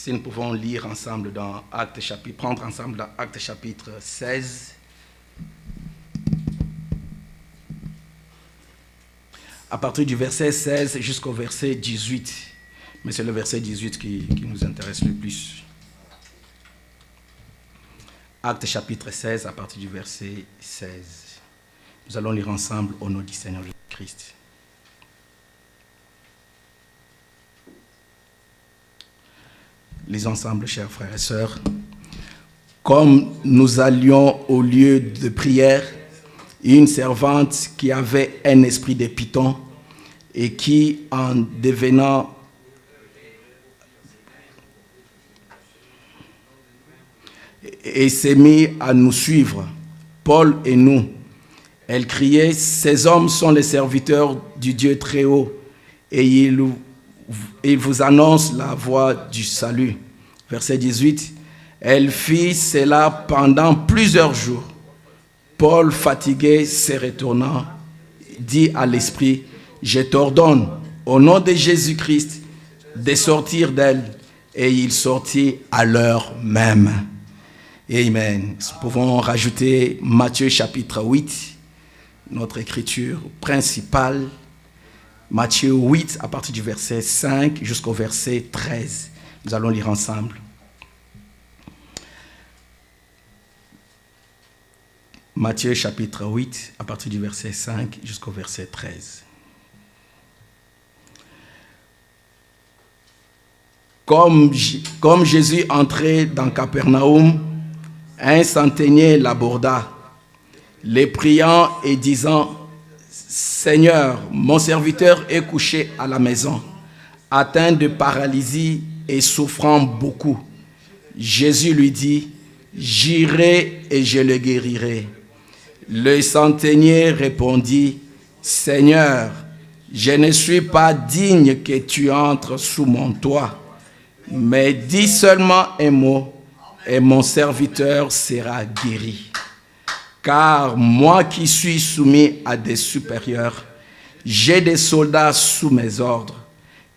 Si nous pouvons lire ensemble dans Actes chapitre, prendre ensemble dans Actes chapitre 16. À partir du verset 16 jusqu'au verset 18. Mais c'est le verset 18 qui nous intéresse le plus. Actes chapitre 16 à partir du verset 16. Nous allons lire ensemble au nom du Seigneur Jésus-Christ. Lisons ensemble, chers frères et sœurs. Comme nous allions au lieu de prière, une servante qui avait un esprit de python et qui, en devenant et s'est mis à nous suivre, Paul et nous. Elle criait, « Ces hommes sont les serviteurs du Dieu très haut, et ils vous annoncent la voie du salut. » Verset 18, elle fit cela pendant plusieurs jours. Paul, fatigué, se retournant, dit à l'esprit, « Je t'ordonne, au nom de Jésus-Christ, de sortir d'elle. » Et il sortit à l'heure même. Amen. Nous pouvons rajouter Matthieu chapitre 8, notre écriture principale. Matthieu 8, à partir du verset 5 jusqu'au verset 13. Nous allons lire ensemble. Matthieu chapitre 8, à partir du verset 5 jusqu'au verset 13. Comme Jésus entrait dans Capernaum, un centenier l'aborda, les priant et disant, « Seigneur, mon serviteur est couché à la maison, atteint de paralysie et souffrant beaucoup. » Jésus lui dit, « J'irai et je le guérirai. » Le centenier répondit, « Seigneur, je ne suis pas digne que tu entres sous mon toit, mais dis seulement un mot, et mon serviteur sera guéri. Car moi qui suis soumis à des supérieurs, j'ai des soldats sous mes ordres.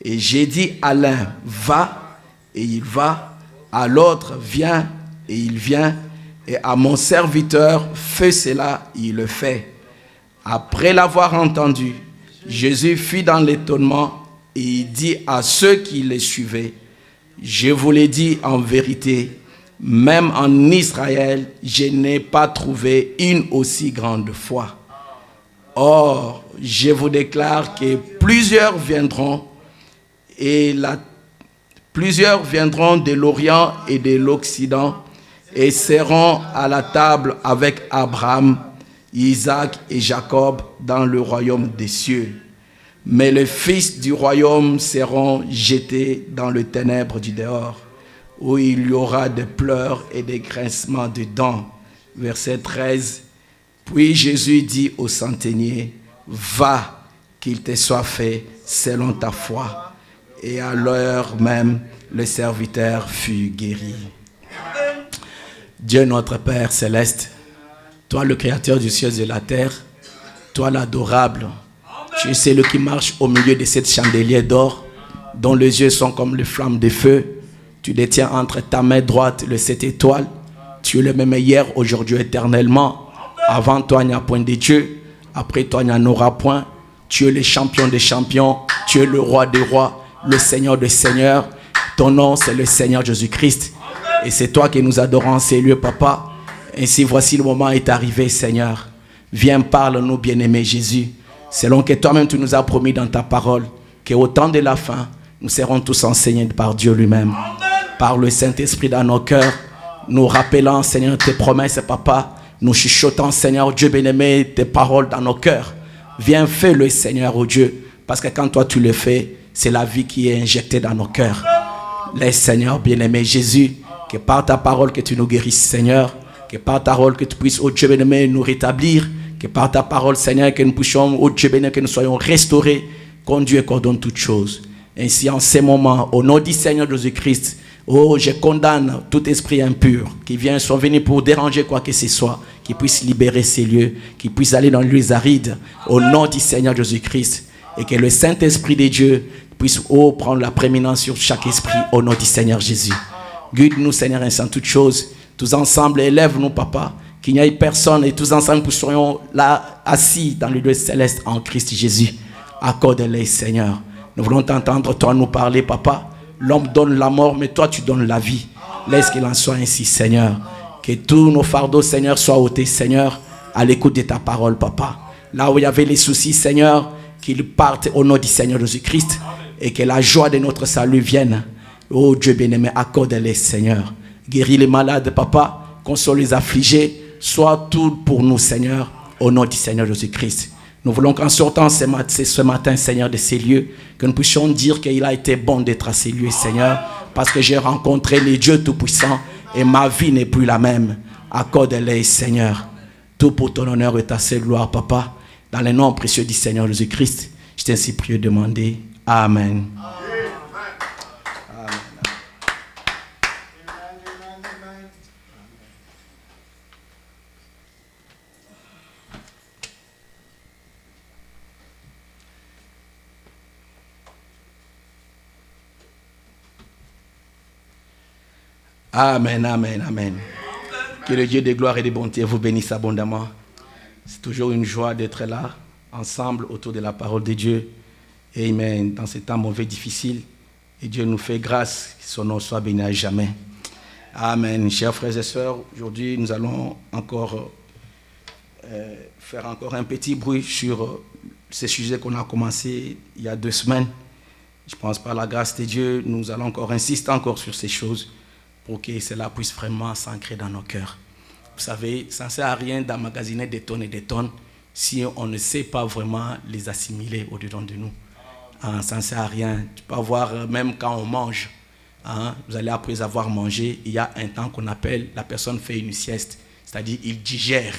Et j'ai dit à l'un, va, et il va, à l'autre, viens, et il vient, et à mon serviteur, fais cela, il le fait. » Après l'avoir entendu, Jésus fut dans l'étonnement, et il dit à ceux qui le suivaient, « Je vous l'ai dit en vérité, même en Israël, je n'ai pas trouvé une aussi grande foi. Or, je vous déclare que plusieurs viendront de l'Orient et de l'Occident et seront à la table avec Abraham, Isaac et Jacob dans le royaume des cieux. Mais les fils du royaume seront jetés dans les ténèbres du dehors, où il y aura des pleurs et des grincements de dents. » Verset 13. Puis Jésus dit au centenier, « Va, qu'il te soit fait selon ta foi. » Et à l'heure même, le serviteur fut guéri. Dieu notre Père céleste, toi le créateur du ciel et de la terre, toi l'adorable, tu es celui qui marche au milieu de cette chandelier d'or, dont les yeux sont comme les flammes de feu. Tu détiens entre ta main droite les 7 étoiles. Tu es le même hier, aujourd'hui, éternellement. Avant toi, il n'y a point de Dieu. Après toi, il n'y en aura point. Tu es le champion des champions. Tu es le roi des rois, le Seigneur des seigneurs. Ton nom, c'est le Seigneur Jésus-Christ. Et c'est toi que nous adorons en ces lieux, Papa. Ainsi, voici le moment est arrivé, Seigneur. Viens, parle-nous, bien-aimé Jésus. Selon que toi-même, tu nous as promis dans ta parole, qu'au temps de la fin, nous serons tous enseignés par Dieu lui-même. Par le Saint-Esprit dans nos cœurs, nous rappelons, Seigneur, tes promesses, Papa. Nous chuchotons, Seigneur, Dieu bien-aimé, tes paroles dans nos cœurs. Viens, fais-le, Seigneur, oh Dieu. Parce que quand toi, tu le fais, c'est la vie qui est injectée dans nos cœurs. Laisse, Seigneur, bien-aimé Jésus, que par ta parole que tu nous guérisses, Seigneur. Que par ta parole que tu puisses, oh Dieu bien-aimé, nous rétablir. Que par ta parole, Seigneur, que nous puissions, oh Dieu bien-aimé, que nous soyons restaurés, conduits et coordonnés toutes choses. Ainsi, en ces moments, au nom du Seigneur Jésus-Christ, oh, je condamne tout esprit impur qui vient soit venir pour déranger quoi que ce soit, qui puisse libérer ces lieux, qui puisse aller dans les lieux arides, au nom du Seigneur Jésus-Christ. Et que le Saint-Esprit de Dieu puisse prendre la prééminence sur chaque esprit au nom du Seigneur Jésus. Guide-nous, Seigneur, ainsi en toutes choses. Tous ensemble, élève-nous, Papa. Qu'il n'y ait personne et tous ensemble, nous serions là, assis dans le lieu céleste en Christ Jésus. Accorde-les, Seigneur. Nous voulons t'entendre, toi, nous parler, Papa. L'homme donne la mort, mais toi, tu donnes la vie. Laisse qu'il en soit ainsi, Seigneur. Que tous nos fardeaux, Seigneur, soient ôtés, Seigneur, à l'écoute de ta parole, Papa. Là où il y avait les soucis, Seigneur, qu'ils partent au nom du Seigneur Jésus-Christ et que la joie de notre salut vienne. Oh Dieu bien-aimé, accorde-les, Seigneur. Guéris les malades, Papa. Console les affligés. Sois tout pour nous, Seigneur, au nom du Seigneur Jésus-Christ. Nous voulons qu'en sortant ce matin, Seigneur, de ces lieux, que nous puissions dire qu'il a été bon d'être à ces lieux, Seigneur, parce que j'ai rencontré les dieux tout-puissants et ma vie n'est plus la même. Accorde-les, Seigneur. Tout pour ton honneur et ta seule gloire, Papa. Dans le nom précieux du Seigneur Jésus-Christ, je t'ai ainsi prié demander. Amen. Amen, amen, amen. Que le Dieu de gloire et de bonté vous bénisse abondamment. C'est toujours une joie d'être là, ensemble, autour de la parole de Dieu. Amen. Dans ces temps mauvais, difficiles. Et Dieu nous fait grâce, que son nom soit béni à jamais. Amen. Chers frères et sœurs, aujourd'hui, nous allons encore faire encore un petit bruit sur ce sujet qu'on a commencé il y a 2 semaines. Je pense par la grâce de Dieu, nous allons encore insister encore sur ces choses, pour que cela puisse vraiment s'ancrer dans nos cœurs. Vous savez, ça ne sert à rien d'emmagasiner des tonnes et des tonnes si on ne sait pas vraiment les assimiler au-dedans de nous. Ça ne sert à rien. Tu peux voir, même quand on mange, vous allez après avoir mangé, il y a un temps qu'on appelle, la personne fait une sieste, c'est-à-dire il digère.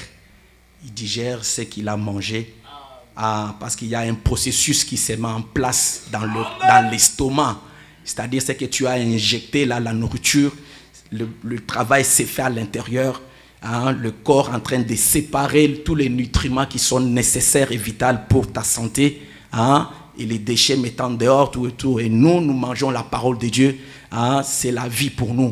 Il digère ce qu'il a mangé, parce qu'il y a un processus qui se met en place dans l'estomac. C'est-à-dire ce que tu as injecté là, la nourriture, le travail s'est fait à l'intérieur, le corps en train de séparer tous les nutriments qui sont nécessaires et vitaux pour ta santé, et les déchets mettant dehors, tout et tout. Et nous mangeons la parole de Dieu, c'est la vie pour nous.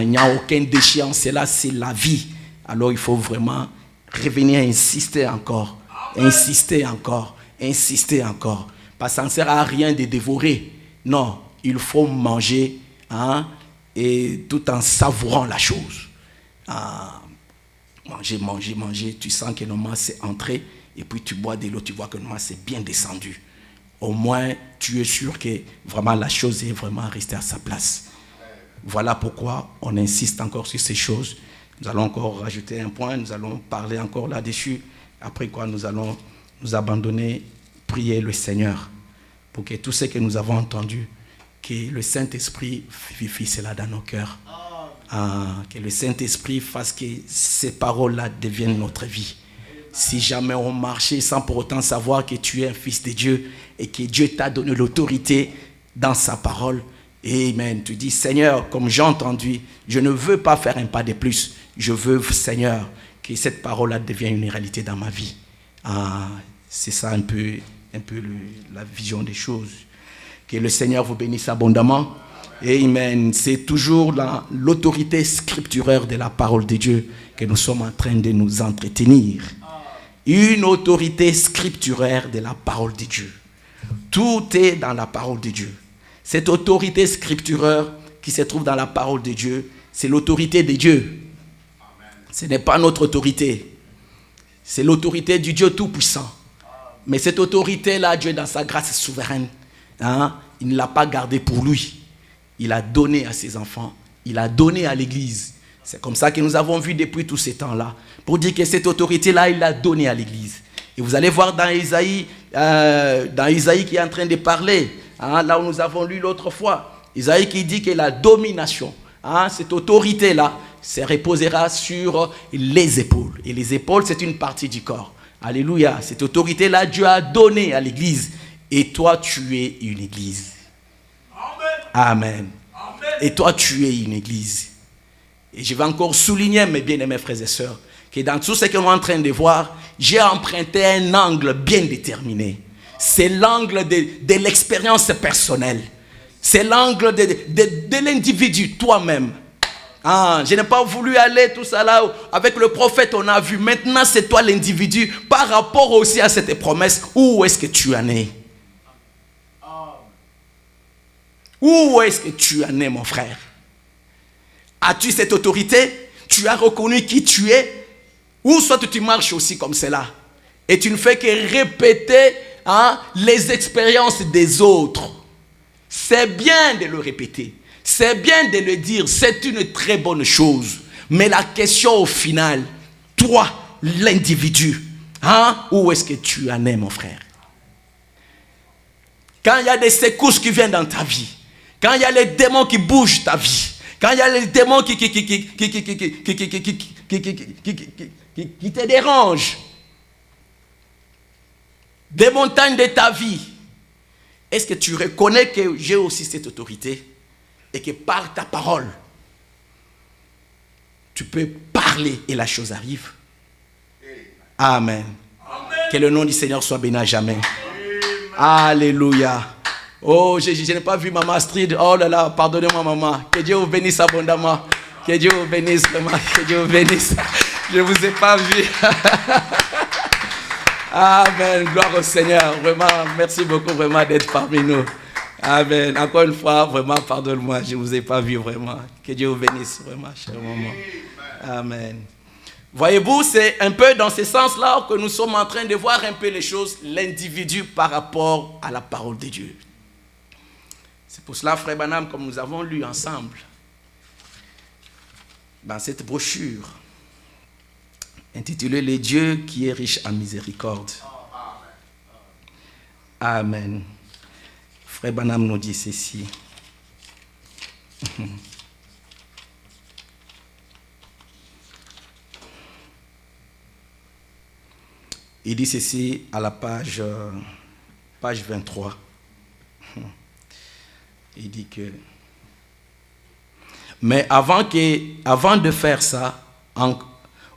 Il n'y a aucun déchet en cela, c'est la vie. Alors il faut vraiment revenir insister encore, insister encore, insister encore. Parce que ça ne sert à rien de dévorer. Non, il faut manger, et tout en savourant la chose. Manger, tu sens que normalement c'est entré, et puis tu bois de l'eau, tu vois que normalement c'est bien descendu. Au moins, tu es sûr que vraiment la chose est vraiment restée à sa place. Voilà pourquoi on insiste encore sur ces choses. Nous allons encore rajouter un point, nous allons parler encore là-dessus, après quoi nous allons nous abandonner, prier le Seigneur, pour que tout ce que nous avons entendu, que le Saint-Esprit vivifie cela dans nos cœurs. Que le Saint-Esprit fasse que ces paroles-là deviennent notre vie. Si jamais on marchait sans pour autant savoir que tu es un fils de Dieu et que Dieu t'a donné l'autorité dans sa parole, amen, tu dis, Seigneur, comme j'ai entendu, je ne veux pas faire un pas de plus. Je veux, Seigneur, que cette parole-là devienne une réalité dans ma vie. C'est ça un peu la vision des choses. Que le Seigneur vous bénisse abondamment. Amen. C'est toujours l'autorité scripturaire de la parole de Dieu que nous sommes en train de nous entretenir. Une autorité scripturaire de la parole de Dieu. Tout est dans la parole de Dieu. Cette autorité scripturaire qui se trouve dans la parole de Dieu, c'est l'autorité de Dieu. Ce n'est pas notre autorité. C'est l'autorité du Dieu Tout-Puissant. Mais cette autorité-là, Dieu, dans sa grâce souveraine, il ne l'a pas gardée pour lui. Il a donné à ses enfants. Il a donné à l'Église. C'est comme ça que nous avons vu depuis tous ces temps-là. Pour dire que cette autorité-là, il l'a donnée à l'Église. Et vous allez voir dans Isaïe qui est en train de parler, là où nous avons lu l'autre fois, Isaïe qui dit que la domination, cette autorité-là, se reposera sur les épaules. Et les épaules, c'est une partie du corps. Alléluia. Cette autorité-là, Dieu a donné à l'Église. Et toi, tu es une Église. Amen. Amen. Et toi, tu es une Église. Et je vais encore souligner, mes bien-aimés frères et sœurs, que dans tout ce que nous sommes en train de voir, j'ai emprunté un angle bien déterminé. C'est l'angle de l'expérience personnelle. C'est l'angle de l'individu, toi-même. Ah, je n'ai pas voulu aller tout ça là. Avec le prophète, on a vu. Maintenant, c'est toi l'individu. Par rapport aussi à cette promesse, où est-ce que tu en es? Où est-ce que tu en es, mon frère? As-tu cette autorité? Tu as reconnu qui tu es? Ou soit tu marches aussi comme cela. Et tu ne fais que répéter les expériences des autres. C'est bien de le répéter. C'est bien de le dire. C'est une très bonne chose. Mais la question au final, toi, l'individu, où est-ce que tu en es, mon frère? Quand il y a des secousses qui viennent dans ta vie, quand il y a les démons qui bougent ta vie, quand il y a les démons qui te dérangent, des montagnes de ta vie, est-ce que tu reconnais que j'ai aussi cette autorité et que par ta parole, tu peux parler et la chose arrive? Amen. Amen. Que le nom du Seigneur soit béni à jamais. Amen. Alléluia. Oh, je n'ai pas vu maman Astrid. Oh là là, pardonnez-moi maman. Que Dieu vous bénisse abondamment. Que Dieu vous bénisse vraiment. Que Dieu vous bénisse. Je ne vous ai pas vu. Amen. Gloire au Seigneur. Vraiment, merci beaucoup vraiment d'être parmi nous. Amen. Encore une fois, vraiment, pardonne-moi. Je ne vous ai pas vu vraiment. Que Dieu vous bénisse vraiment, cher maman. Amen. Voyez-vous, c'est un peu dans ce sens-là que nous sommes en train de voir un peu les choses, l'individu par rapport à la parole de Dieu. C'est pour cela, frère Branham, comme nous avons lu ensemble, dans cette brochure, intitulée « Le Dieu qui est riche en miséricorde ». Amen. Frère Branham nous dit ceci. Il dit ceci à la page 23. Il dit que... Mais avant de faire ça,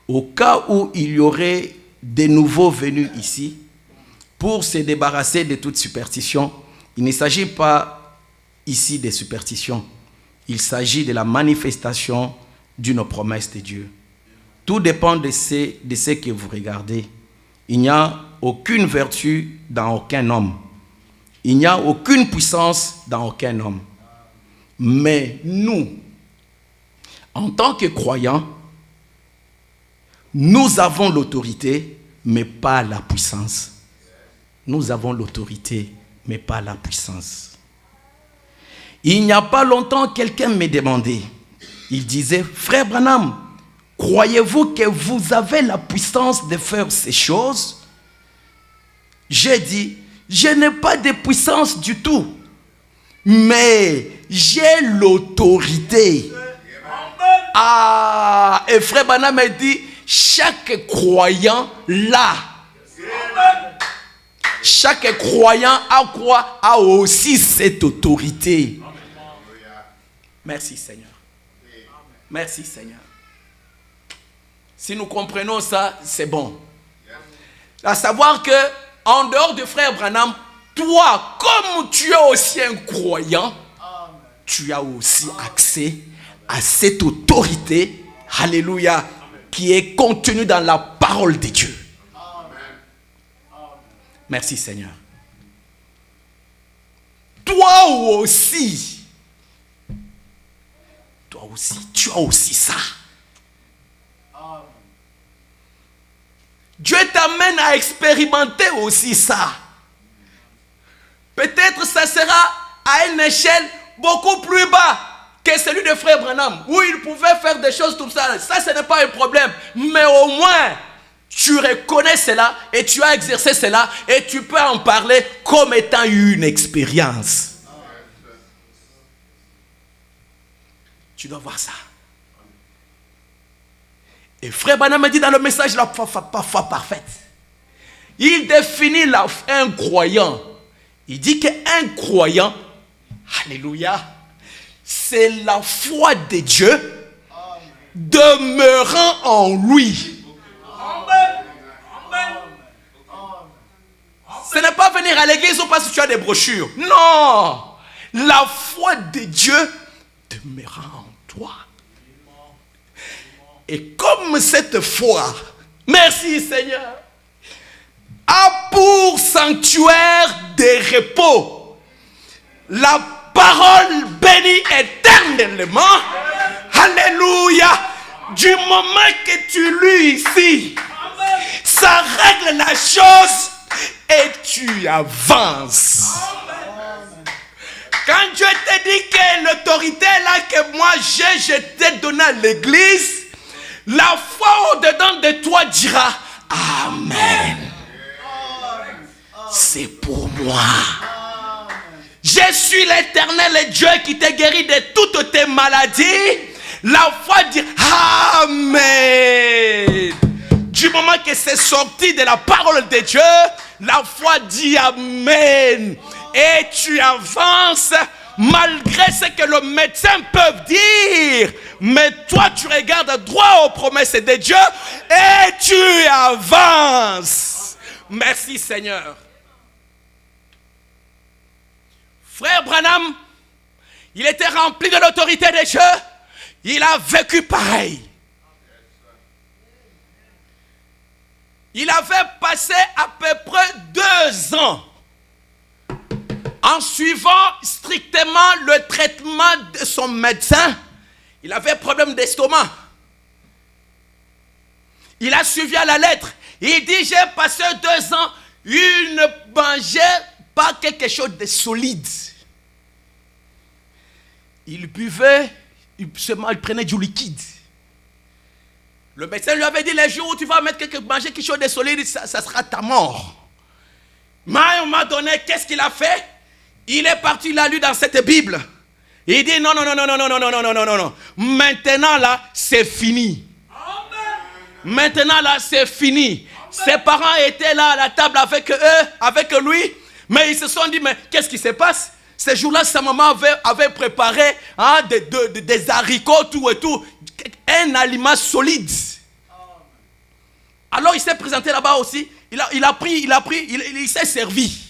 au cas où il y aurait de nouveaux venus ici, pour se débarrasser de toute superstition, il ne s'agit pas ici des superstitions. Il s'agit de la manifestation d'une promesse de Dieu. Tout dépend de ce que vous regardez. Il n'y a aucune vertu dans aucun homme. Il n'y a aucune puissance dans aucun homme. Mais nous, en tant que croyants, nous avons l'autorité, mais pas la puissance. Nous avons l'autorité, mais pas la puissance. Il n'y a pas longtemps, quelqu'un me demandait, il disait, frère Branham, croyez-vous que vous avez la puissance de faire ces choses? J'ai dit, je n'ai pas de puissance du tout, mais j'ai l'autorité. Ah, et frère Branham m'a dit, chaque croyant là, chaque croyant a quoi? A aussi cette autorité. Merci Seigneur. Merci Seigneur. Si nous comprenons ça, c'est bon. À savoir que, en dehors de frère Branham, toi, comme tu es aussi un croyant, tu as aussi accès à cette autorité, alléluia, qui est contenue dans la parole de Dieu. Merci Seigneur. Toi aussi, tu as aussi ça. Dieu t'amène à expérimenter aussi ça. Peut-être ça sera à une échelle beaucoup plus bas que celui de frère Branham, où il pouvait faire des choses comme ça. Ça, ce n'est pas un problème. Mais au moins, tu reconnais cela et tu as exercé cela et tu peux en parler comme étant une expérience. Tu dois voir ça. Et frère Branham me dit dans le message la foi parfaite, il définit un croyant. Il dit qu'un croyant, alléluia, c'est la foi de Dieu demeurant en lui. Ce n'est pas pas venir à l'église parce que tu as des brochures. Non. La foi de Dieu demeurera en toi. Et comme cette foi, merci Seigneur, a pour sanctuaire des repos la parole bénie éternellement. Alléluia. Du moment que tu lis ici, ça règle la chose et tu avances. Quand Dieu te dit que l'autorité là que moi j'ai, je t'ai donné à l'église, la foi au-dedans de toi dira Amen. C'est pour moi. Je suis l'Éternel Dieu qui te guérit de toutes tes maladies. La foi dit Amen. Du moment que c'est sorti de la parole de Dieu, la foi dit Amen. Et tu avances malgré ce que le médecin peut dire. Mais toi, tu regardes droit aux promesses de Dieu et tu avances. Merci Seigneur. Frère Branham, il était rempli de l'autorité de Dieu. Il a vécu pareil. Il avait passé à peu près 2 ans en suivant strictement le traitement de son médecin. Il avait problème d'estomac. Il a suivi à la lettre. Il dit, j'ai passé 2 ans, il ne mangeait pas quelque chose de solide. Il buvait, il prenait du liquide. Le médecin lui avait dit, les jours où tu vas manger quelque chose de solide, ça sera ta mort. Mais à un moment donné, qu'est-ce qu'il a fait? Il est parti, il a lu dans cette Bible. Il dit, non. Maintenant là, c'est fini. Maintenant là, c'est fini. Ses parents étaient là à la table avec eux, avec lui. Mais ils se sont dit, mais qu'est-ce qui se passe? Ce jour-là, sa maman avait préparé des haricots, tout et tout. Un aliment solide. Alors il s'est présenté là-bas aussi. Il s'est servi.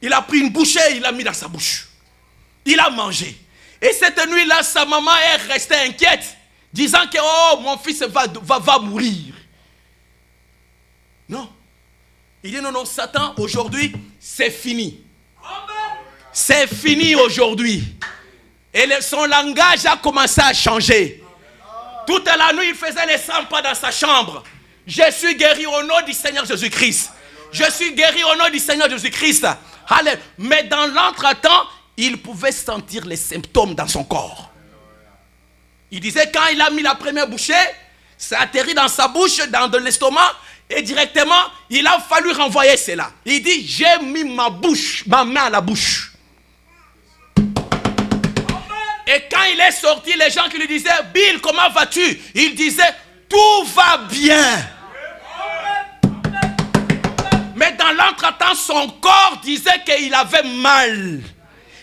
Il a pris une bouchée, il l'a mis dans sa bouche. Il a mangé. Et cette nuit-là, sa maman est restée inquiète, disant que oh, mon fils va mourir. Non. Il dit non, Satan, aujourd'hui, c'est fini. C'est fini aujourd'hui. Et son langage a commencé à changer. Toute la nuit, il faisait les 100 pas dans sa chambre. Je suis guéri au nom du Seigneur Jésus-Christ. Je suis guéri au nom du Seigneur Jésus-Christ. Allez. Mais dans l'entretemps, il pouvait sentir les symptômes dans son corps. Il disait quand il a mis la première bouchée, ça a atterri dans sa bouche, dans de l'estomac, et directement, il a fallu renvoyer cela. Il dit, j'ai mis ma main à la bouche. Et quand il est sorti, les gens qui lui disaient, Bill, comment vas-tu? Il disait, tout va bien. Mais dans l'entretemps, son corps disait qu'il avait mal.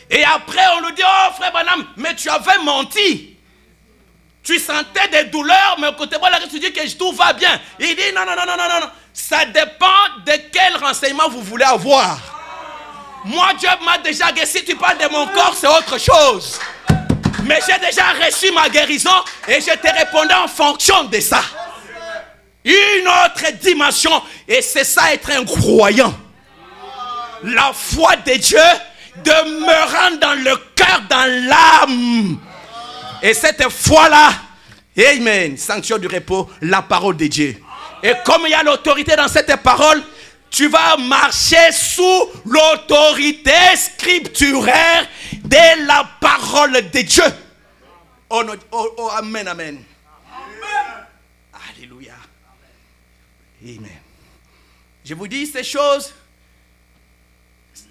Et après, on lui dit, oh frère Branham, mais tu avais menti. Tu sentais des douleurs, mais au côté de moi, tu dis que tout va bien. Il dit, non. Ça dépend de quel renseignement vous voulez avoir. Moi, Dieu m'a déjà guéri. Si tu parles de mon corps, c'est autre chose. Mais j'ai déjà reçu ma guérison et je te répondais en fonction de ça. Une autre dimension. Et c'est ça être un croyant. La foi de Dieu demeurant dans le cœur, dans l'âme. Et cette foi-là, amen, sanction du repos, la parole de Dieu. Et comme il y a l'autorité dans cette parole, tu vas marcher sous l'autorité scripturaire de la parole de Dieu. Oh, amen, amen. Alléluia. Amen. Je vous dis ces choses,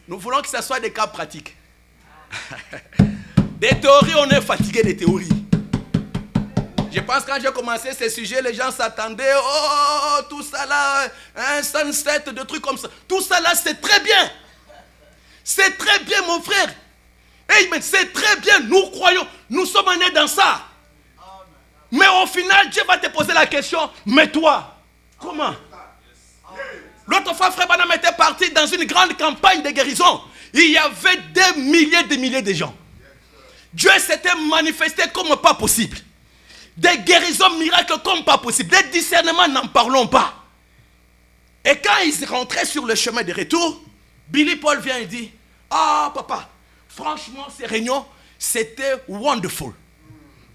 nous voulons que ce soit des cas pratiques. Des théories, on est fatigué des théories. Je pense que quand j'ai commencé ces sujets, les gens s'attendaient, oh, tout ça là, un sunset, de trucs comme ça. Tout ça là, c'est très bien. C'est très bien, mon frère. Hey, mais c'est très bien, nous croyons, nous sommes nés dans ça. Mais au final, Dieu va te poser la question, mais toi, comment? L'autre fois, frère Branham était parti dans une grande campagne de guérison. Il y avait des milliers de gens. Dieu s'était manifesté comme pas possible. Des guérisons miracles comme pas possible. Des discernements, n'en parlons pas. Et quand ils rentraient sur le chemin de retour, Billy Paul vient et dit, ah papa, franchement ces réunions, c'était wonderful.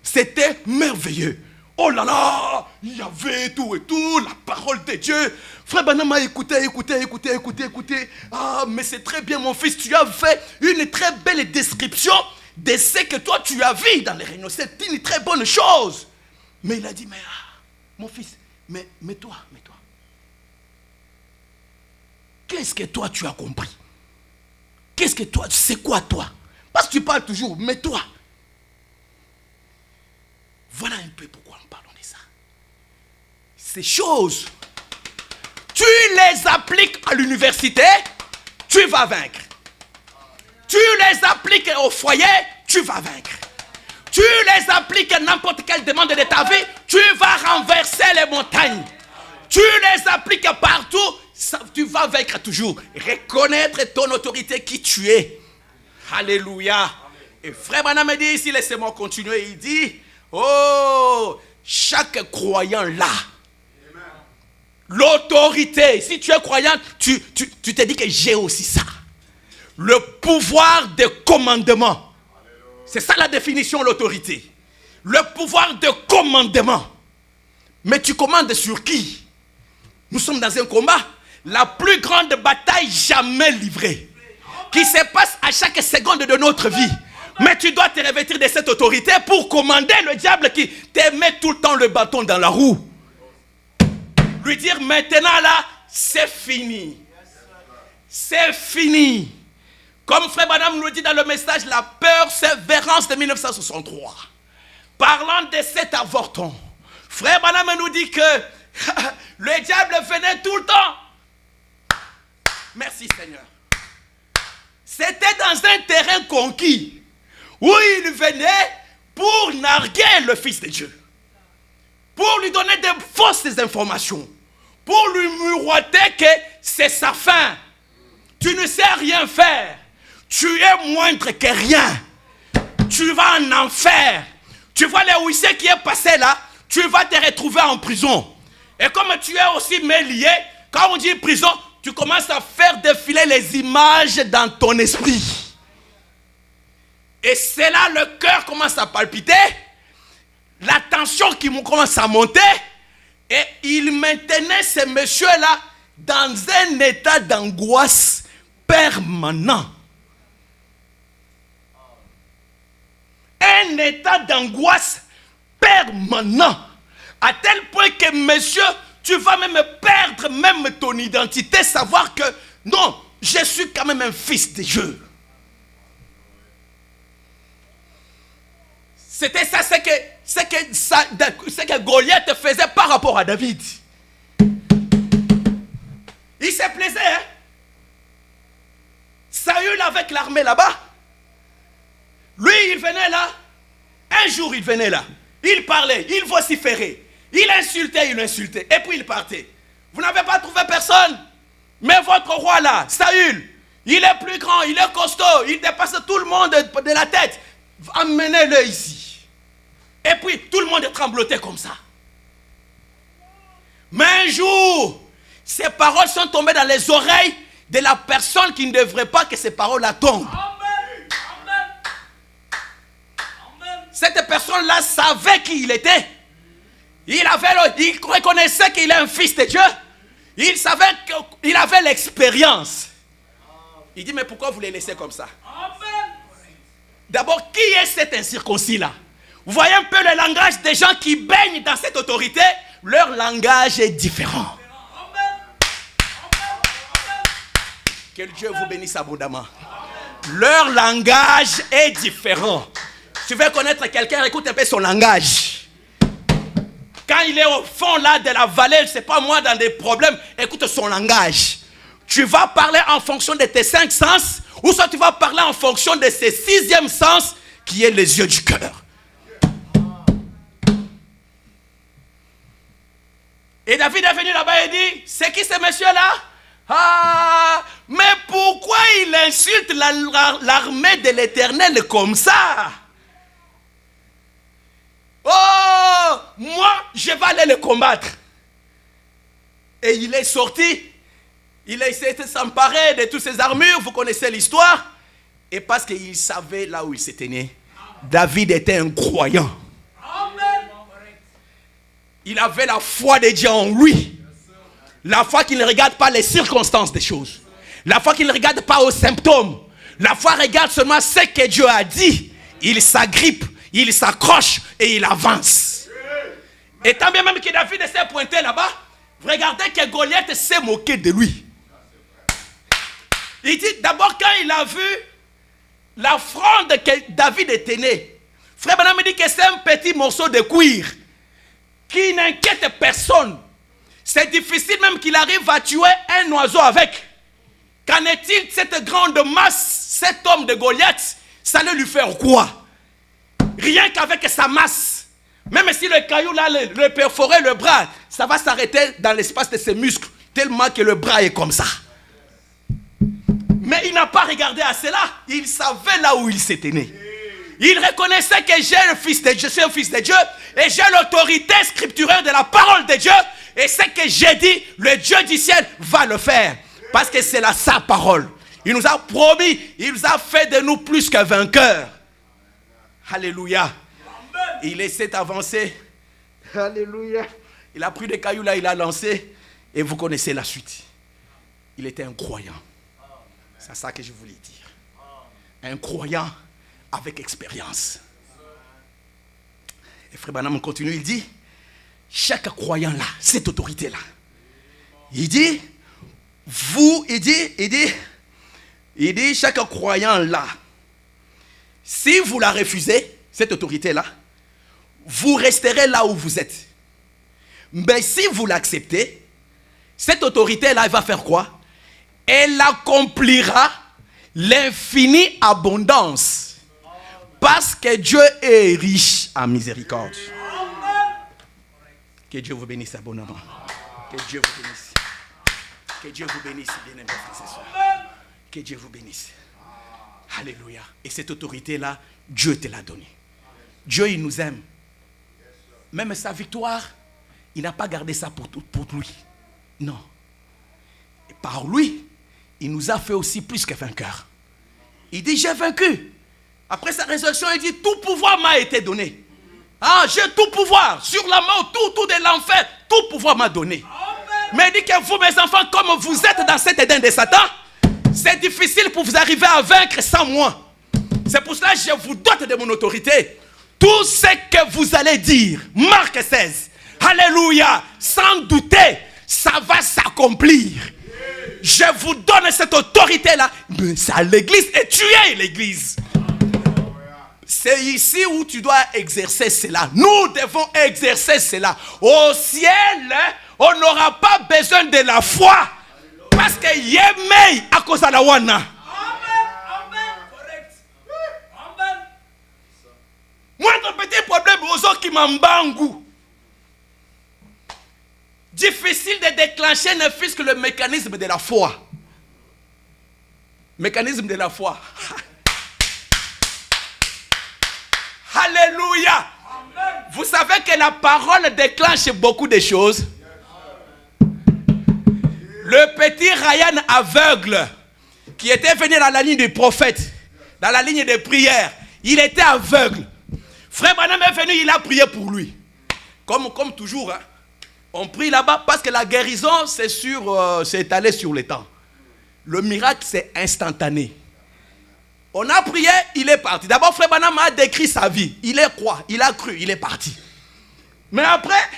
C'était merveilleux. Oh là là, il y avait tout et tout, la parole de Dieu. Frère Branham a écouté. Ah, mais c'est très bien mon fils, tu as fait une très belle description de ce que toi tu as vu dans les réunions. C'est une très bonne chose. Mais il a dit, mais mon fils, mais toi. Qu'est-ce que toi tu as compris? Qu'est-ce que toi, c'est quoi toi? Parce que tu parles toujours, mais toi. Voilà un peu pourquoi nous parlons de ça. Ces choses, tu les appliques à l'université, tu vas vaincre. Tu les appliques au foyer, tu vas vaincre. Tu les appliques à n'importe quelle demande de ta vie, tu vas renverser les montagnes. Tu les appliques partout, tu vas vaincre toujours. Reconnaître ton autorité, qui tu es. Alléluia. Et frère Branham me dit ici, laissez-moi continuer, il dit, oh, chaque croyant là, l'autorité, si tu es croyant, tu te dis que j'ai aussi ça. Le pouvoir de commandement. C'est ça la définition de l'autorité. Le pouvoir de commandement. Mais tu commandes sur qui? Nous sommes dans un combat. La plus grande bataille jamais livrée. Qui se passe à chaque seconde de notre vie. Mais tu dois te revêtir de cette autorité pour commander le diable qui te met tout le temps le bâton dans la roue. Lui dire maintenant là, c'est fini. C'est fini. Comme frère Branham nous dit dans le message, la persévérance de 1963. Parlant de cet avorton, frère Branham nous dit que le diable venait tout le temps. Merci Seigneur. C'était dans un terrain conquis où il venait pour narguer le Fils de Dieu. Pour lui donner de fausses informations. Pour lui miroiter que c'est sa fin. Tu ne sais rien faire. Tu es moindre que rien. Tu vas en enfer. Tu vois les huissiers qui est passé là, tu vas te retrouver en prison. Et comme tu es aussi mêlé, quand on dit prison, tu commences à faire défiler les images dans ton esprit. Et c'est là le cœur commence à palpiter, la tension qui commence à monter, et il maintenait ce monsieur-là dans un état d'angoisse permanent. Un état d'angoisse permanent. À tel point que, monsieur, tu vas même perdre même ton identité, savoir que, non, je suis quand même un fils de Dieu. C'était ça, ce que Goliath faisait par rapport à David. Il se plaisait, hein? Saül avec l'armée là-bas. Lui, il venait là. Un jour, il venait là. Il parlait, il vociférait. Il insultait. Et puis il partait. Vous n'avez pas trouvé personne. Mais votre roi là, Saül, il est plus grand, il est costaud, il dépasse tout le monde de la tête. Amenez-le ici. Et puis tout le monde tremblotait comme ça. Mais un jour, ces paroles sont tombées dans les oreilles de la personne qui ne devrait pas que ces paroles-là tombent. Cette personne-là savait qui il était. Il reconnaissait qu'il est un fils de Dieu. Il savait qu'il avait l'expérience. Il dit, mais pourquoi vous les laissez comme ça? D'abord, qui est cet incirconcis-là? Vous voyez un peu le langage des gens qui baignent dans cette autorité. Leur langage est différent. Que Dieu vous bénisse abondamment. Leur langage est différent. Tu veux connaître quelqu'un, écoute un peu son langage. Quand il est au fond là de la vallée, je ne sais pas moi, dans des problèmes, écoute son langage. Tu vas parler en fonction de tes 5 sens, ou soit tu vas parler en fonction de ce 6e sens, qui est les yeux du cœur. Et David est venu là-bas et dit, c'est qui ce monsieur-là? Ah, insulte l'armée de l'Éternel comme ça. Oh, moi, je vais aller le combattre. Et il est sorti. Il a essayé de s'emparer de toutes ses armures. Vous connaissez l'histoire. Et parce qu'il savait là où il s'était né, David était un croyant. Amen. Il avait la foi de Dieu en lui. La foi qui ne regarde pas les circonstances des choses. La foi qui ne regarde pas aux symptômes. La foi regarde seulement ce que Dieu a dit. Il s'agrippe, il s'accroche et il avance. Et tant bien même que David s'est pointé là-bas, regardez que Goliath s'est moqué de lui. Il dit d'abord quand il a vu la fronde que David était né. Frère Branham me dit que c'est un petit morceau de cuir qui n'inquiète personne. C'est difficile même qu'il arrive à tuer un oiseau avec. Qu'en est-il de cette grande masse, cet homme de Goliath? Ça allait lui faire quoi? Rien qu'avec sa masse. Même si le caillou là le perforait le bras, ça va s'arrêter dans l'espace de ses muscles, tellement que le bras est comme ça. Mais il n'a pas regardé à cela. Il savait là où il s'était né. Il reconnaissait que j'ai le fils de Dieu, je suis un fils de Dieu, et j'ai l'autorité scripturaire de la parole de Dieu, et ce que j'ai dit, le Dieu du ciel va le faire, parce que c'est là sa parole. Il nous a promis, il nous a fait de nous plus que vainqueurs. Alléluia. Il essaie d'avancer. Alléluia. Il a pris des cailloux là, il a lancé, et vous connaissez la suite. Il était un croyant. C'est ça que je voulais dire. Un croyant avec expérience. Et Frère Branham continue, il dit, chaque croyant là, cette autorité là, il dit, chaque croyant là, si vous la refusez, cette autorité là, vous resterez là où vous êtes. Mais si vous l'acceptez, cette autorité là, elle va faire quoi? Elle accomplira l'infinie abondance. Parce que Dieu est riche en miséricorde. Que Dieu vous bénisse abondamment. Que Dieu vous bénisse. Que Dieu vous bénisse, bien-aimés frères et sœurs. Que Dieu vous bénisse. Alléluia. Et cette autorité-là, Dieu te l'a donnée. Dieu, il nous aime. Même sa victoire, il n'a pas gardé ça pour lui. Non. Et par lui, il nous a fait aussi plus que vainqueurs. Il dit, j'ai vaincu. Après sa résurrection, il dit, tout pouvoir m'a été donné. Ah, j'ai tout pouvoir. Sur la mort, tout de l'enfer, tout pouvoir m'a donné. Amen. Mais il dit que vous, mes enfants, comme vous êtes dans cet Éden de Satan, c'est difficile pour vous arriver à vaincre sans moi. C'est pour cela que je vous dote de mon autorité. Tout ce que vous allez dire, Marc 16, Alléluia, sans douter, ça va s'accomplir. Je vous donne cette autorité-là, mais c'est à l'église et tu es l'église. C'est ici où tu dois exercer cela. Nous devons exercer cela. Au ciel, on n'aura pas besoin de la foi. Parce que Yemei à cause de la wana. Amen. Amen. Correct. Amen. Moi, ton petit problème, aux autres qui m'embangou. Difficile de déclencher ne fût-ce que le mécanisme de la foi. Mécanisme de la foi. Alléluia. Amen. Vous savez que la parole déclenche beaucoup de choses. Le petit Ryan aveugle qui était venu dans la ligne du prophète, dans la ligne de prière, il était aveugle. Frère Branham est venu, il a prié pour lui. Comme toujours, hein. On prie là-bas parce que la guérison, c'est étalé sur le temps. Le miracle, c'est instantané. On a prié, il est parti. D'abord, Frère Branham a décrit sa vie. Il est quoi? Il a cru, il est parti. Mais après,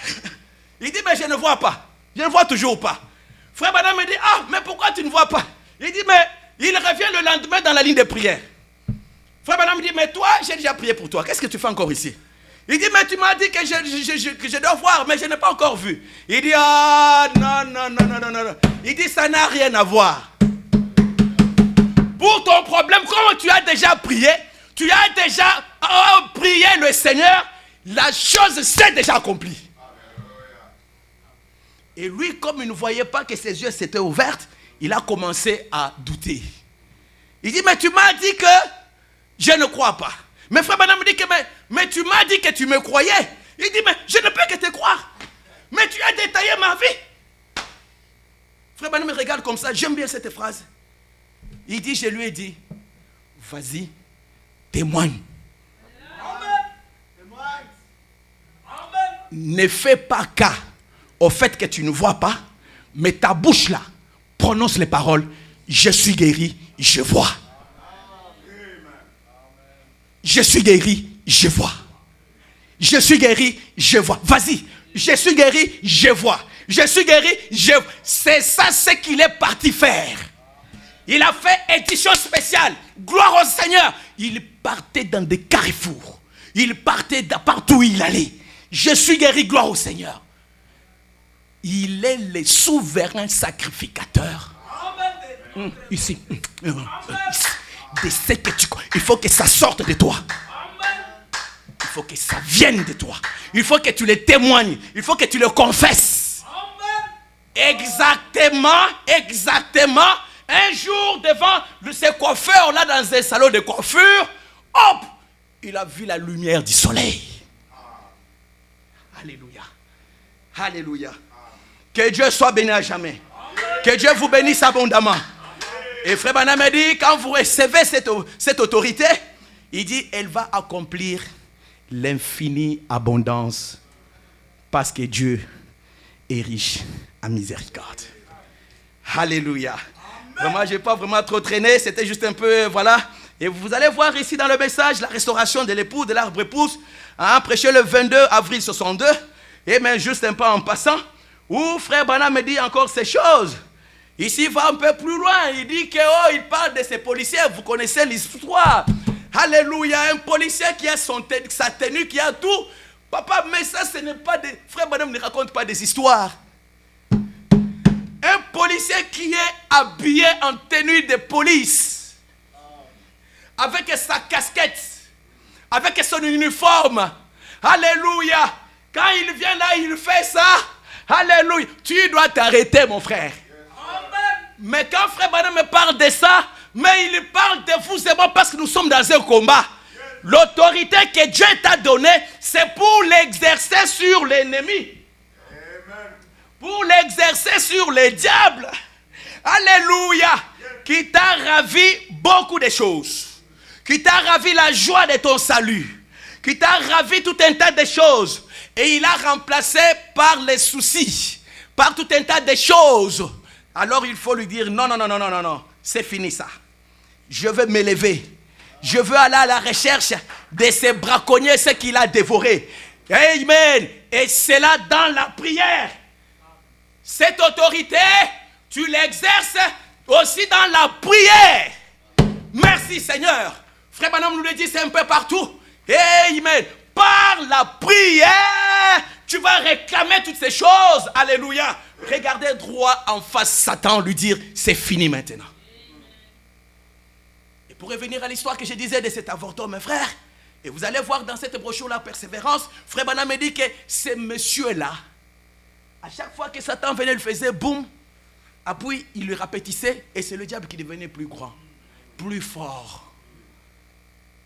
il dit, mais je ne vois pas. Je ne vois toujours pas. Frère Branham me dit, ah, mais pourquoi tu ne vois pas? Il dit, mais il revient le lendemain dans la ligne de prière. Frère Branham me dit, mais toi, j'ai déjà prié pour toi. Qu'est-ce que tu fais encore ici? Il dit, mais tu m'as dit que je dois voir, mais je n'ai pas encore vu. Il dit, ah, non. Il dit, ça n'a rien à voir. Pour ton problème, comme tu as déjà prié, tu as déjà prié le Seigneur, la chose s'est déjà accomplie. Et lui, comme il ne voyait pas que ses yeux s'étaient ouverts, il a commencé à douter. Il dit, mais tu m'as dit que je ne crois pas. Mais frère Branham me dit que, mais tu m'as dit que tu me croyais. Il dit, mais je ne peux que te croire. Mais tu as détaillé ma vie. Frère Branham me regarde comme ça, j'aime bien cette phrase. Il dit, je lui ai dit, vas-y, témoigne. Ne fais pas cas au fait que tu ne vois pas, mais ta bouche là prononce les paroles. Je suis guéri, je vois. Je suis guéri, je vois. Je suis guéri, je vois. Vas-y, je suis guéri, je vois. Je suis guéri, je vois. C'est ça ce qu'il est parti faire. Il a fait édition spéciale. Gloire au Seigneur. Il partait dans des carrefours. Il partait partout où il allait. Je suis guéri, gloire au Seigneur. Il est le souverain sacrificateur. Ici. De ce que tu crois. Il faut que ça sorte de toi. Il faut que ça vienne de toi. Il faut que tu le témoignes. Il faut que tu le confesses. Exactement. Un jour devant ce coiffeur là dans un salon de coiffure, hop, il a vu la lumière du soleil. Alléluia. Alléluia. Que Dieu soit béni à jamais. Que Dieu vous bénisse abondamment. Et frère Branham me dit, quand vous recevez cette autorité, il dit, elle va accomplir l'infinie abondance parce que Dieu est riche en miséricorde. Alléluia. Vraiment, je n'ai pas vraiment trop traîné, c'était juste un peu, voilà. Et vous allez voir ici dans le message, la restauration de l'époux, de l'arbre épouse, prêché le 22 avril 62. Et même juste un peu en passant, où frère Branham me dit encore ces choses. Ici, il va un peu plus loin. Il dit qu'il parle de ces policiers. Vous connaissez l'histoire. Alléluia. Un policier qui a sa tenue, qui a tout. Papa, mais ça, ce n'est pas des... Frère Branham ne raconte pas des histoires. Un policier qui est habillé en tenue de police. Avec sa casquette. Avec son uniforme. Alléluia. Quand il vient là, il fait ça. Alléluia. Tu dois t'arrêter, mon frère. Mais quand frère Branham me parle de ça, mais il parle de vous et moi parce que nous sommes dans un combat. L'autorité que Dieu t'a donnée, c'est pour l'exercer sur l'ennemi. Pour l'exercer sur le diable. Alléluia. Qui t'a ravi beaucoup de choses. Qui t'a ravi la joie de ton salut. Qui t'a ravi tout un tas de choses. Et il a remplacé par les soucis. Par tout un tas de choses. Alors il faut lui dire non, c'est fini ça. Je veux m'élever. Je veux aller à la recherche de ces braconniers, ce qu'il a dévoré. Amen. Et c'est là dans la prière. Cette autorité, tu l'exerces aussi dans la prière. Merci Seigneur. Frère Branham nous le dit, c'est un peu partout. Amen. Par la prière, tu vas réclamer toutes ces choses. Alléluia. Regardez droit en face Satan, lui dire, c'est fini maintenant. Et pour revenir à l'histoire que je disais de cet avorton, mes frères, et vous allez voir dans cette brochure-là, Persévérance, frère Branham me dit que ce monsieur-là, à chaque fois que Satan venait, il faisait boum, puis il lui répétissait, et c'est le diable qui devenait plus grand, plus fort,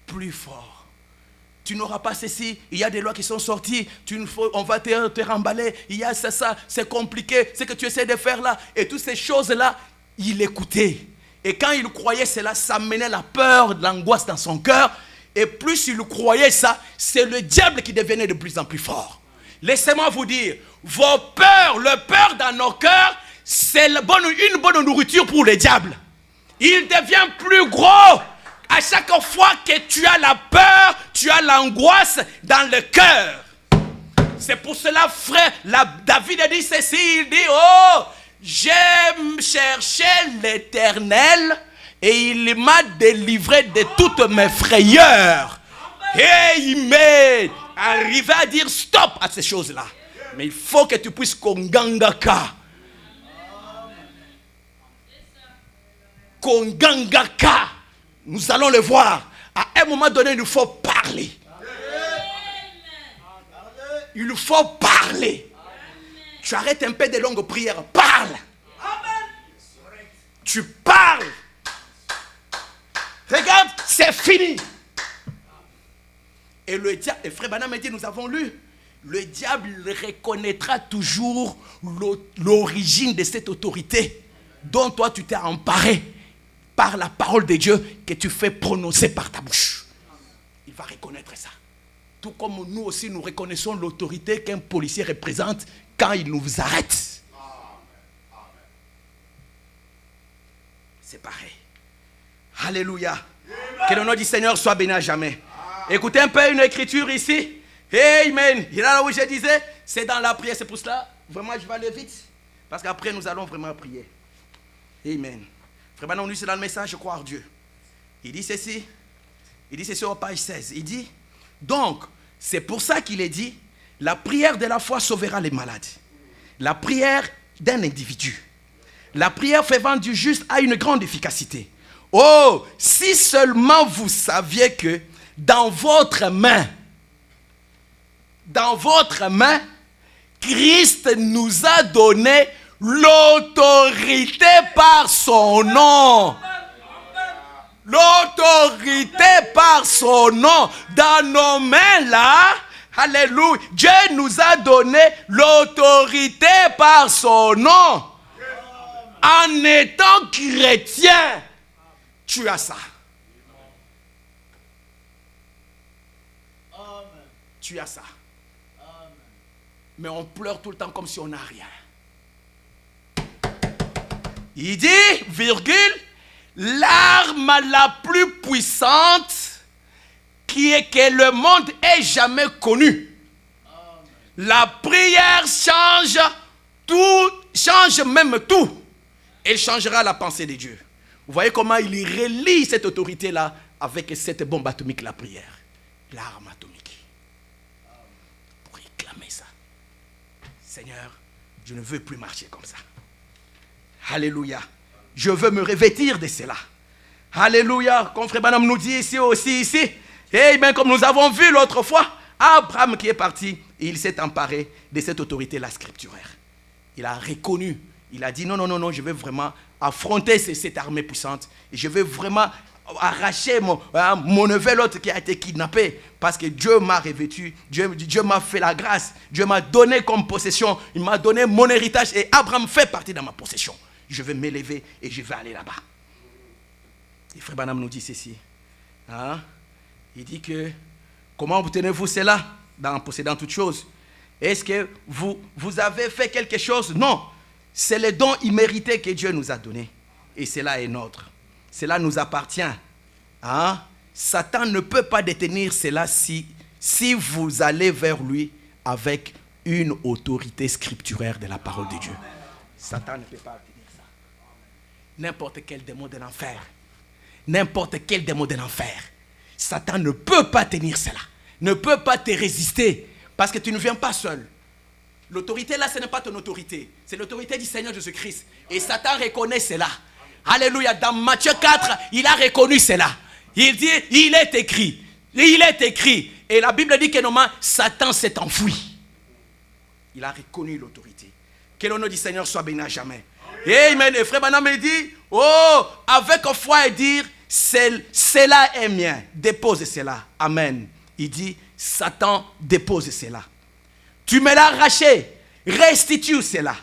plus fort. Tu n'auras pas ceci, il y a des lois qui sont sorties, on va te remballer, il y a ça, c'est compliqué, ce que tu essaies de faire là. Et toutes ces choses-là, il écoutait. Et quand il croyait cela, ça menait la peur, l'angoisse dans son cœur. Et plus il croyait ça, c'est le diable qui devenait de plus en plus fort. Laissez-moi vous dire, vos peurs, le peur dans nos cœurs, c'est une bonne nourriture pour le diable. Il devient plus gros. À chaque fois que tu as la peur, tu as l'angoisse dans le cœur. C'est pour cela, frère, David a dit ceci, il dit, oh, j'aime chercher l'Éternel et il m'a délivré de toutes mes frayeurs. Amen. Arriver à dire stop à ces choses-là. Mais il faut que tu puisses kongangaka. Kongangaka. Nous allons le voir. À un moment donné, il nous faut parler. Il nous faut parler. Tu arrêtes un peu de longues prières. Parle. Tu parles. c'est fini. Et le diable, et frère Branham me dit, nous avons lu, le diable reconnaîtra toujours l'origine de cette autorité dont toi tu t'es emparé par la parole de Dieu que tu fais prononcer par ta bouche. Il va reconnaître ça. Tout comme nous aussi nous reconnaissons l'autorité qu'un policier représente quand il nous arrête. C'est pareil. Alléluia. Que le nom du Seigneur soit béni à jamais. Écoutez un peu une écriture ici. Amen. Et là où je disais, c'est dans la prière. C'est pour cela, vraiment, je vais aller vite. Parce qu'après, nous allons vraiment prier. Amen. Frère Branham, c'est dans le message, je crois en Dieu. Il dit ceci. Il dit ceci au page 16. Il dit, donc, c'est pour ça qu'il est dit, la prière de la foi sauvera les malades. La prière d'un individu. La prière fervente du juste a une grande efficacité. Oh, si seulement vous saviez que dans votre main, Christ nous a donné l'autorité par son nom. L'autorité par son nom. Dans nos mains là, alléluia, Dieu nous a donné l'autorité par son nom. En étant chrétien, tu as ça. Tu as ça. Mais on pleure tout le temps comme si on n'a rien. Il dit, virgule, l'arme la plus puissante que le monde ait jamais connue. La prière change tout, change même tout. Elle changera la pensée de Dieu. Vous voyez comment il relie cette autorité-là avec cette bombe atomique, la prière. L'arme atomique. Pour réclamer ça. Seigneur, je ne veux plus marcher comme ça. Alléluia. Je veux me revêtir de cela. Alléluia. Comme Frère Branham nous dit ici aussi, ici. Et bien comme nous avons vu l'autre fois, Abraham qui est parti, il s'est emparé de cette autorité-là scripturaire. Il a reconnu. Il a dit non, je vais vraiment affronter cette armée puissante. Et je vais vraiment arracher mon neveu, l'autre qui a été kidnappé. Parce que Dieu m'a revêtu, Dieu m'a fait la grâce. Dieu m'a donné comme possession. Il m'a donné mon héritage. Et Abraham fait partie de ma possession. Je vais m'élever et je vais aller là-bas. Et Frère Branham nous dit ceci. Hein? Il dit que, comment obtenez-vous cela en possédant toutes choses? Est-ce que vous avez fait quelque chose? Non. C'est le don immérité que Dieu nous a donné. Et cela est notre. Cela nous appartient. Hein? Satan ne peut pas détenir cela si vous allez vers lui avec une autorité scripturaire de la parole de Dieu. Satan ne peut pas détenir ça. N'importe quel démon de l'enfer. N'importe quel démon de l'enfer. Satan ne peut pas tenir cela. Ne peut pas te résister. Parce que tu ne viens pas seul. L'autorité là, ce n'est pas ton autorité. C'est l'autorité du Seigneur Jésus-Christ. Et Satan reconnaît cela. Alléluia. Dans Matthieu 4, il a reconnu cela. Il dit, il est écrit. Il est écrit. Et la Bible dit que normalement, Satan s'est enfui. Il a reconnu l'autorité. Que le nom du Seigneur soit béni à jamais. Amen. Et Frère Branham me dit, oh, avec foi et dire, cela est mien. Dépose cela. Amen. Il dit, Satan dépose cela. Tu me l'as arraché, restitue cela.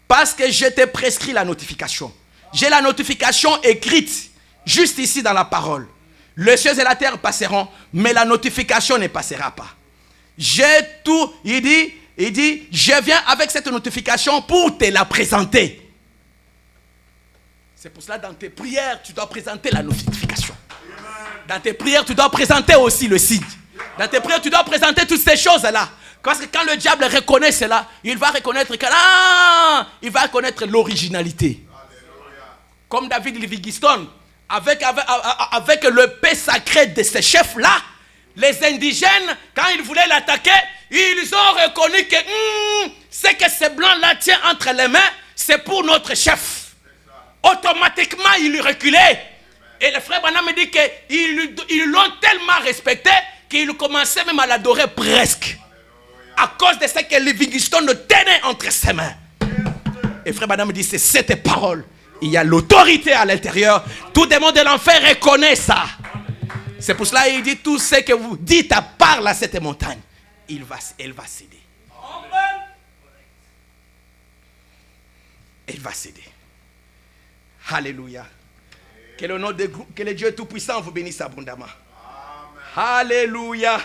Parce que je t'ai prescrit la notification. J'ai la notification écrite, juste ici dans la parole. Les cieux et la terre passeront, mais la notification ne passera pas. J'ai tout, il dit, je viens avec cette notification pour te la présenter. C'est pour cela, dans tes prières, tu dois présenter la notification. Dans tes prières, tu dois présenter aussi le signe. Dans tes prières, tu dois présenter toutes ces choses-là. Parce que quand le diable reconnaît cela, il va reconnaître il va reconnaître l'originalité. Comme David Livingstone, avec le paix sacré de ces chefs-là, les indigènes, quand ils voulaient l'attaquer, ils ont reconnu que ce que ces blancs-là tiennent entre les mains, c'est pour notre chef. Automatiquement, ils reculaient. Et le frère Branham me dit qu'ils l'ont tellement respecté qu'ils commençaient même à l'adorer presque. À cause de ce que Livingstone tenait entre ses mains. Et frère Branham me dit, c'est cette parole. Il y a l'autorité à l'intérieur. Tout démon de l'enfer reconnaît ça. C'est pour cela qu'il dit tout ce que vous dites à part à cette montagne, elle va céder. Elle va céder. Alléluia. Que le nom de Dieu Tout-Puissant vous bénisse abondamment. Alléluia.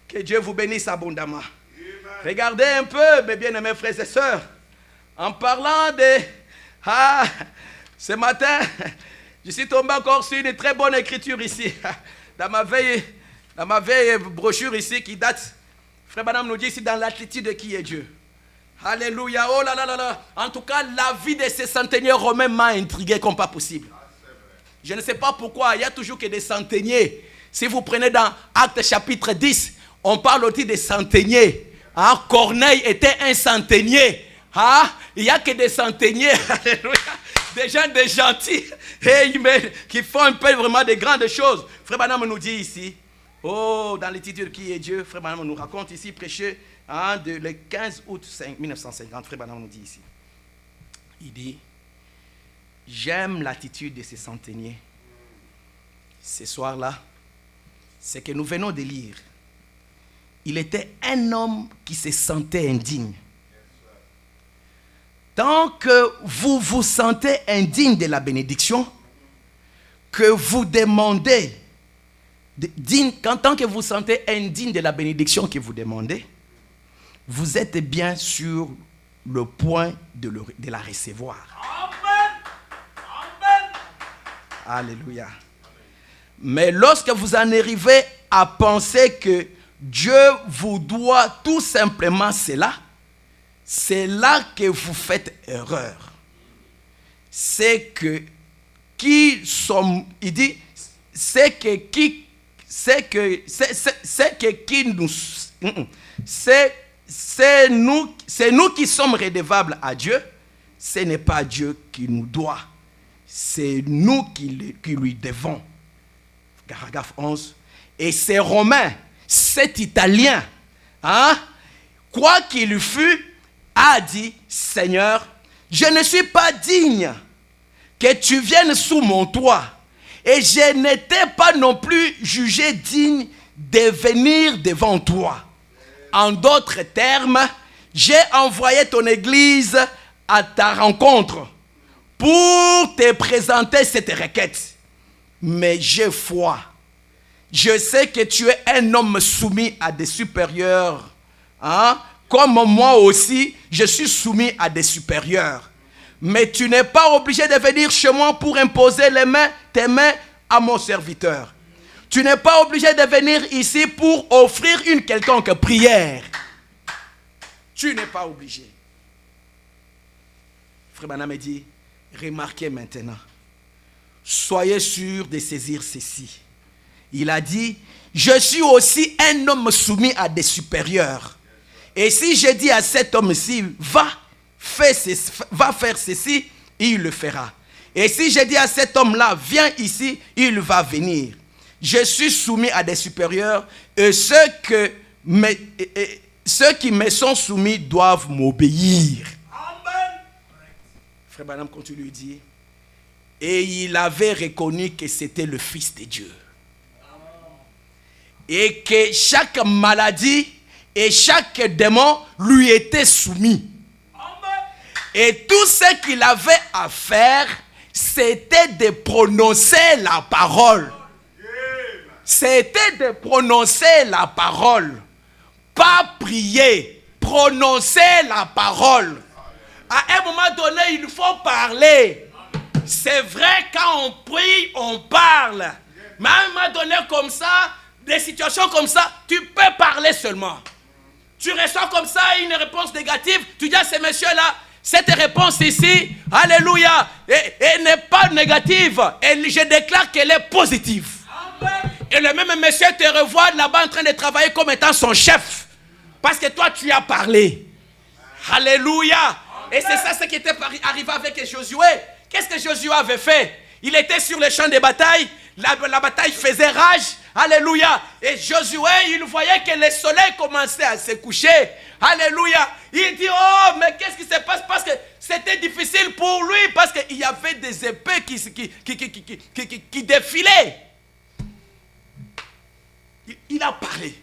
Que Dieu vous bénisse abondamment. Amen. Regardez un peu, mes bien-aimés frères et sœurs, en parlant de... ce matin, je suis tombé encore sur une très bonne écriture ici, dans ma vieille brochure ici qui date. Frère Branham nous dit ici dans l'attitude de qui est Dieu. Alléluia, oh là là là là. En tout cas, la vie de ces centeniers romains m'a intrigué comme pas possible. Je ne sais pas pourquoi, il y a toujours que des centeniers. Si vous prenez dans Actes chapitre 10, on parle aussi des centeniers. Hein? Corneille était un centenier. Hein? Il n'y a que des centeniers. Alléluia. Des gens, des gentils, qui font un peu vraiment de grandes choses. Frère Branham nous dit ici, dans l'étude qui est Dieu, Frère Branham nous raconte ici, prêché le 15 août 1950, Frère Branham nous dit ici. Il dit, j'aime l'attitude de ces centeniers. Ce soir-là, c'est que nous venons de lire. Il était un homme qui se sentait indigne. Tant que vous vous sentez indigne de la bénédiction, que vous demandez, tant que vous sentez indigne de la bénédiction que vous demandez, vous êtes bien sur le point de la recevoir. Amen. Amen. Alléluia. Mais lorsque vous en arrivez à penser que Dieu vous doit tout simplement cela, c'est là que vous faites erreur. C'est que qui sommes, il dit, c'est nous qui sommes redevables à Dieu. Ce n'est pas Dieu qui nous doit, c'est nous qui lui devons. Paragraphe 11. Et ces Romains, cet Italien, quoi qu'il fût, a dit, Seigneur, je ne suis pas digne que tu viennes sous mon toit. Et je n'étais pas non plus jugé digne de venir devant toi. En d'autres termes, j'ai envoyé ton église à ta rencontre pour te présenter cette requête. Mais j'ai foi. Je sais que tu es un homme soumis à des supérieurs. Comme moi aussi, je suis soumis à des supérieurs. Mais tu n'es pas obligé de venir chez moi pour imposer tes mains à mon serviteur. Tu n'es pas obligé de venir ici pour offrir une quelconque prière. Tu n'es pas obligé. Frère Branham me dit, remarquez maintenant, soyez sûr de saisir ceci. Il a dit, je suis aussi un homme soumis à des supérieurs. Et si je dis à cet homme-ci, va faire ceci, il le fera. Et si je dis à cet homme-là, viens ici, il va venir. Je suis soumis à des supérieurs et ceux qui me sont soumis doivent m'obéir. Amen. Frère Branham continue de dire, et il avait reconnu que c'était le Fils de Dieu. Et que chaque maladie et chaque démon lui était soumis. Et tout ce qu'il avait à faire, c'était de prononcer la parole. C'était de prononcer la parole. Pas prier, prononcer la parole. À un moment donné, il faut parler. C'est vrai, quand on prie, on parle. Mais à un moment donné comme ça, des situations comme ça, tu peux parler seulement. Tu reçois comme ça une réponse négative, tu dis à ce monsieur-là, cette réponse ici, alléluia, elle n'est pas négative. Et je déclare qu'elle est positive. Amen. Et le même monsieur te revoit là-bas en train de travailler comme étant son chef. Parce que toi, tu as parlé. Alléluia. Amen. Et c'est ça ce qui était arrivé avec Josué. Qu'est-ce que Josué avait fait? Il était sur le champ de bataille. La bataille faisait rage. Alléluia. Et Josué, il voyait que le soleil commençait à se coucher. Alléluia. Il dit, oh, mais qu'est-ce qui se passe? Parce que c'était difficile pour lui. Parce qu'il y avait des épées qui défilaient. il a parlé.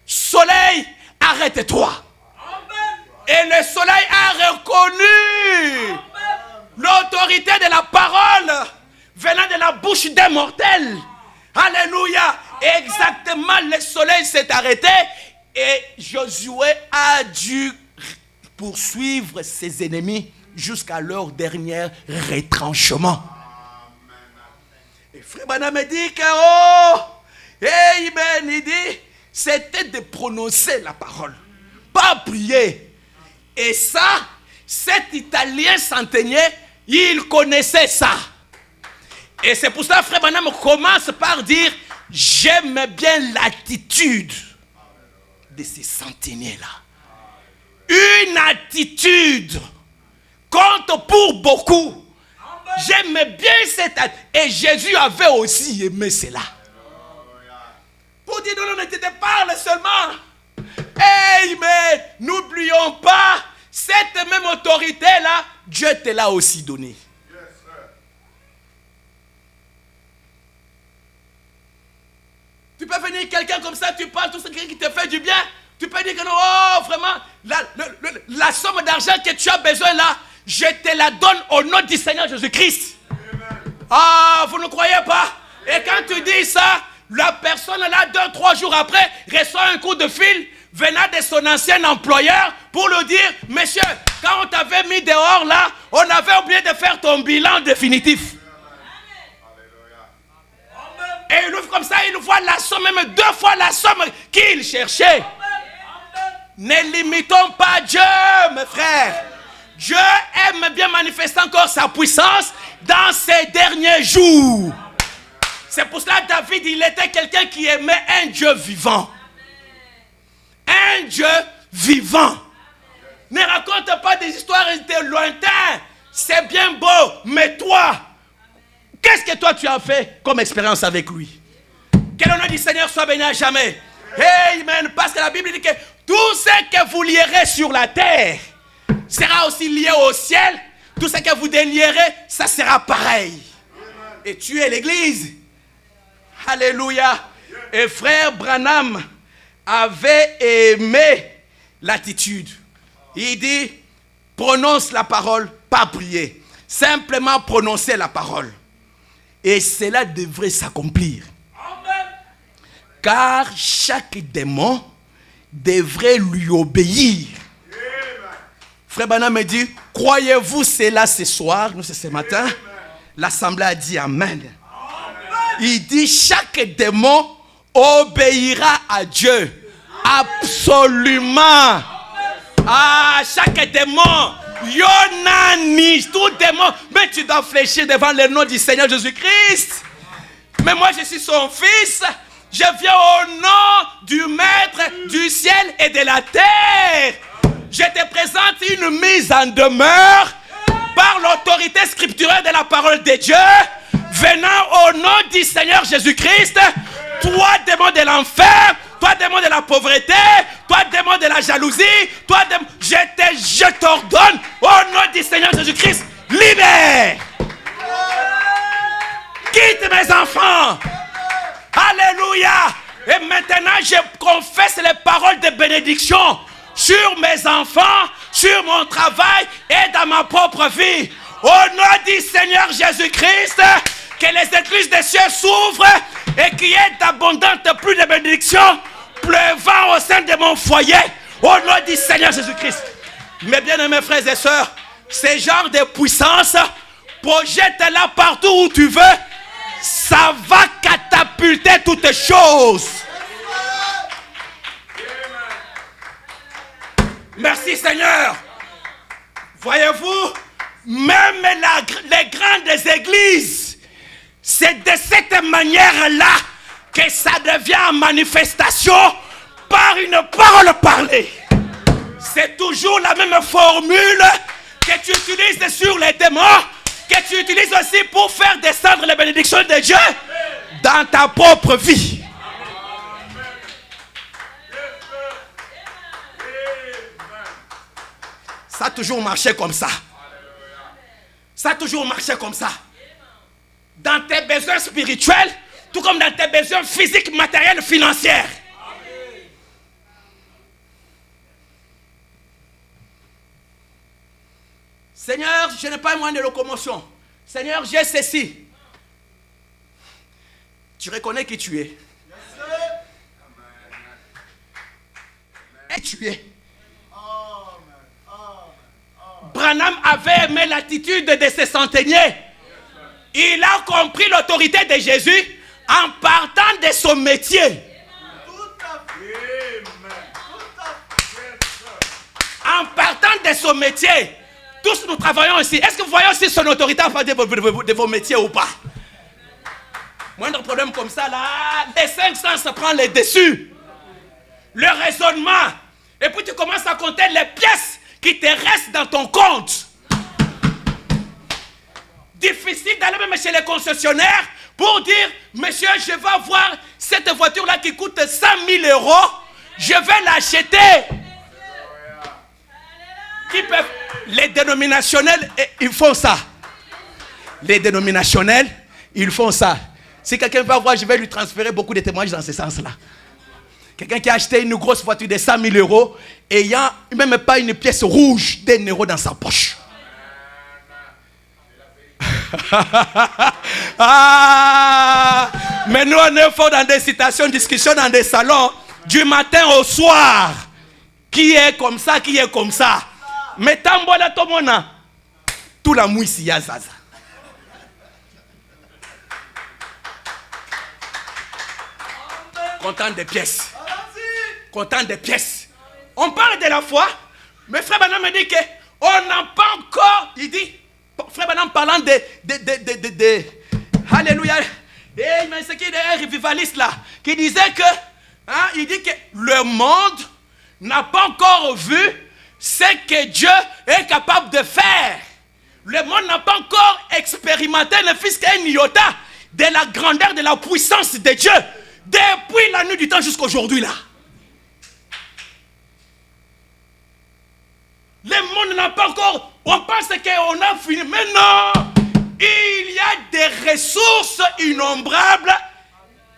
Soleil, arrête-toi. Et le soleil a reconnu l'autorité de la parole venant de la bouche d'un mortel. Alléluia. Exactement, le soleil s'est arrêté et Josué a dû poursuivre ses ennemis jusqu'à leur dernier retranchement. Et Frère Branham me dit que, il dit, c'était de prononcer la parole, pas prier. Et ça, cet Italien centenier, il connaissait ça. Et c'est pour ça que Frère Branham commence par dire, j'aime bien l'attitude de ces centeniers-là. Une attitude compte pour beaucoup. J'aime bien cette attitude. Et Jésus avait aussi aimé cela. Pour dire, non, ne te parle seulement. Mais n'oublions pas, cette même autorité-là, Dieu te l'a aussi donnée. Tu peux venir quelqu'un comme ça, tu parles, tout ce qui te fait du bien. Tu peux dire que non, vraiment, la somme d'argent que tu as besoin là, je te la donne au nom du Seigneur Jésus-Christ. Vous ne croyez pas? Et quand tu dis ça, la personne là, 2-3 jours après, reçoit un coup de fil venant de son ancien employeur pour lui dire, monsieur, quand on t'avait mis dehors là, on avait oublié de faire ton bilan définitif. Et il ouvre comme ça, il voit la somme, même 2 fois la somme qu'il cherchait. Ne limitons pas Dieu, mes frères. Dieu aime bien manifester encore sa puissance dans ces derniers jours. C'est pour cela que David, il était quelqu'un qui aimait un Dieu vivant. Un Dieu vivant. Ne raconte pas des histoires de lointaines. C'est bien beau, mais toi, qu'est-ce que toi tu as fait comme expérience avec lui? Que le nom du Seigneur soit béni à jamais. Amen. Parce que la Bible dit que tout ce que vous lierez sur la terre sera aussi lié au ciel. Tout ce que vous délierez, ça sera pareil. Et tu es l'église. Alléluia. Et frère Branham avait aimé l'attitude. Il dit, prononce la parole, pas prier. Simplement prononcer la parole. Et cela devrait s'accomplir. Car chaque démon devrait lui obéir. Frère Branham me dit, croyez-vous cela ce soir? Nous c'est ce matin. L'assemblée a dit amen. Il dit, chaque démon obéira à Dieu. Absolument. Chaque démon. Yonani, tout démon. Mais tu dois fléchir devant le nom du Seigneur Jésus-Christ. Mais moi je suis son fils. Je viens au nom du Maître du ciel et de la terre. Je te présente une mise en demeure par l'autorité scripturelle de la parole de Dieu, venant au nom du Seigneur Jésus-Christ. Toi, démon de l'enfer, toi, démon de la pauvreté, toi, démon de la jalousie, toi, démon... je t'ordonne au nom du Seigneur Jésus-Christ, libère. Quitte mes enfants. Alléluia. Et maintenant, je confesse les paroles de bénédiction sur mes enfants, sur mon travail et dans ma propre vie. Au nom du Seigneur Jésus-Christ, que les écluses des cieux s'ouvrent et qu'il y ait d'abondantes pluies de bénédiction pleuvant au sein de mon foyer. Au nom du Seigneur Jésus-Christ. Mes bien-aimés frères et sœurs, ce genre de puissance, projette-la partout où tu veux. Ça va catapulter toutes choses. Merci Seigneur. Voyez-vous, même les grandes églises, c'est de cette manière-là que ça devient en manifestation par une parole parlée. C'est toujours la même formule que tu utilises sur les démons, que tu utilises aussi pour faire descendre les bénédictions de Dieu dans ta propre vie. Ça a toujours marché comme ça. Ça a toujours marché comme ça. Dans tes besoins spirituels, tout comme dans tes besoins physiques, matériels, financiers. Seigneur, je n'ai pas moyen de locomotion. Seigneur, j'ai ceci. Tu reconnais qui tu es. Et tu es. Branham avait aimé l'attitude de ses centeniers. Il a compris l'autorité de Jésus en partant de son métier. En partant de son métier. Tous nous travaillons ici. Est-ce que vous voyez aussi son autorité en partant de vos métiers ou pas? Moindre problème comme ça, là, les 500 se prennent les dessus. Le raisonnement. Et puis tu commences à compter les pièces qui te restent dans ton compte. Difficile d'aller même chez les concessionnaires pour dire, monsieur, je vais avoir cette voiture-là qui coûte 100 000 €. Je vais l'acheter. Qui peuvent... Les dénominationnels, ils font ça. Les dénominationnels, ils font ça. Si quelqu'un va voir, je vais lui transférer beaucoup de témoignages dans ce sens-là. Quelqu'un qui a acheté une grosse voiture de 100 000 € ayant même pas une pièce rouge d'1 euro dans sa poche. Mais nous on est fort dans des citations, discussions dans des salons, du matin au soir. Qui est comme ça, qui est comme ça. Mais tambola tomona, tout la mouissi ya zaza. Content des pièces. Content des pièces. On parle de la foi, mais Frère Branham me dit qu'on n'a pas encore, il dit, Frère Branham parlant de Alléluia, mais c'est qui est un revivaliste là, qui disait que, hein, il dit que le monde n'a pas encore vu ce que Dieu est capable de faire. Le monde n'a pas encore expérimenté ne fût-ce qu'un iota de la grandeur, de la puissance de Dieu. Depuis la nuit du temps jusqu'à aujourd'hui là. Le monde n'a pas encore... On pense qu'on a fini. Mais non! Il y a des ressources innombrables,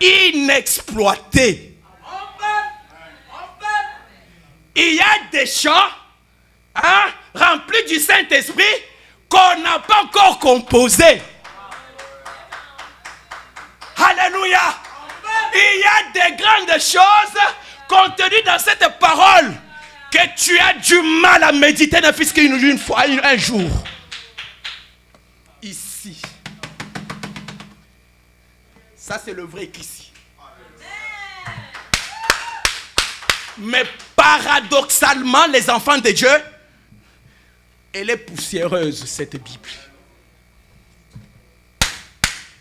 inexploitées. Il y a des champs, hein, remplis du Saint-Esprit qu'on n'a pas encore composés. Alléluia! Il y a des grandes choses contenues dans cette parole que tu as du mal à méditer ne fût-ce qu'une fois, un jour. Ici. Ça, c'est le vrai qu'ici. Mais paradoxalement, les enfants de Dieu, elle est poussiéreuse, cette Bible.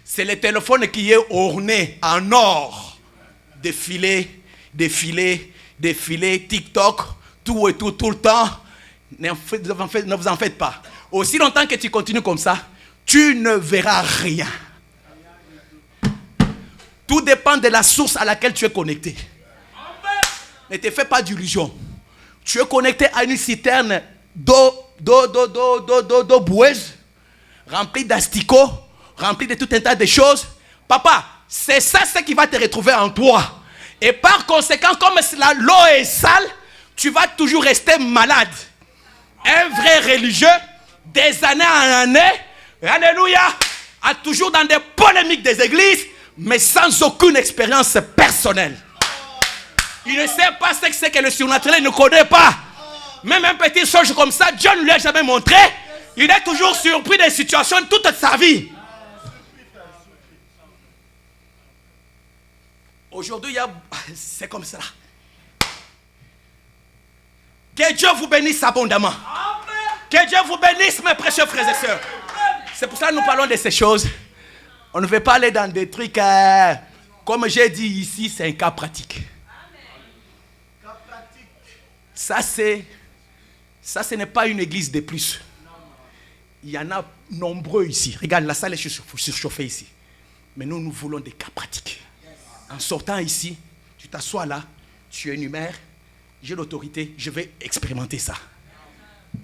C'est le téléphone qui est orné en or. Défilé, TikTok, tout et tout le temps. Ne vous en faites pas. Aussi longtemps que tu continues comme ça, tu ne verras rien. Tout dépend de la source à laquelle tu es connecté. Ne te fais pas d'illusions. Tu es connecté à une citerne d'eau boueuse, remplie d'asticots, remplie de tout un tas de choses. Papa, c'est ça ce qui va te retrouver en toi. Et par conséquent, comme l'eau est sale, tu vas toujours rester malade. Un vrai religieux, des années en année, alléluia, a toujours dans des polémiques des églises, mais sans aucune expérience personnelle. Il ne sait pas ce que c'est que le surnaturel, il ne connaît pas. Même un petit songe comme ça, Dieu ne lui a jamais montré. Il est toujours surpris des situations toute sa vie. Aujourd'hui, c'est comme cela. Que Dieu vous bénisse abondamment. Amen. Que Dieu vous bénisse, mes précieux frères et sœurs. C'est pour ça que nous parlons de ces choses. On ne veut pas aller dans des trucs, comme j'ai dit ici, c'est un cas pratique. Ça, ce n'est pas une église de plus. Il y en a nombreux ici. Regarde, la salle est surchauffée ici. Mais nous voulons des cas pratiques. En sortant ici, tu t'assois là, tu énumères, j'ai l'autorité, je vais expérimenter ça.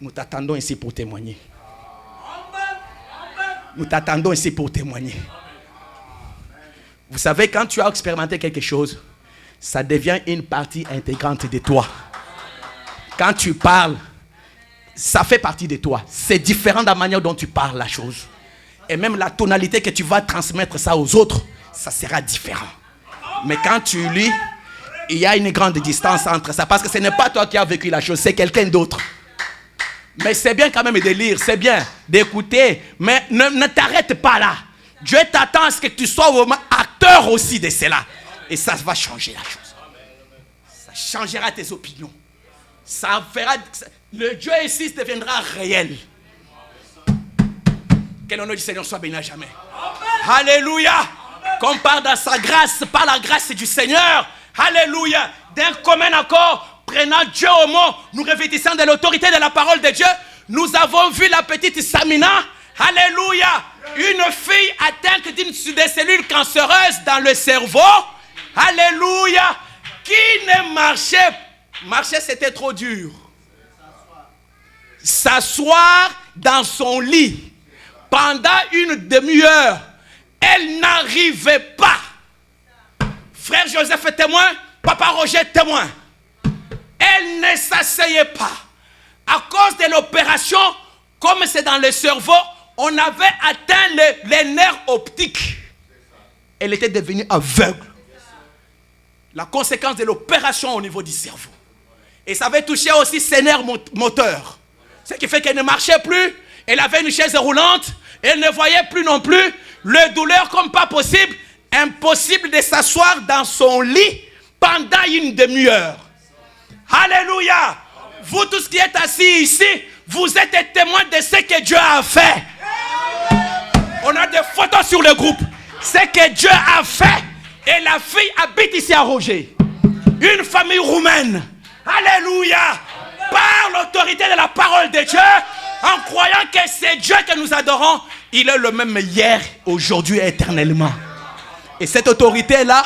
Nous t'attendons ici pour témoigner. Nous t'attendons ici pour témoigner. Vous savez, quand tu as expérimenté quelque chose, ça devient une partie intégrante de toi. Quand tu parles, ça fait partie de toi. C'est différent de la manière dont tu parles la chose. Et même la tonalité que tu vas transmettre ça aux autres, ça sera différent. Mais quand tu lis, il y a une grande distance entre ça. Parce que ce n'est pas toi qui as vécu la chose, c'est quelqu'un d'autre. Mais c'est bien quand même de lire, c'est bien d'écouter. Mais ne t'arrête pas là. Dieu t'attend à ce que tu sois vraiment acteur aussi de cela. Et ça va changer la chose. Ça changera tes opinions. Ça fera... Le Dieu ici deviendra réel. Que le nom du Seigneur soit béni à jamais. Amen. Alléluia. Qu'on part dans sa grâce, par la grâce du Seigneur. Alléluia. D'un commun accord, prenant Dieu au mot, nous revêtissant de l'autorité de la parole de Dieu. Nous avons vu la petite Samina. Alléluia. Une fille atteinte d'une des cellules cancéreuses dans le cerveau. Alléluia. Qui ne marchait. Marcher, c'était trop dur. S'asseoir dans son lit pendant une demi-heure, elle n'arrivait pas. Frère Joseph est témoin, Papa Roger est témoin. Elle ne s'asseyait pas. À cause de l'opération, comme c'est dans le cerveau, on avait atteint les nerfs optiques. Elle était devenue aveugle. La conséquence de l'opération au niveau du cerveau. Et ça avait touché aussi ses nerfs moteurs. Ce qui fait qu'elle ne marchait plus. Elle avait une chaise roulante. Elle ne voyait plus non plus. Le douleur comme pas possible. Impossible de s'asseoir dans son lit pendant une demi-heure. Alléluia. Vous tous qui êtes assis ici, vous êtes témoins de ce que Dieu a fait. On a des photos sur le groupe. Ce que Dieu a fait. Et la fille habite ici à Roger. Une famille roumaine. Alléluia. Par l'autorité de la parole de Dieu, en croyant que c'est Dieu que nous adorons, il est le même hier, aujourd'hui et éternellement. Et cette autorité-là,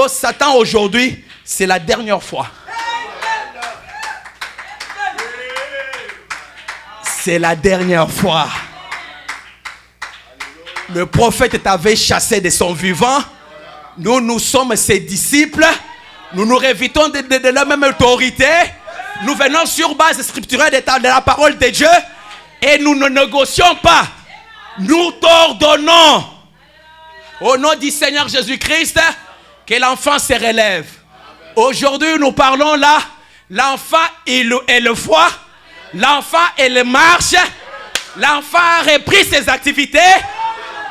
Satan aujourd'hui, c'est la dernière fois. C'est la dernière fois. Le prophète t'avait chassé de son vivant. Nous sommes ses disciples. Nous nous revêtons de la même autorité. Nous venons sur base scripturelle de la parole de Dieu. Et nous ne négocions pas. Nous t'ordonnons. Au nom du Seigneur Jésus-Christ, que l'enfant se relève. Aujourd'hui, nous parlons là. L'enfant, il le voit. L'enfant, il marche. L'enfant a repris ses activités.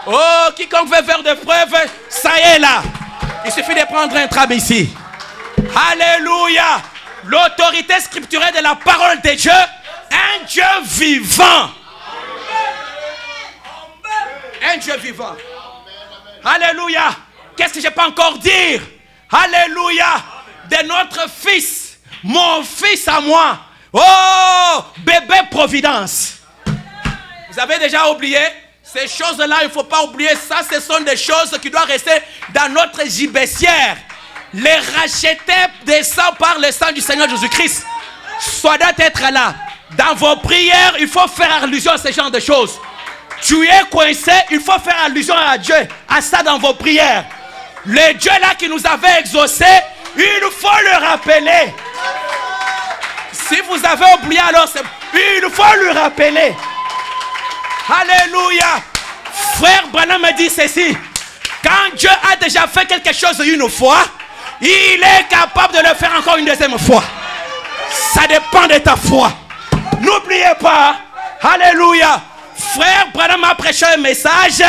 Oh, quiconque veut faire des preuves, ça y est là. Il suffit de prendre un tram ici. Alléluia. L'autorité scripturelle de la parole de Dieu. Un Dieu vivant. Un Dieu vivant. Alléluia. Qu'est-ce que je peux encore dire? Alléluia. De notre fils. Mon fils à moi. Oh, bébé providence. Vous avez déjà oublié? Ces choses-là, il ne faut pas oublier ça. Ce sont des choses qui doivent rester dans notre gibecière. Les racheter des sangs par le sang du Seigneur Jésus-Christ. Ça doit être là. Dans vos prières, il faut faire allusion à ce genre de choses. Tu es coincé, il faut faire allusion à Dieu. À ça dans vos prières. Le Dieu là qui nous avait exaucés, il faut le rappeler. Si vous avez oublié, alors il faut le rappeler. Alléluia. Frère Branham me dit ceci. Quand Dieu a déjà fait quelque chose une fois, il est capable de le faire encore une deuxième fois. Ça dépend de ta foi. N'oubliez pas. Alléluia. Frère Branham a prêché un message.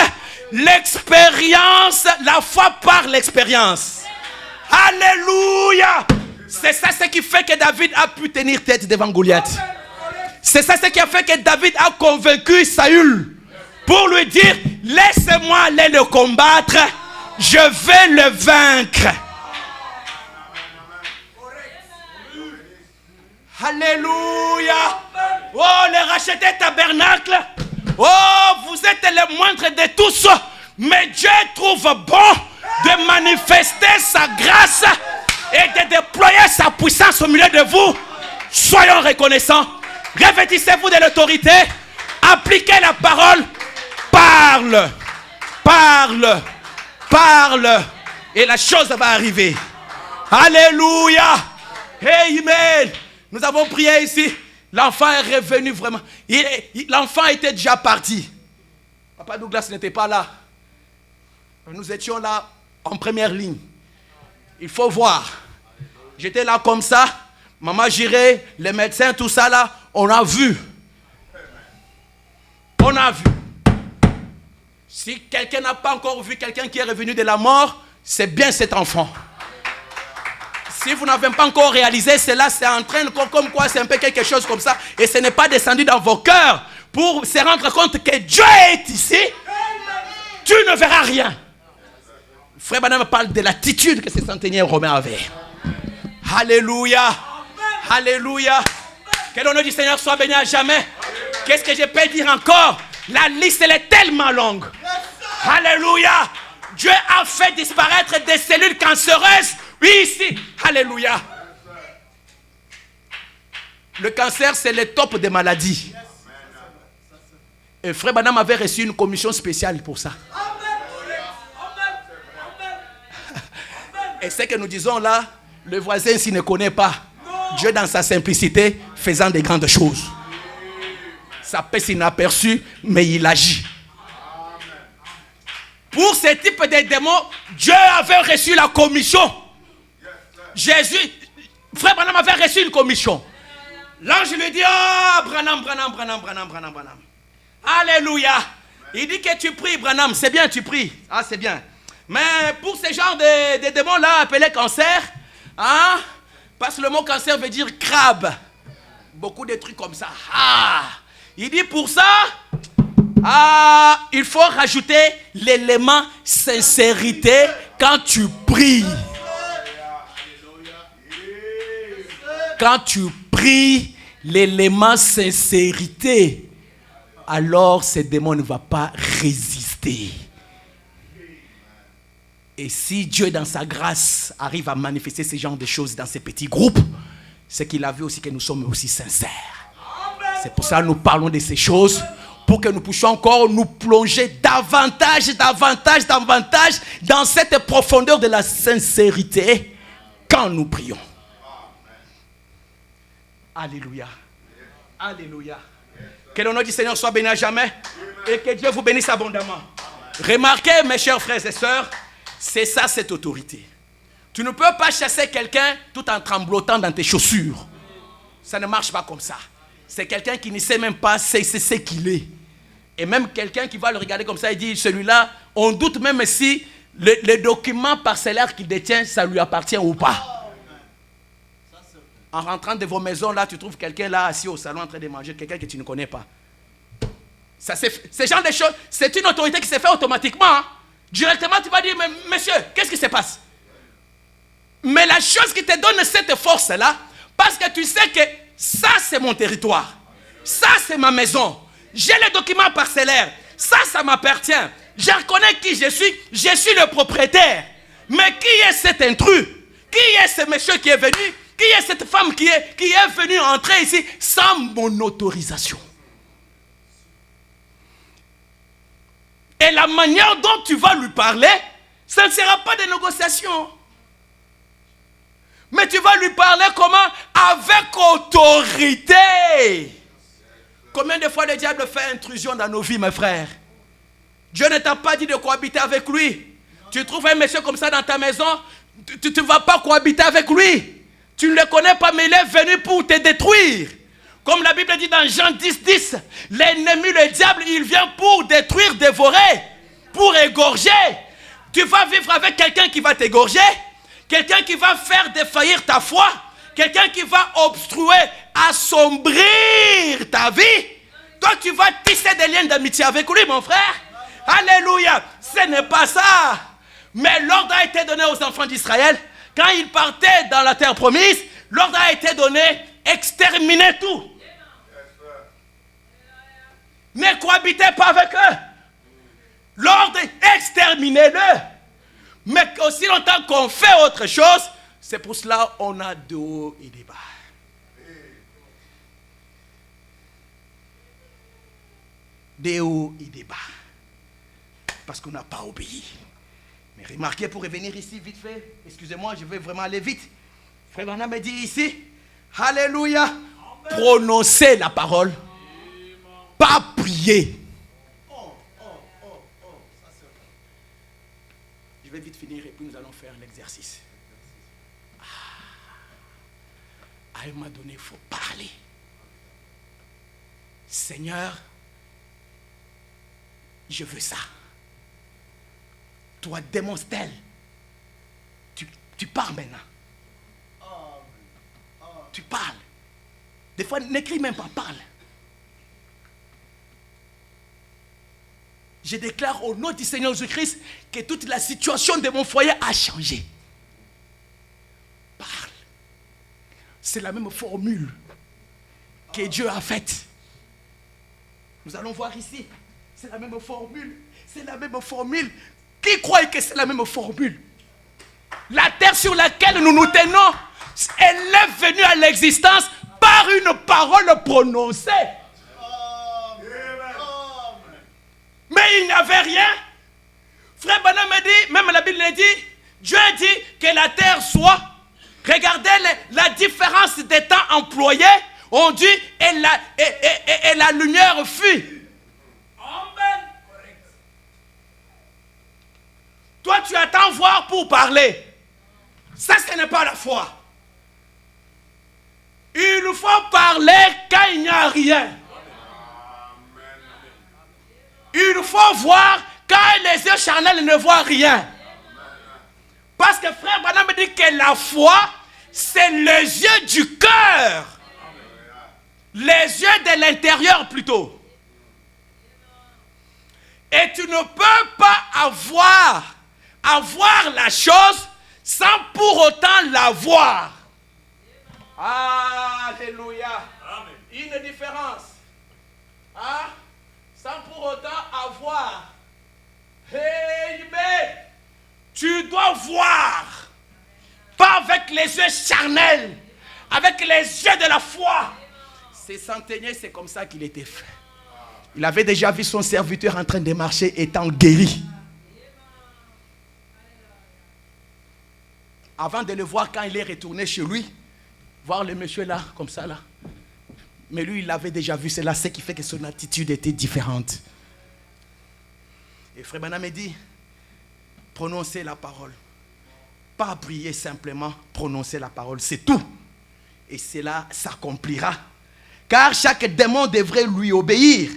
L'expérience, la foi par l'expérience. Alléluia. C'est ça ce qui fait que David a pu tenir tête devant Goliath. C'est ça ce qui a fait que David a convaincu Saül pour lui dire: laisse-moi aller le combattre, je vais le vaincre. Alléluia. Oh, les rachetés tabernacles. Oh, vous êtes les moindres de tous. Mais Dieu trouve bon de manifester sa grâce et de déployer sa puissance au milieu de vous. Soyons reconnaissants. Revêtissez-vous de l'autorité. Appliquez la parole. parle, parle, parle, et la chose va arriver. Alléluia. Amen. Nous avons prié ici. L'enfant est revenu vraiment. L'enfant était déjà parti. Papa Douglas n'était pas là. Nous étions là en première ligne. Il faut voir. J'étais là comme ça. Maman Jiré, les médecins, tout ça là. On a vu. On a vu. Si quelqu'un n'a pas encore vu quelqu'un qui est revenu de la mort, c'est bien cet enfant. Si vous n'avez pas encore réalisé cela, c'est en train de, comme quoi c'est un peu quelque chose comme ça. Et ce n'est pas descendu dans vos cœurs pour se rendre compte que Dieu est ici. Tu ne verras rien. Frère Branham parle de l'attitude que ces centenaires romains avaient. Alléluia. Alléluia. Que le nom du Seigneur soit béni à jamais. Qu'est-ce que je peux dire encore? La liste, elle est tellement longue. Alléluia. Dieu a fait disparaître des cellules cancéreuses. Oui, ici. Alléluia. Le cancer, c'est le top des maladies. Et Frère Branham avait reçu une commission spéciale pour ça. Et ce que nous disons là, le voisin s'il ne connaît pas Dieu dans sa simplicité faisant des grandes choses. Ça passe inaperçu, mais il agit. Pour ce type de démons, Dieu avait reçu la commission. Jésus, Frère Branham avait reçu une commission. L'ange lui dit, oh, Branham. Alléluia. Il dit que tu pries, Branham. C'est bien, tu pries. Ah, c'est bien. Mais pour ce genre de démons-là, appelés cancer, hein, parce que le mot cancer veut dire crabe. Beaucoup de trucs comme ça. Ah, il dit pour ça, il faut rajouter l'élément sincérité quand tu pries. Quand tu pries, l'élément sincérité, alors ce démon ne va pas résister. Et si Dieu, dans sa grâce, arrive à manifester ce genre de choses dans ces petits groupes, c'est qu'il a vu aussi que nous sommes aussi sincères. C'est pour ça que nous parlons de ces choses, pour que nous puissions encore nous plonger davantage dans cette profondeur de la sincérité quand nous prions. Alléluia. Alléluia. Que le nom du Seigneur soit béni à jamais et que Dieu vous bénisse abondamment. Remarquez, mes chers frères et sœurs, c'est ça cette autorité. Tu ne peux pas chasser quelqu'un tout en tremblotant dans tes chaussures. Ça ne marche pas comme ça. C'est quelqu'un qui ne sait même pas c'est ce qu'il est. Et même quelqu'un qui va le regarder comme ça et dit, celui-là, on doute même si le document parcellaire qu'il détient, ça lui appartient ou pas. En rentrant de vos maisons, là, tu trouves quelqu'un là assis au salon en train de manger, quelqu'un que tu ne connais pas. Ça, ce genre de choses, c'est une autorité qui se fait automatiquement. Hein. Directement, tu vas dire, mais monsieur, qu'est-ce qui se passe? Mais la chose qui te donne cette force-là, parce que tu sais que ça, c'est mon territoire. Ça, c'est ma maison. J'ai les documents parcellaires. Ça m'appartient. Je reconnais qui je suis. Je suis le propriétaire. Mais qui est cet intrus? Qui est ce monsieur qui est venu? Qui est cette femme qui est venue entrer ici sans mon autorisation? Et la manière dont tu vas lui parler, ça ne sera pas de négociation. Mais tu vas lui parler comment? Avec autorité. Combien de fois le diable fait intrusion dans nos vies, mes frères? Dieu ne t'a pas dit de cohabiter avec lui. Tu trouves un monsieur comme ça dans ta maison, tu ne vas pas cohabiter avec lui. Tu ne le connais pas, mais il est venu pour te détruire. Comme la Bible dit dans Jean 10, l'ennemi, le diable, il vient pour détruire, dévorer, pour égorger. Tu vas vivre avec quelqu'un qui va t'égorger, quelqu'un qui va faire défaillir ta foi, quelqu'un qui va obstruer, assombrir ta vie. Toi, tu vas tisser des liens d'amitié avec lui, mon frère. Alléluia. Ce n'est pas ça. Mais l'ordre a été donné aux enfants d'Israël. Quand ils partaient dans la terre promise, l'ordre a été donné, exterminez tout. Ne cohabitez pas avec eux. L'ordre, exterminez-le. Mais aussi longtemps qu'on fait autre chose, c'est pour cela qu'on a de haut et des bas. Des hauts et des bas. Parce qu'on n'a pas obéi. Mais remarquez, pour revenir ici vite fait, excusez-moi, je vais vraiment aller vite. Frère Branham me dit ici, alléluia, prononcez la parole, pas prier. Je vais vite finir et puis nous allons faire l'exercice. À un moment donné, il faut parler. Seigneur, je veux ça. Toi, démonstre-t-elle. Tu parles maintenant. Tu parles. Des fois, n'écris même pas, parle. Je déclare au nom du Seigneur Jésus-Christ que toute la situation de mon foyer a changé. Parle. C'est la même formule que Dieu a faite. Nous allons voir ici. C'est la même formule. C'est la même formule. Qui croit que c'est la même formule? La terre sur laquelle nous nous tenons, elle est venue à l'existence par une parole prononcée. Mais il n'y avait rien. Frère Branham me dit, même la Bible le dit, Dieu dit que la terre soit. Regardez la différence des temps employés. On dit et la lumière fut. Amen. Toi, tu attends voir pour parler. Ça, ce n'est pas la foi. Il faut parler quand il n'y a rien. Il faut voir quand les yeux charnels ne voient rien. Parce que frère Branham me dit que la foi, c'est les yeux du cœur. Les yeux de l'intérieur plutôt. Et tu ne peux pas avoir la chose sans pour autant la voir. Alléluia. Amen. Une différence. Hein? Sans pour autant avoir. Amen. Tu dois voir. Pas avec les yeux charnels. Avec les yeux de la foi. Ces centeniers, c'est comme ça qu'il était fait. Il avait déjà vu son serviteur en train de marcher étant guéri. Avant de le voir quand il est retourné chez lui, voir le monsieur là, comme ça là. Mais lui, il l'avait déjà vu, c'est là ce qui fait que son attitude était différente. Et frère Branham me dit, prononcez la parole. Pas prier simplement, prononcer la parole, c'est tout. Et cela s'accomplira. Car chaque démon devrait lui obéir.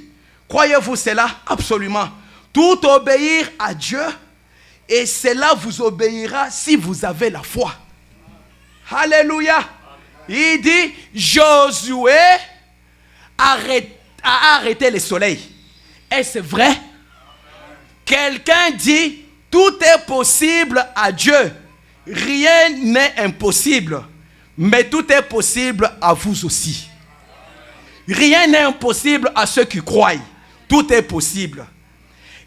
Croyez-vous cela? Absolument. Tout obéir à Dieu, et cela vous obéira si vous avez la foi. Alléluia. Amen. Il dit, Josué a arrêté le soleil. Est-ce vrai? Amen. Quelqu'un dit, tout est possible à Dieu. Rien n'est impossible. Mais tout est possible à vous aussi. Rien n'est impossible à ceux qui croient. Tout est possible.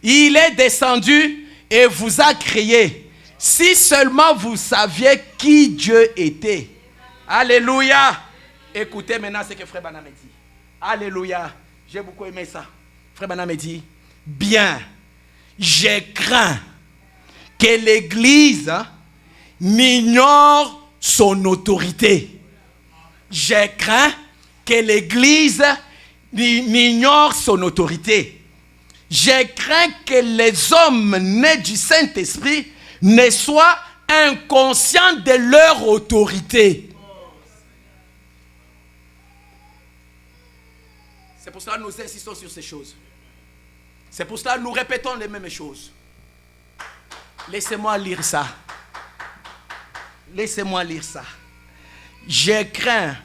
Il est descendu et vous a créé. Si seulement vous saviez qui Dieu était. Alléluia. Écoutez maintenant ce que frère Branham dit. Alléluia. J'ai beaucoup aimé ça. Frère Branham dit, bien, j'ai craint que l'Église n'ignore son autorité. J'ai craint que l'Église n'ignore son autorité. J'ai craint que les hommes nés du Saint-Esprit ne soient inconscients de leur autorité. C'est pour cela que nous insistons sur ces choses. C'est pour cela que nous répétons les mêmes choses. Laissez-moi lire ça. Laissez-moi lire ça. J'ai craint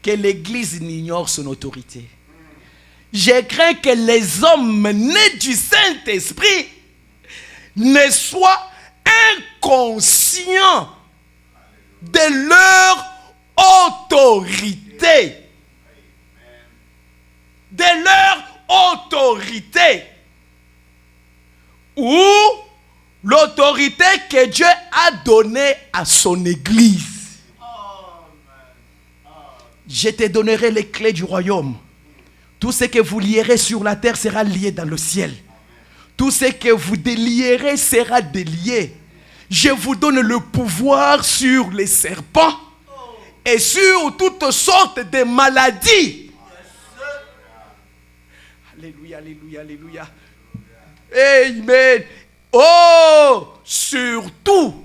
que l'Église n'ignore son autorité. J'ai craint que les hommes nés du Saint-Esprit ne soient inconscients de leur autorité. De leur autorité. Ou l'autorité que Dieu a donnée à son Église. Je te donnerai les clés du royaume. Tout ce que vous lierez sur la terre sera lié dans le ciel. Tout ce que vous délierez sera délié. Je vous donne le pouvoir sur les serpents et sur toutes sortes de maladies. Alléluia, alléluia, alléluia. Amen. Oh, surtout,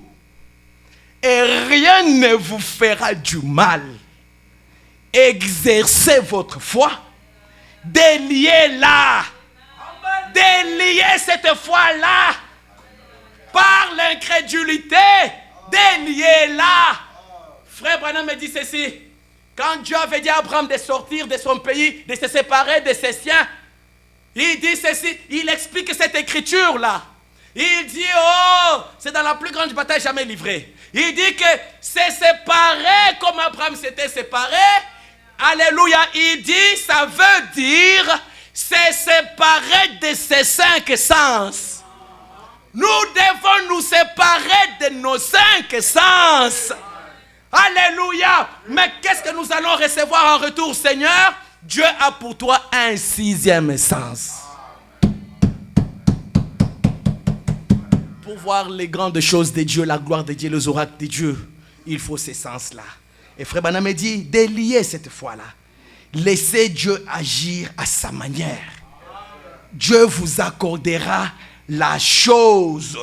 et rien ne vous fera du mal. Exercez votre foi. Déliez-la. Déliez cette foi-là. Par l'incrédulité, déliez-la. Frère Branham me dit ceci. Quand Dieu avait dit à Abraham de sortir de son pays, de se séparer de ses siens, il dit ceci, il explique cette écriture-là. Il dit, oh, c'est dans la plus grande bataille jamais livrée. Il dit que c'est séparé comme Abraham s'était séparé. Alléluia. Il dit, ça veut dire, c'est séparé de ses 5 sens. Nous devons nous séparer de nos 5 sens. Alléluia. Mais qu'est-ce que nous allons recevoir en retour, Seigneur? Dieu a pour toi un 6e sens. Pour voir les grandes choses de Dieu, la gloire de Dieu, les oracles de Dieu, il faut ces sens-là. Et Frère Branham me dit, déliez cette foi-là. Laissez Dieu agir à sa manière. Dieu vous accordera la chose.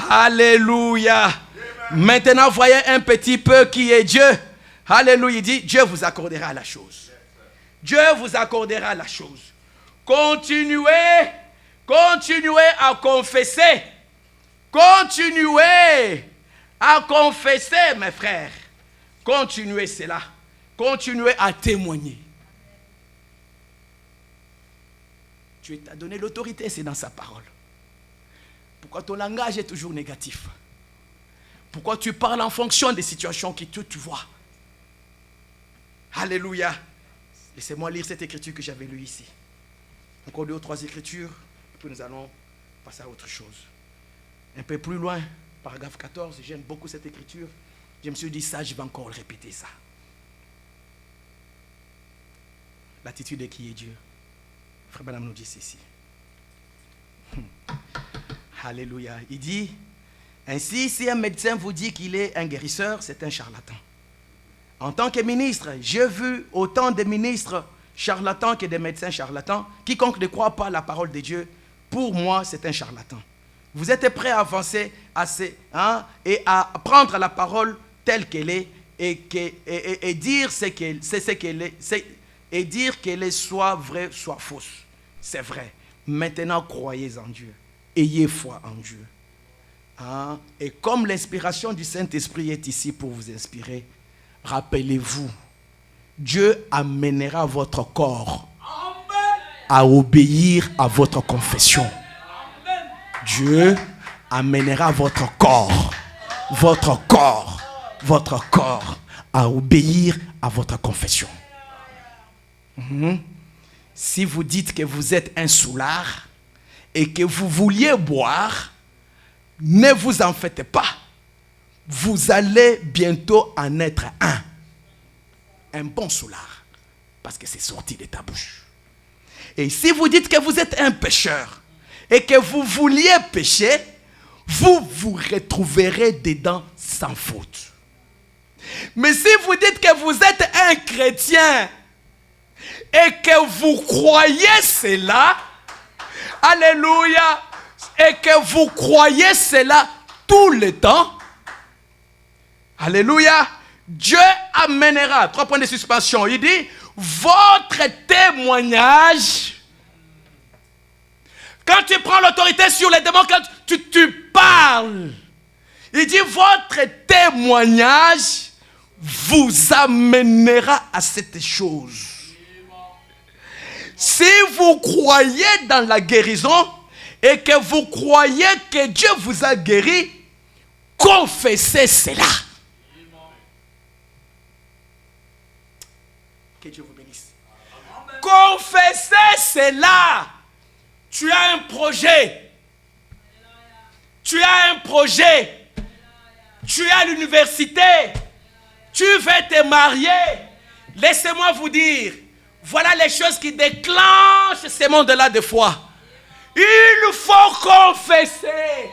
Alléluia. Maintenant, voyez un petit peu qui est Dieu. Alléluia. Il dit, Dieu vous accordera la chose. Dieu vous accordera la chose. Continuez à confesser. Continuez à confesser, mes frères. Continuez cela. Continuez à témoigner. Dieu t'a donné l'autorité, c'est dans sa parole. Pourquoi ton langage est toujours négatif? Pourquoi tu parles en fonction des situations que tu vois? Alléluia. Laissez-moi lire cette écriture que j'avais lue ici. Encore 2 ou 3 écritures, puis nous allons passer à autre chose. Un peu plus loin, paragraphe 14, j'aime beaucoup cette écriture. Je me suis dit, ça, je vais encore répéter ça. L'attitude de qui est Dieu. Frère Branham nous dit ceci. Alléluia. Il dit, ainsi, si un médecin vous dit qu'il est un guérisseur, c'est un charlatan. En tant que ministre, j'ai vu autant de ministres charlatans que de médecins charlatans. Quiconque ne croit pas à la parole de Dieu, pour moi, c'est un charlatan. Vous êtes prêts à avancer et à prendre la parole telle qu'elle est et dire ce qu'elle est, et dire qu'elle est soit vraie, soit fausse. C'est vrai. Maintenant, croyez en Dieu. Ayez foi en Dieu. Et comme l'inspiration du Saint-Esprit est ici pour vous inspirer, rappelez-vous, Dieu amènera votre corps à obéir à votre confession. Dieu amènera votre corps à obéir à votre confession. Si vous dites que vous êtes un soulard et que vous vouliez boire, ne vous en faites pas. Vous allez bientôt en être un bon soulard, parce que c'est sorti de ta bouche. Et si vous dites que vous êtes un pécheur et que vous vouliez pécher, vous vous retrouverez dedans sans faute. Mais si vous dites que vous êtes un chrétien et que vous croyez cela, alléluia, et que vous croyez cela tout le temps, alléluia, Dieu amènera, 3 points de suspension, il dit, votre témoignage, quand tu prends l'autorité sur les démons, quand tu parles, il dit, votre témoignage vous amènera à cette chose. Si vous croyez dans la guérison et que vous croyez que Dieu vous a guéri, confessez cela. Que Dieu vous bénisse. Confessez cela. Tu as un projet. Tu as un projet. Tu es à l'université. Tu veux te marier. Laissez-moi vous dire, voilà les choses qui déclenchent ce monde-là de foi. Il faut confesser.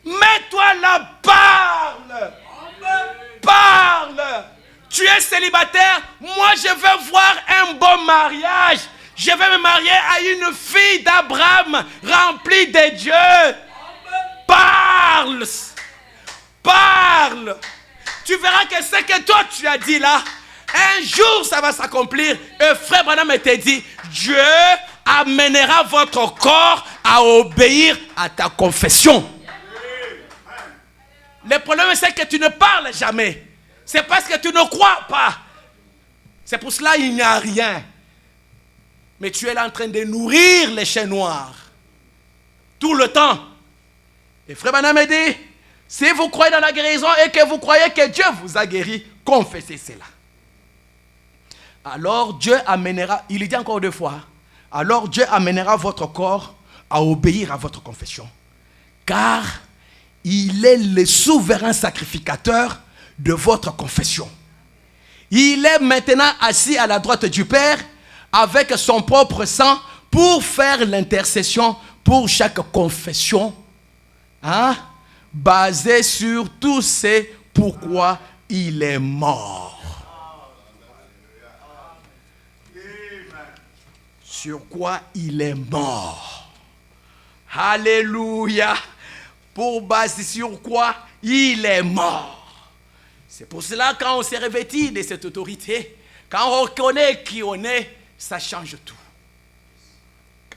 Mets-toi là, parle. Parle. Tu es célibataire, moi je veux voir un bon mariage. Je vais me marier à une fille d'Abraham remplie de Dieu. Parle. Parle. Tu verras que ce que toi tu as dit là, un jour ça va s'accomplir. Et frère Branham te dit, Dieu amènera votre corps à obéir à ta confession. Le problème c'est que tu ne parles jamais. C'est parce que tu ne crois pas. C'est pour cela qu'il n'y a rien. Mais tu es là en train de nourrir les chiens noirs. Tout le temps. Et frère Branham me dit, si vous croyez dans la guérison et que vous croyez que Dieu vous a guéri, confessez cela. Alors Dieu amènera, il dit encore 2 fois, alors Dieu amènera votre corps à obéir à votre confession. Car il est le souverain sacrificateur de votre confession. Il est maintenant assis à la droite du Père avec son propre sang pour faire l'intercession pour chaque confession, basée sur tout ce pourquoi il est mort. Sur quoi il est mort. Alléluia. Pour baser sur quoi il est mort. C'est pour cela quand on s'est revêti de cette autorité, quand on reconnaît qui on est, ça change tout.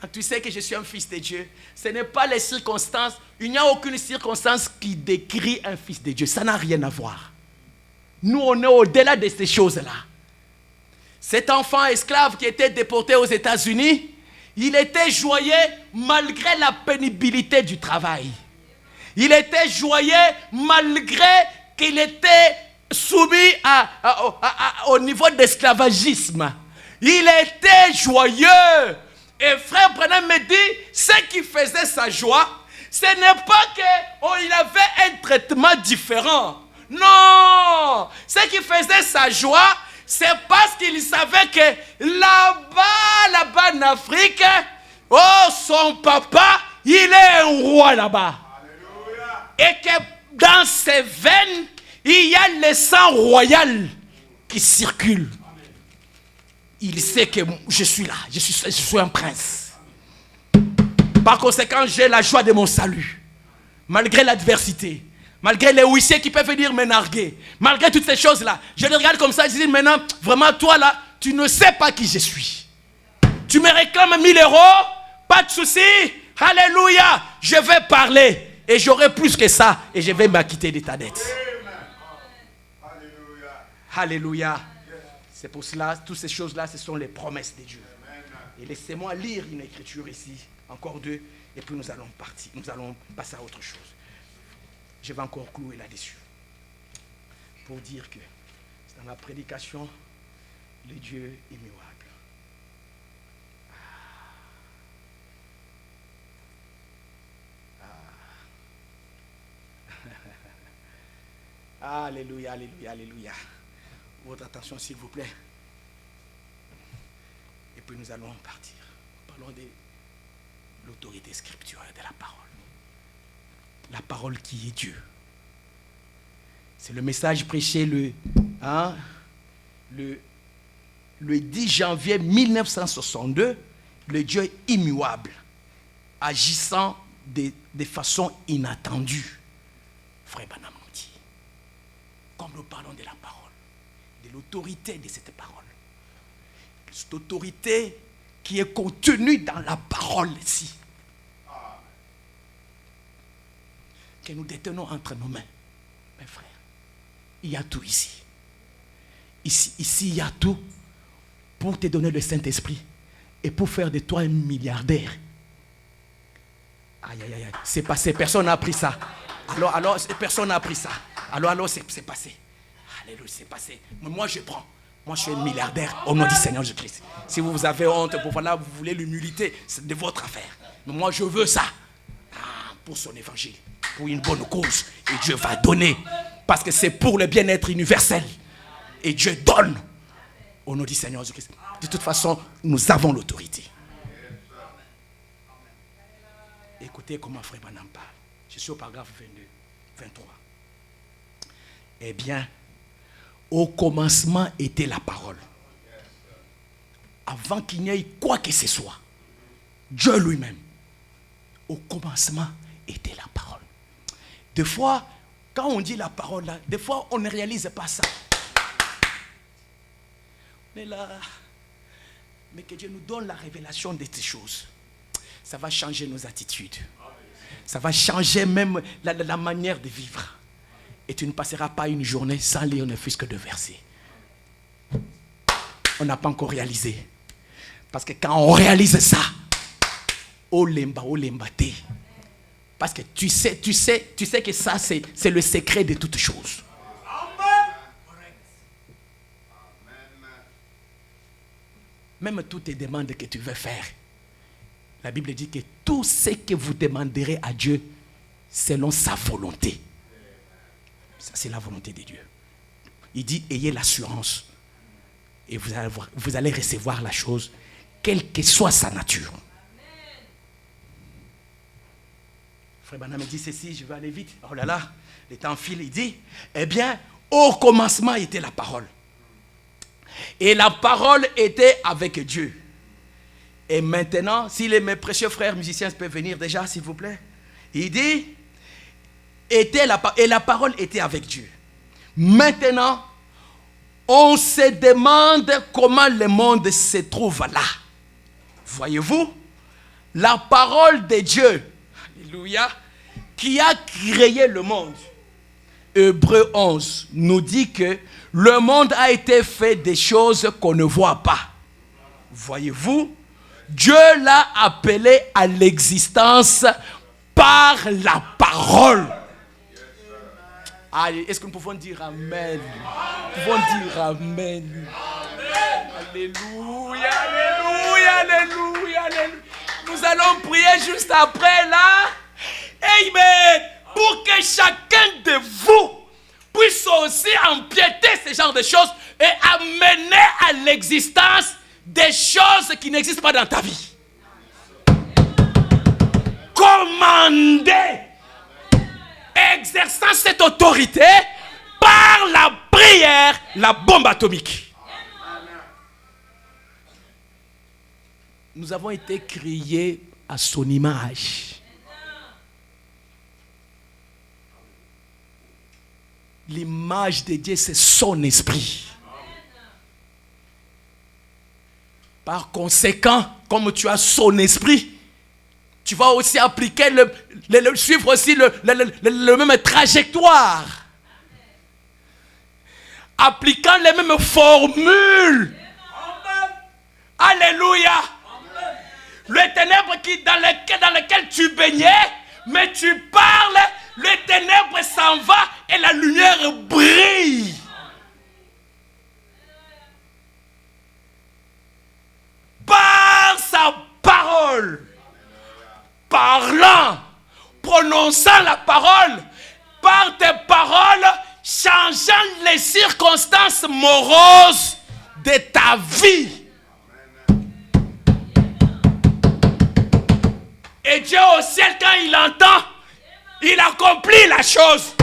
Quand tu sais que je suis un fils de Dieu, ce n'est pas les circonstances, il n'y a aucune circonstance qui décrit un fils de Dieu. Ça n'a rien à voir. Nous, on est au-delà de ces choses-là. Cet enfant esclave qui était déporté aux États-Unis, il était joyeux malgré la pénibilité du travail. Il était joyeux malgré qu'il était soumis au niveau d'esclavagisme. Il était joyeux. Et frère Branham me dit, ce qui faisait sa joie, ce n'est pas qu'il avait un traitement différent. Non. Ce qui faisait sa joie, c'est parce qu'il savait que là-bas en Afrique, son papa, il est un roi là-bas. Et que dans ses veines, il y a le sang royal qui circule. Il sait que je suis là, je suis un prince. Par conséquent, j'ai la joie de mon salut. Malgré l'adversité, malgré les huissiers qui peuvent venir me narguer, malgré toutes ces choses-là, je les regarde comme ça, je dis maintenant, vraiment toi là, tu ne sais pas qui je suis. Tu me réclames 1000 €, pas de souci, alléluia, je vais parler. Et j'aurai plus que ça. Et je vais m'acquitter de ta dette. Alléluia. Alléluia. C'est pour cela, toutes ces choses-là, ce sont les promesses de Dieu. Et laissez-moi lire une écriture ici. Encore 2. Et puis nous allons partir. Nous allons passer à autre chose. Je vais encore clouer là-dessus. Pour dire que c'est dans la prédication, le Dieu immuable. Alléluia, alléluia, alléluia. Votre attention, s'il vous plaît. Et puis nous allons partir. Parlons de l'autorité scripturale de la parole. La parole qui est Dieu. C'est le message prêché le 10 janvier 1962. Le Dieu immuable, agissant de façon inattendue. Frère Branham nous dit, comme nous parlons de la parole, de l'autorité de cette parole, cette autorité qui est contenue dans la parole ici, que nous détenons entre nos mains. Mes frères, il y a tout ici. Ici, il y a tout pour te donner le Saint-Esprit et pour faire de toi un milliardaire. Aïe, aïe, aïe, c'est passé, personne n'a appris ça. Alors, personne n'a appris ça. Alors, c'est passé. Alléluia, c'est passé. Mais moi, je prends. Moi, je suis un milliardaire au nom du Seigneur Jésus-Christ. Si vous avez honte, voilà, vous voulez l'humilité, c'est de votre affaire. Mais moi, je veux ça. Pour son évangile, pour une bonne cause. Et Dieu va donner. Parce que c'est pour le bien-être universel. Et Dieu donne au nom du Seigneur Jésus-Christ. De toute façon, nous avons l'autorité. Écoutez comment Frère Branham parle. Je suis au paragraphe 22, 23. Eh bien, au commencement était la parole. Avant qu'il n'y ait quoi que ce soit, Dieu lui-même, au commencement était la parole. Des fois, quand on dit la parole, là, des fois, on ne réalise pas ça. On est là. Mais que Dieu nous donne la révélation de ces choses. Ça va changer nos attitudes. Ça va changer même la manière de vivre. Et tu ne passeras pas une journée sans lire ne fût-ce que 2 versets. On n'a pas encore réalisé. Parce que quand on réalise ça, oh lemba te. Parce que tu sais que ça, c'est le secret de toutes choses. Même toutes les demandes que tu veux faire, la Bible dit que tout ce que vous demanderez à Dieu, selon sa volonté. Ça, c'est la volonté de Dieu. Il dit, ayez l'assurance. Et vous allez recevoir la chose, quelle que soit sa nature. Frère Branham me dit ceci, je vais aller vite. Oh là là, le temps file, il dit, eh bien, au commencement était la parole. Et la parole était avec Dieu. Et maintenant, si mes précieux frères musiciens peuvent venir déjà, s'il vous plaît. Il dit, et la parole était avec Dieu. Maintenant, on se demande comment le monde se trouve là. Voyez-vous, la parole de Dieu, alléluia, qui a créé le monde. Hébreux 11 nous dit que le monde a été fait des choses qu'on ne voit pas. Voyez-vous, Dieu l'a appelé à l'existence par la parole. Allez, est-ce que nous pouvons dire Amen? Nous pouvons dire Amen. Alléluia, alléluia, alléluia, alléluia. Nous allons prier juste après là. Amen. Pour que chacun de vous puisse aussi empiéter ce genre de choses et amener à l'existence des choses qui n'existent pas dans ta vie. Commandez, exerçant cette autorité par la prière, la bombe atomique. Nous avons été créés à son image. L'image de Dieu, c'est son esprit. Par conséquent, comme tu as son esprit, tu vas aussi appliquer, suivre aussi le même trajectoire. Appliquant les mêmes formules. Alléluia. Le ténèbre dans lequel tu baignais, mais tu parles, le ténèbre s'en va et la lumière brille. Par sa parole, parlant, prononçant la parole, par tes paroles, changeant les circonstances moroses de ta vie. Et Dieu au ciel, quand il entend, il accomplit la chose.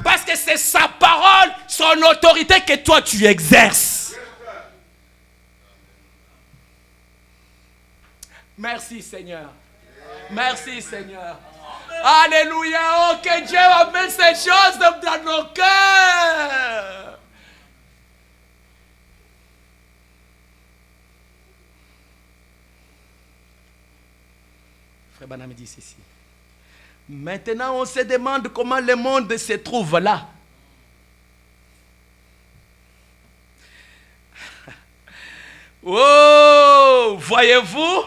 Parce que c'est sa parole, son autorité que toi tu exerces. Merci Seigneur. Merci Seigneur. Alléluia. Oh, que Dieu amène ces choses dans nos cœurs. Frère Branham dit ceci. Maintenant, on se demande comment le monde se trouve là. Oh, voyez-vous,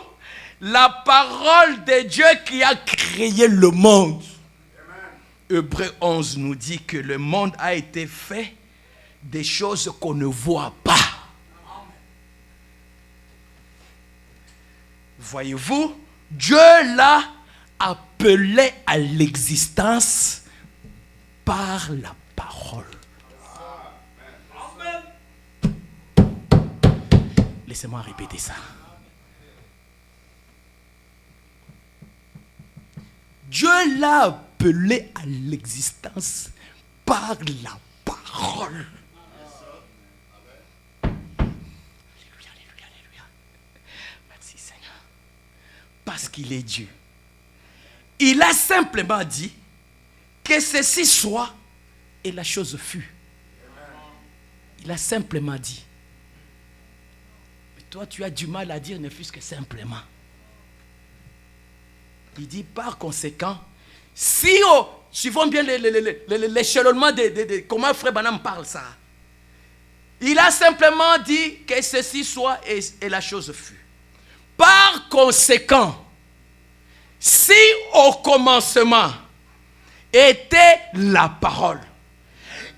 la parole de Dieu qui a créé le monde. Hébreux 11 nous dit que le monde a été fait des choses qu'on ne voit pas. Voyez-vous, Dieu l'a appelé à l'existence par la parole. Laissez-moi répéter ça. Dieu l'a appelé à l'existence par la parole. Alléluia, alléluia, alléluia. Merci Seigneur. Parce qu'il est Dieu. Il a simplement dit que ceci soit et la chose fut. Il a simplement dit. Mais toi, tu as du mal à dire ne fût-ce que simplement. Il dit par conséquent, si suivons bien l'échelonnement de comment Frère Branham parle ça. Il a simplement dit que ceci soit et la chose fut. Par conséquent, si au commencement était la parole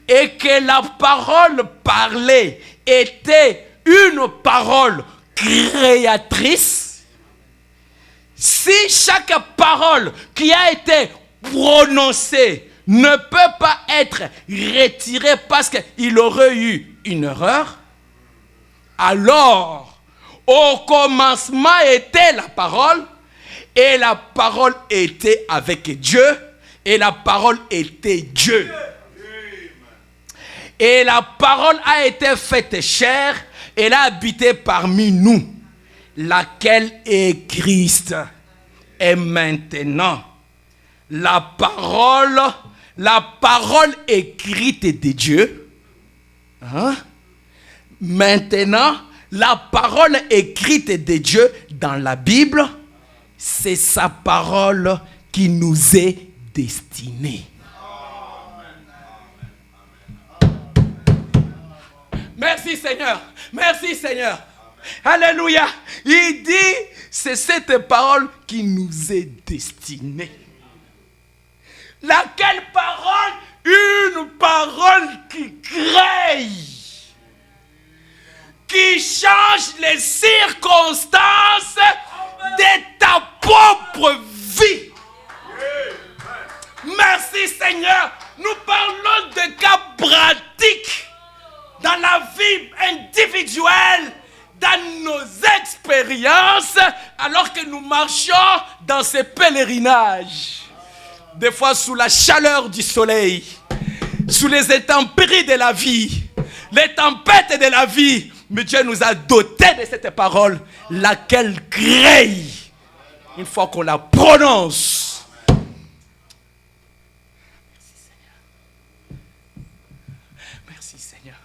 et que la parole parlée était une parole créatrice, si chaque parole qui a été prononcée ne peut pas être retirée parce qu'il aurait eu une erreur, alors au commencement était la parole et la parole était avec Dieu et la parole était Dieu. Et la parole a été faite chair, elle a habité parmi nous, laquelle est Christ. Et maintenant, la parole écrite de Dieu, maintenant, la parole écrite de Dieu dans la Bible, c'est sa parole qui nous est destinée. Merci Seigneur, merci Seigneur. Alléluia. Il dit, c'est cette parole qui nous est destinée. Laquelle parole? Une parole qui crée, qui change les circonstances de ta propre vie. Merci Seigneur. Nous parlons de cas pratiques dans la vie individuelle, dans nos expériences, alors que nous marchions dans ces pèlerinages. Des fois sous la chaleur du soleil, sous les intempéries de la vie, les tempêtes de la vie. Mais Dieu nous a dotés de cette parole, laquelle crée, une fois qu'on la prononce. Merci Seigneur.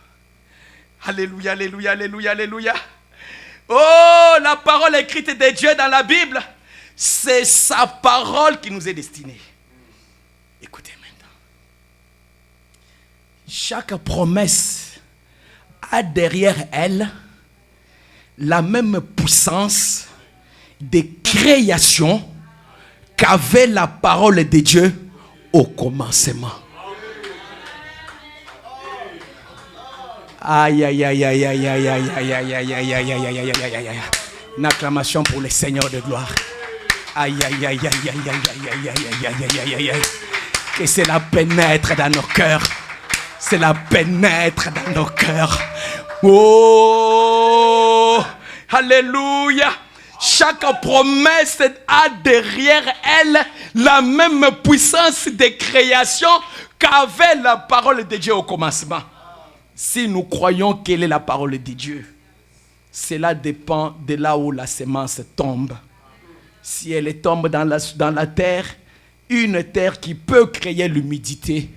Alléluia, alléluia, alléluia, alléluia. Oh, la parole écrite de Dieu dans la Bible, c'est sa parole qui nous est destinée. Écoutez maintenant. Chaque promesse a derrière elle la même puissance de création qu'avait la parole de Dieu au commencement. Aïe, aïe, aïe, aïe, aïe, aïe, aïe, aïe, aïe, aïe, aïe, aïe, aïe, aïe, aïe, aïe, aïe. Une acclamation pour le Seigneur de gloire. Aïe, aïe, aïe, aïe, aïe, aïe, aïe, aïe, aïe, aïe, aïe, aïe, aïe. Que cela pénètre dans nos cœurs. Cela pénètre dans nos cœurs. Oh, alléluia. Chaque promesse a derrière elle la même puissance de création qu'avait la parole de Dieu au commencement. Si nous croyons quelle est la parole de Dieu, cela dépend de là où la semence tombe. Si elle tombe dans la terre, une terre qui peut créer l'humidité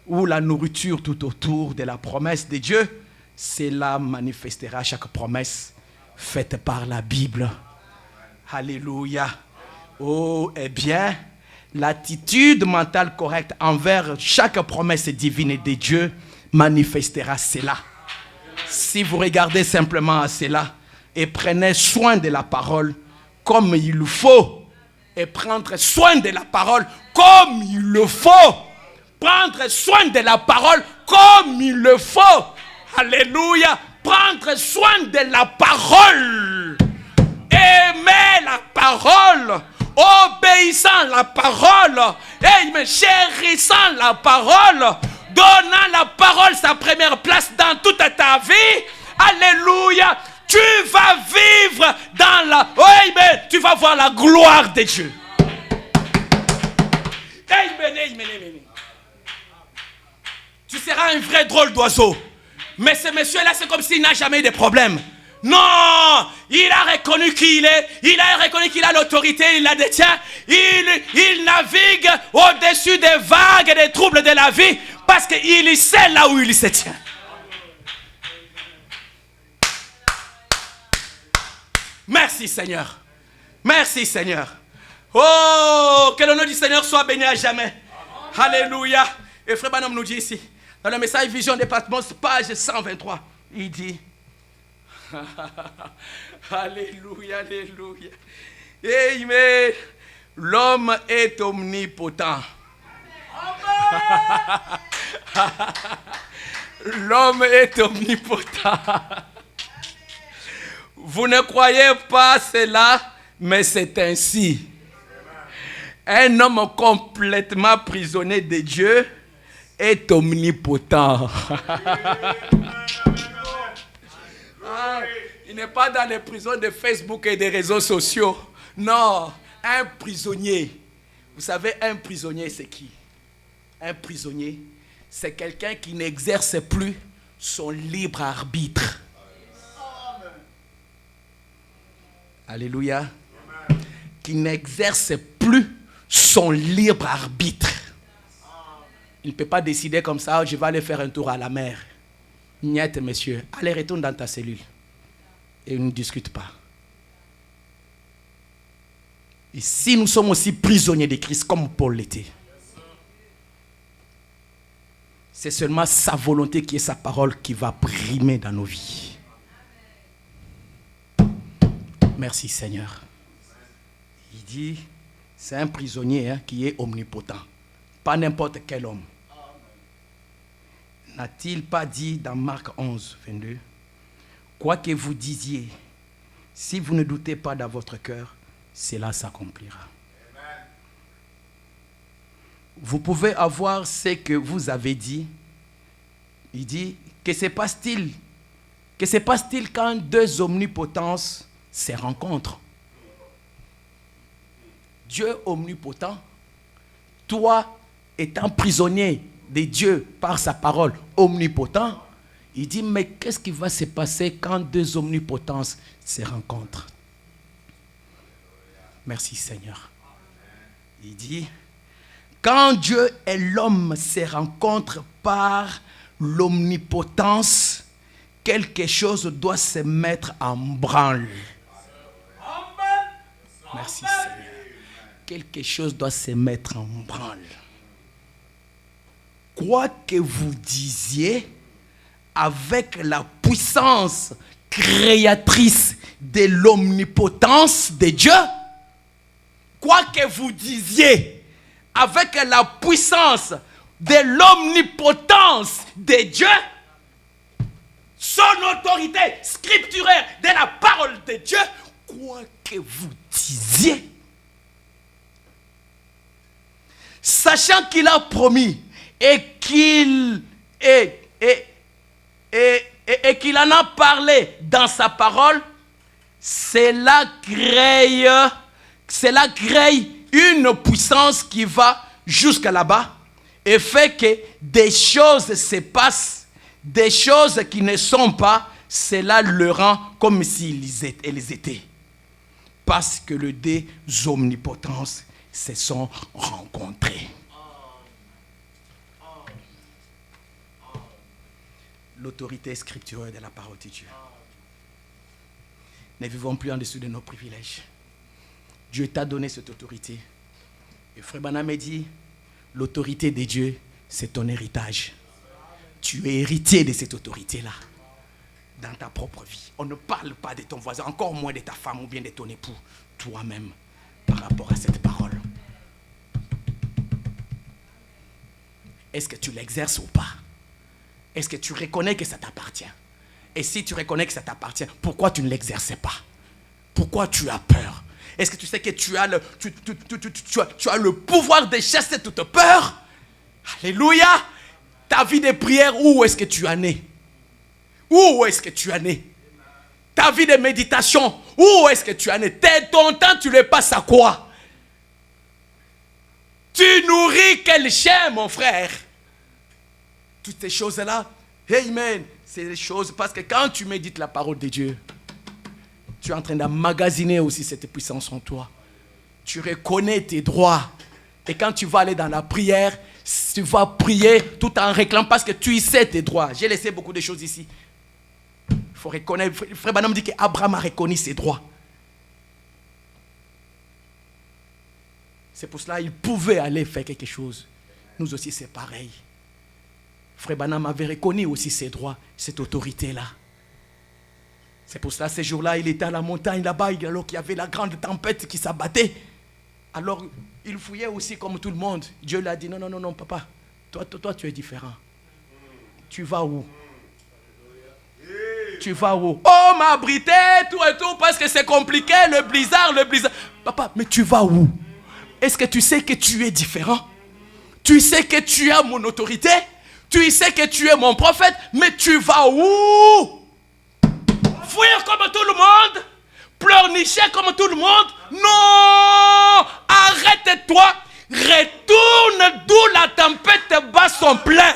ou la nourriture tout autour de la promesse de Dieu, cela manifestera chaque promesse faite par la Bible. Alléluia. Oh, eh bien, l'attitude mentale correcte envers chaque promesse divine de Dieu manifestera cela. Si vous regardez simplement à cela et prenez soin de la parole comme il le faut, et prendre soin de la parole comme il le faut, prendre soin de la parole comme il le faut, alléluia, prendre soin de la parole, aimer la parole, obéissant la parole, et chérissant la parole, donnant la parole sa première place dans toute ta vie. Alléluia. Tu vas vivre dans la... Oui, mais tu vas voir la gloire de Dieu. Tu seras un vrai drôle d'oiseau. Mais ce monsieur-là, c'est comme s'il n'a jamais eu de problème. Non, il a reconnu qui il est, il a reconnu qu'il a l'autorité, il la détient, il navigue au-dessus des vagues et des troubles de la vie parce qu'il sait là où il se tient. Merci Seigneur. Merci Seigneur. Oh, que le nom du Seigneur soit béni à jamais. Alléluia. Et Frère Branham nous dit ici, dans le message Vision des Patmos, page 123, il dit, alléluia, alléluia. Amen. L'homme est omnipotent. L'homme est omnipotent. Vous ne croyez pas cela, mais c'est ainsi. Un homme complètement prisonnier de Dieu est omnipotent. Il n'est pas dans les prisons de Facebook et des réseaux sociaux. Non, un prisonnier. Vous savez, un prisonnier, c'est qui? Un prisonnier, c'est quelqu'un qui n'exerce plus son libre arbitre. Alléluia. Qui n'exerce plus son libre arbitre. Il ne peut pas décider comme ça, je vais aller faire un tour à la mer. Niet, monsieur, allez, retourne dans ta cellule. Et ne discute pas. Ici, nous sommes aussi prisonniers de Christ, comme Paul l'était. C'est seulement sa volonté qui est sa parole qui va primer dans nos vies. Merci Seigneur. Il dit, c'est un prisonnier qui est omnipotent. Pas n'importe quel homme. N'a-t-il pas dit dans Marc 11, 22, quoi que vous disiez, si vous ne doutez pas dans votre cœur, cela s'accomplira. Amen. Vous pouvez avoir ce que vous avez dit. Il dit, que se passe-t-il? Que se passe-t-il quand deux omnipotences se rencontrent? Dieu omnipotent, toi étant prisonnier de Dieu par sa parole omnipotent, il dit, mais qu'est-ce qui va se passer quand deux omnipotences se rencontrent? Merci Seigneur. Il dit, quand Dieu et l'homme se rencontrent par l'omnipotence, quelque chose doit se mettre en branle. Merci Seigneur. Quelque chose doit se mettre en branle. Quoi que vous disiez, avec la puissance créatrice de l'omnipotence de Dieu, quoi que vous disiez, avec la puissance de l'omnipotence de Dieu, son autorité scripturaire de la parole de Dieu, quoi que vous disiez, sachant qu'il a promis et qu'il en a parlé dans sa parole, cela crée une puissance qui va jusqu'à là-bas et fait que des choses se passent, des choses qui ne sont pas, cela le rend comme s'ils étaient. Parce que les deux omnipotences se sont rencontrées. L'autorité scripturelle de la parole de Dieu. Ne vivons plus en dessous de nos privilèges. Dieu t'a donné cette autorité. Et Frère Branham a dit, l'autorité de Dieu, c'est ton héritage. Tu es héritier de cette autorité-là. Dans ta propre vie. On ne parle pas de ton voisin, encore moins de ta femme ou bien de ton époux. Toi-même, par rapport à cette parole. Est-ce que tu l'exerces ou pas? Est-ce que tu reconnais que ça t'appartient? Et si tu reconnais que ça t'appartient, pourquoi tu ne l'exerces pas? Pourquoi tu as peur? Est-ce que tu sais que tu as le pouvoir de chasser toute peur? Alléluia! Ta vie de prière, où est-ce que tu en es? Où est-ce que tu en es? Ta vie de méditation, où est-ce que tu en es? Ton temps, tu le passes à quoi? Tu nourris quel chien, mon frère? Toutes ces choses-là, amen, c'est des choses, parce que quand tu médites la parole de Dieu, tu es en train d'emmagasiner aussi cette puissance en toi. Tu reconnais tes droits. Et quand tu vas aller dans la prière, tu vas prier tout en réclamant parce que tu sais tes droits. J'ai laissé beaucoup de choses ici. Il faut reconnaître. Frère Branham dit qu'Abraham a reconnu ses droits. C'est pour cela qu'il pouvait aller faire quelque chose. Nous aussi, c'est pareil. Frère Branham avait reconnu aussi ses droits, cette autorité-là. C'est pour cela, ces jours-là, il était à la montagne là-bas, alors qu'il y avait la grande tempête qui s'abattait. Alors, il fouillait aussi comme tout le monde. Dieu lui a dit, non, non, non, non, papa, toi, tu es différent. Tu vas où? Tu vas où? Oh, m'abriter, tout et tout, parce que c'est compliqué, le blizzard. Papa, mais tu vas où? Est-ce que tu sais que tu es différent? Tu sais que tu as mon autorité? Tu sais que tu es mon prophète? Mais tu vas où? Fuir comme tout le monde? Pleurnicher comme tout le monde? Non! Arrête-toi! Retourne d'où la tempête bat son plein.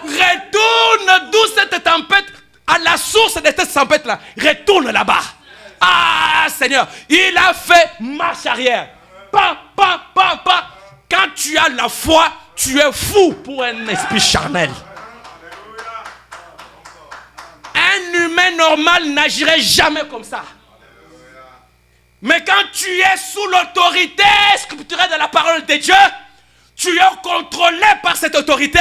Retourne d'où cette tempête, à la source de cette tempête-là. Retourne là-bas. Ah, Seigneur, il a fait marche arrière. Quand tu as la foi, tu es fou pour un esprit charnel. Un humain normal n'agirait jamais comme ça. Mais quand tu es sous l'autorité scripturelle de la parole de Dieu, tu es contrôlé par cette autorité.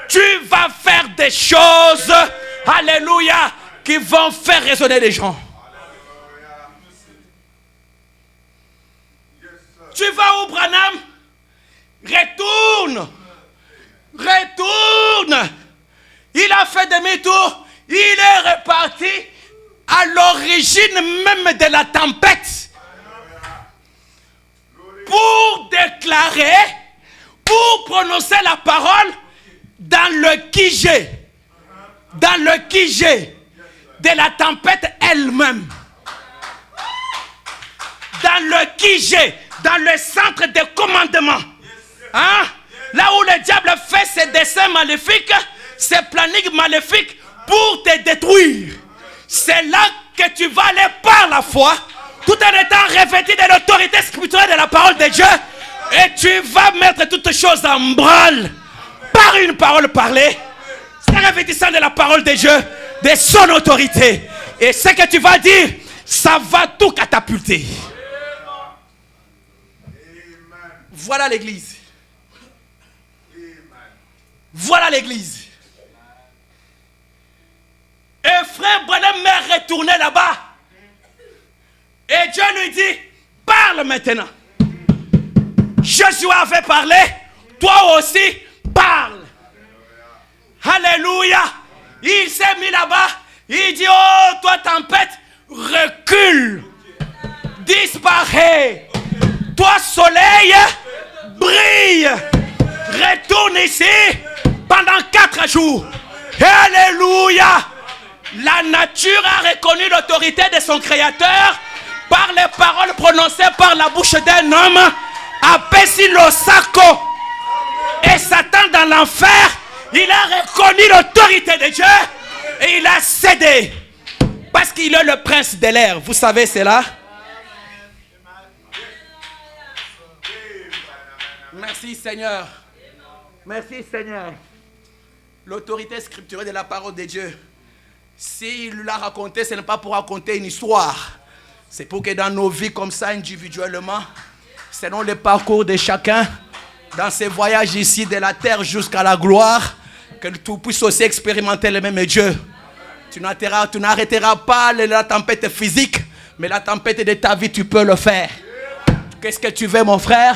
Tu vas faire des choses, alléluia, qui vont faire raisonner les gens. Tu vas où, Branham? Retourne. Il a fait demi-tour. Il est reparti à l'origine même de la tempête. Pour déclarer, pour prononcer la parole dans le qui-j'ai. Dans le qui-j'ai de la tempête elle-même. Dans le qui-j'ai, dans le centre de commandement. Hein? Là où le diable fait ses desseins maléfiques, ses plannings maléfiques pour te détruire. C'est là que tu vas aller par la foi, tout en étant revêtu de l'autorité spirituelle de la parole de Dieu. Et tu vas mettre toutes choses en branle par une parole parlée, c'est revêtissant de la parole de Dieu, de son autorité. Et ce que tu vas dire, ça va tout catapulter. Voilà l'église. Voilà l'église. Et frère Branham m'est retourné là-bas. Et Dieu lui dit, parle maintenant. Josué avait parlé, toi aussi, parle. Alléluia. Il s'est mis là-bas. Il dit, oh, toi tempête, recule. Disparais. Toi soleil, brille. Retourne ici pendant 4 jours. Alléluia. La nature a reconnu l'autorité de son créateur par les paroles prononcées par la bouche d'un homme. Apesi lo sako. Et Satan dans l'enfer, il a reconnu l'autorité de Dieu et il a cédé. Parce qu'il est le prince de l'air. Vous savez cela? Merci Seigneur. Merci Seigneur. L'autorité scripturelle de la parole de Dieu. S'il l'a raconté, ce n'est pas pour raconter une histoire. C'est pour que dans nos vies comme ça, individuellement, selon le parcours de chacun, dans ces voyages ici de la terre jusqu'à la gloire, que tu puisses aussi expérimenter le même Dieu. Tu n'arrêteras pas la tempête physique, mais la tempête de ta vie, tu peux le faire. Qu'est-ce que tu veux, mon frère?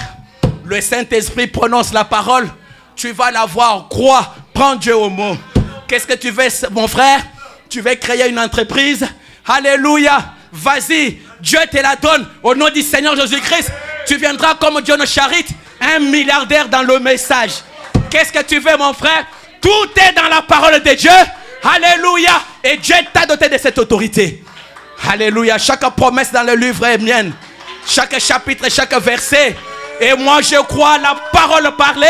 Le Saint-Esprit prononce la parole. Tu vas la voir, crois, prends Dieu au mot. Qu'est-ce que tu veux, mon frère? Tu veux créer une entreprise? Alléluia. Vas-y, Dieu te la donne. Au nom du Seigneur Jésus-Christ, tu viendras comme John Charit, un milliardaire dans le message. Qu'est-ce que tu veux, mon frère? Tout est dans la parole de Dieu. Alléluia. Et Dieu t'a doté de cette autorité. Alléluia. Chaque promesse dans le livre est mienne. chaque chapitre, chaque verset. Et moi, je crois à la parole parlée.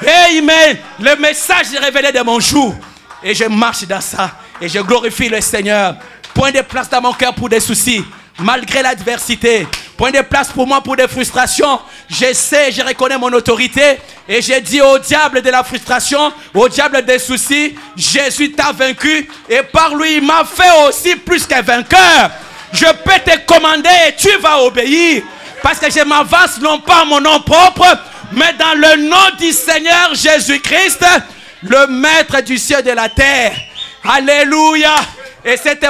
Amen. Le message est révélé de mon jour. Et je marche dans ça. Et je glorifie le Seigneur. Point de place dans mon cœur pour des soucis. Malgré l'adversité. Point de place pour moi pour des frustrations. Je sais, je reconnais mon autorité. Et j'ai dit au diable de la frustration, au diable des soucis, Jésus t'a vaincu. Et par lui, il m'a fait aussi plus qu'un vainqueur. Je peux te commander et tu vas obéir. Parce que je m'avance non pas en mon nom propre, mais dans le nom du Seigneur Jésus-Christ, le maître du ciel et de la terre. Alléluia. Et cette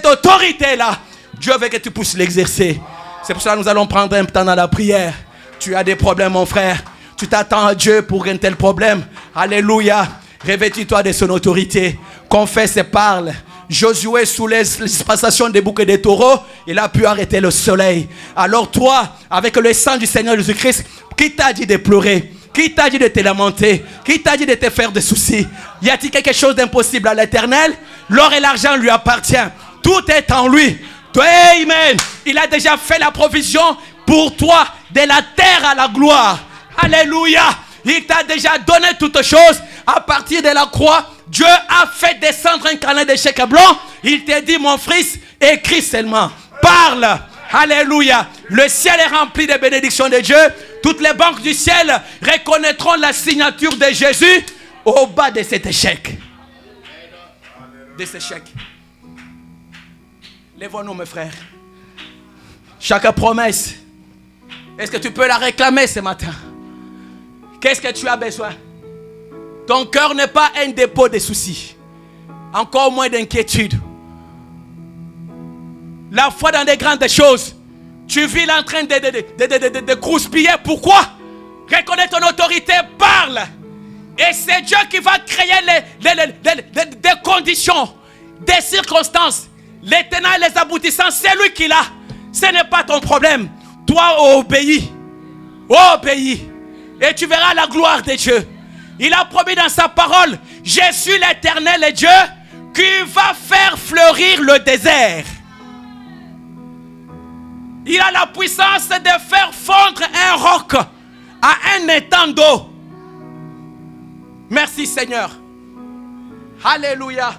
autorité-là, Dieu veut que tu puisses l'exercer. C'est pour ça que nous allons prendre un temps dans la prière. Tu as des problèmes, mon frère. Tu t'attends à Dieu pour un tel problème. Alléluia. Revêtis-toi de son autorité. Confesse et parle. Josué, sous les passations des boucs et des taureaux, il a pu arrêter le soleil. Alors toi, avec le sang du Seigneur Jésus-Christ, qui t'a dit de pleurer? Qui t'a dit de te lamenter? Qui t'a dit de te faire des soucis? Y a-t-il quelque chose d'impossible à l'Éternel? L'or et l'argent lui appartiennent. Tout est en lui. Amen. Il a déjà fait la provision pour toi de la terre à la gloire. Alléluia. Il t'a déjà donné toutes choses. À partir de la croix, Dieu a fait descendre un canal de chèque blanc. Il t'a dit, mon fils, écris seulement. Parle. Alléluia. Le ciel est rempli de bénédictions de Dieu. Toutes les banques du ciel reconnaîtront la signature de Jésus au bas de cet échec. De cet échec. Lève-nous, mes frères. Chaque promesse, est-ce que tu peux la réclamer ce matin? Qu'est-ce que tu as besoin? Ton cœur n'est pas un dépôt de soucis. Encore moins d'inquiétude. La foi dans des grandes choses. Tu vis en train de crouspiller. Pourquoi? Reconnais ton autorité, parle. Et c'est Dieu qui va créer des conditions, des circonstances. Les tenants et les aboutissants, c'est lui qui l'a. Ce n'est pas ton problème. Toi, obéis. Obéis. Et tu verras la gloire de Dieu. Il a promis dans sa parole, je suis l'Éternel Dieu qui va faire fleurir le désert. Il a la puissance de faire fondre un roc à un étang d'eau. Merci Seigneur. Alléluia.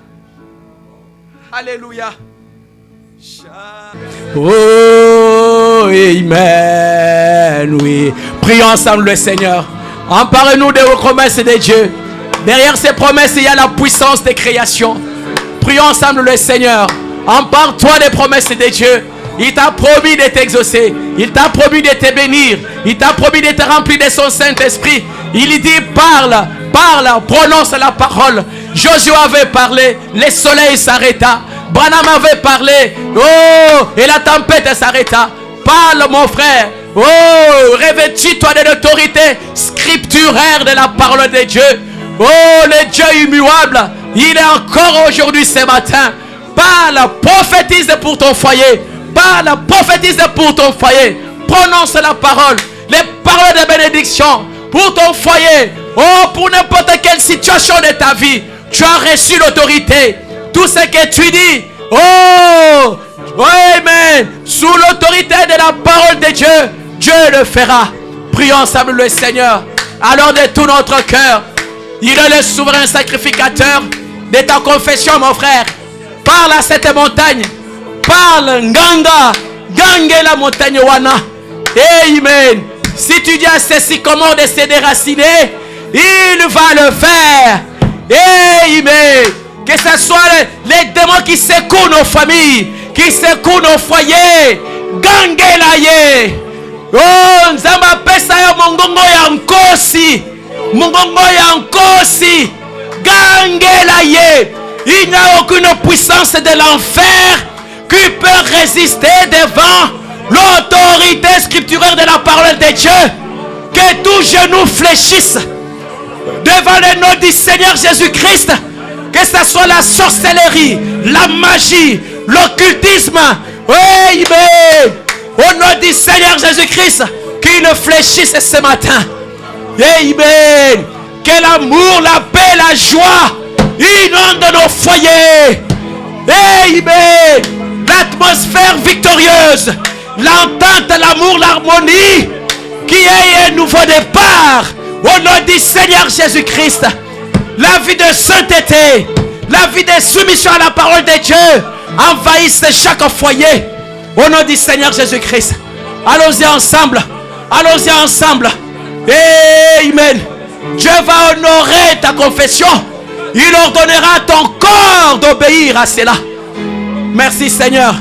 Alléluia. Oh, amen. Oui. Prions ensemble le Seigneur. Emparez-nous de vos promesses de Dieu. Derrière ces promesses, il y a la puissance de création. Prions ensemble le Seigneur. Empare-toi des promesses de Dieu. Il t'a promis de t'exaucer. Il t'a promis de te bénir. Il t'a promis de te remplir de son Saint-Esprit. Il dit parle, parle, prononce la parole. Josué avait parlé, le soleil s'arrêta. Branham avait parlé, oh, et la tempête s'arrêta. Parle mon frère. Oh, revêtis-toi de l'autorité scripturaire de la parole de Dieu. Oh, le Dieu immuable, il est encore aujourd'hui ce matin. Parle, prophétise pour ton foyer. Parle, prophétise pour ton foyer. Prononce la parole, les paroles de bénédiction pour ton foyer. Oh, pour n'importe quelle situation de ta vie, tu as reçu l'autorité. Tout ce que tu dis, oh, amen, sous l'autorité de la parole de Dieu, Dieu le fera. Prions ensemble le Seigneur. Alors de tout notre cœur, il est le souverain sacrificateur de ta confession, mon frère. Parle à cette montagne. Parle, Nganga. Gangue la montagne wana. Amen. Si tu dis à ceci comment de se déraciner, il va le faire. Amen. Que ce soit les démons qui secouent nos familles, qui secouent nos foyers. Gangue la ye. Oh, nzamba pesa ya mongongo ya nkosi. Mongongo ya nkosi. Gangue la ye. Il n'y a aucune puissance de l'enfer qui peut résister devant l'autorité scripturaire de la parole de Dieu. Que tout genou fléchisse devant le nom du Seigneur Jésus-Christ. Que ce soit la sorcellerie, la magie, l'occultisme. Amen. Au nom du Seigneur Jésus-Christ, qu'il fléchisse ce matin. Amen. Que l'amour, la paix, la joie inonde nos foyers. Amen. L'atmosphère victorieuse, l'entente, l'amour, l'harmonie, qui ait un nouveau départ. Au nom du Seigneur Jésus-Christ, la vie de sainteté, la vie de soumission à la parole de Dieu envahisse chaque foyer. Au nom du Seigneur Jésus-Christ. Allons-y ensemble. Allons-y ensemble. Amen. Dieu va honorer ta confession. Il ordonnera à ton corps d'obéir à cela. Merci Seigneur.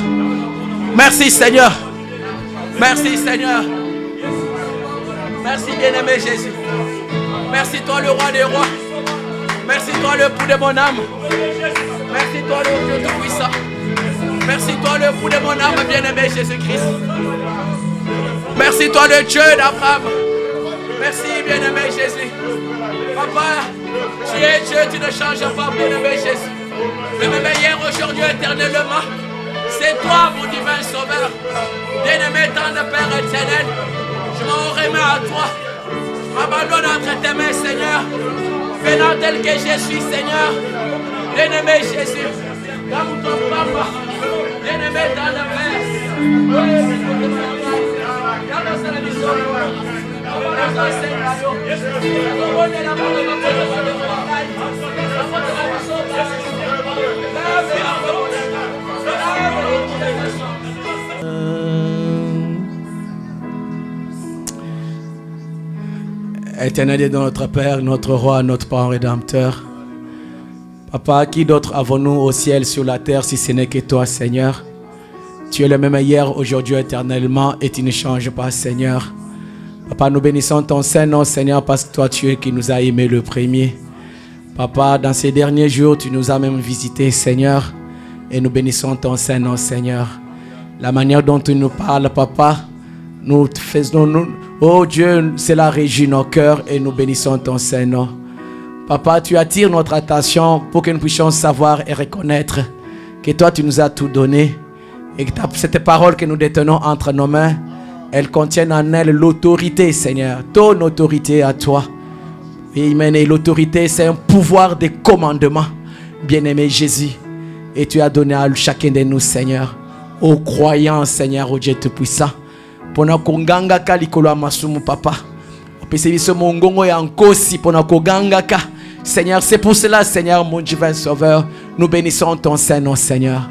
Merci Seigneur. Merci Seigneur. Merci bien-aimé Jésus. Merci toi le roi des rois. Merci toi le pouls de mon âme. Merci toi le Dieu tout-puissant. Merci toi le pouls de mon âme, bien-aimé Jésus-Christ. Merci toi le Dieu d'Abraham. Merci bien-aimé Jésus. Papa, tu es Dieu, tu ne changes pas, bien-aimé Jésus. Le même hier, aujourd'hui, éternellement. C'est toi mon divin sauveur. Bien-aimé tendre Père éternel, je m'en remets à toi. Je m'abandonne entre tes mains, Seigneur. Venant tel que je suis, Seigneur. Bien-aimé Jésus, comme ton papa. Bien-aimé tendre Père. Éternel est notre Père, notre Roi, notre Parent rédempteur. Papa, qui d'autre avons-nous au ciel, sur la terre, si ce n'est que toi, Seigneur? Tu es le même hier, aujourd'hui, éternellement, et tu ne changes pas, Seigneur. Papa, nous bénissons ton Saint-Nom, Seigneur, parce que toi, tu es qui nous as aimés le premier. Papa, dans ces derniers jours, tu nous as même visités, Seigneur, et nous bénissons ton Saint-Nom, Seigneur. La manière dont tu nous parles, Papa, nous faisons, oh Dieu, cela régit nos cœurs et nous bénissons ton Saint-Nom. Papa, tu attires notre attention pour que nous puissions savoir et reconnaître que toi, tu nous as tout donné et que cette parole que nous détenons entre nos mains, elle contient en elle l'autorité, Seigneur, ton autorité à toi. Amen. Et l'autorité, c'est un pouvoir de commandement, bien-aimé Jésus. Et tu as donné à chacun de nous, Seigneur, aux croyants, Seigneur, au Dieu Tout-Puissant. Pona konganga ka likolo masumu papa. Opese biso mongongo ya nkosi pona konganga ka. Seigneur, c'est pour cela, Seigneur, mon divin sauveur, nous bénissons ton Saint-Nom, Seigneur.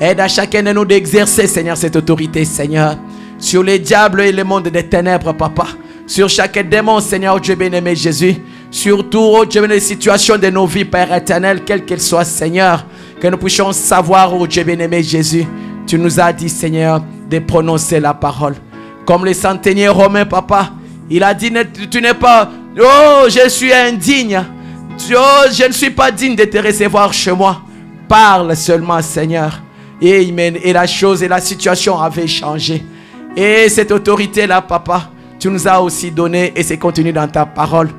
Aide à chacun de nous d'exercer, Seigneur, cette autorité, Seigneur, sur les diables et le monde des ténèbres, papa. Sur chaque démon, Seigneur, Dieu bien-aimé Jésus. Surtout, oh Dieu, les situations de nos vies, Père éternel, quelles qu'elles soient, Seigneur, que nous puissions savoir, oh Dieu bien-aimé Jésus. Tu nous as dit, Seigneur, de prononcer la parole. Comme le centenier romain, papa, il a dit, tu n'es pas, oh, je suis indigne. Oh, je ne suis pas digne de te recevoir chez moi. Parle seulement, Seigneur. Amen. Et la chose et la situation avaient changé. Et cette autorité-là, papa, tu nous as aussi donné et c'est contenu dans ta parole.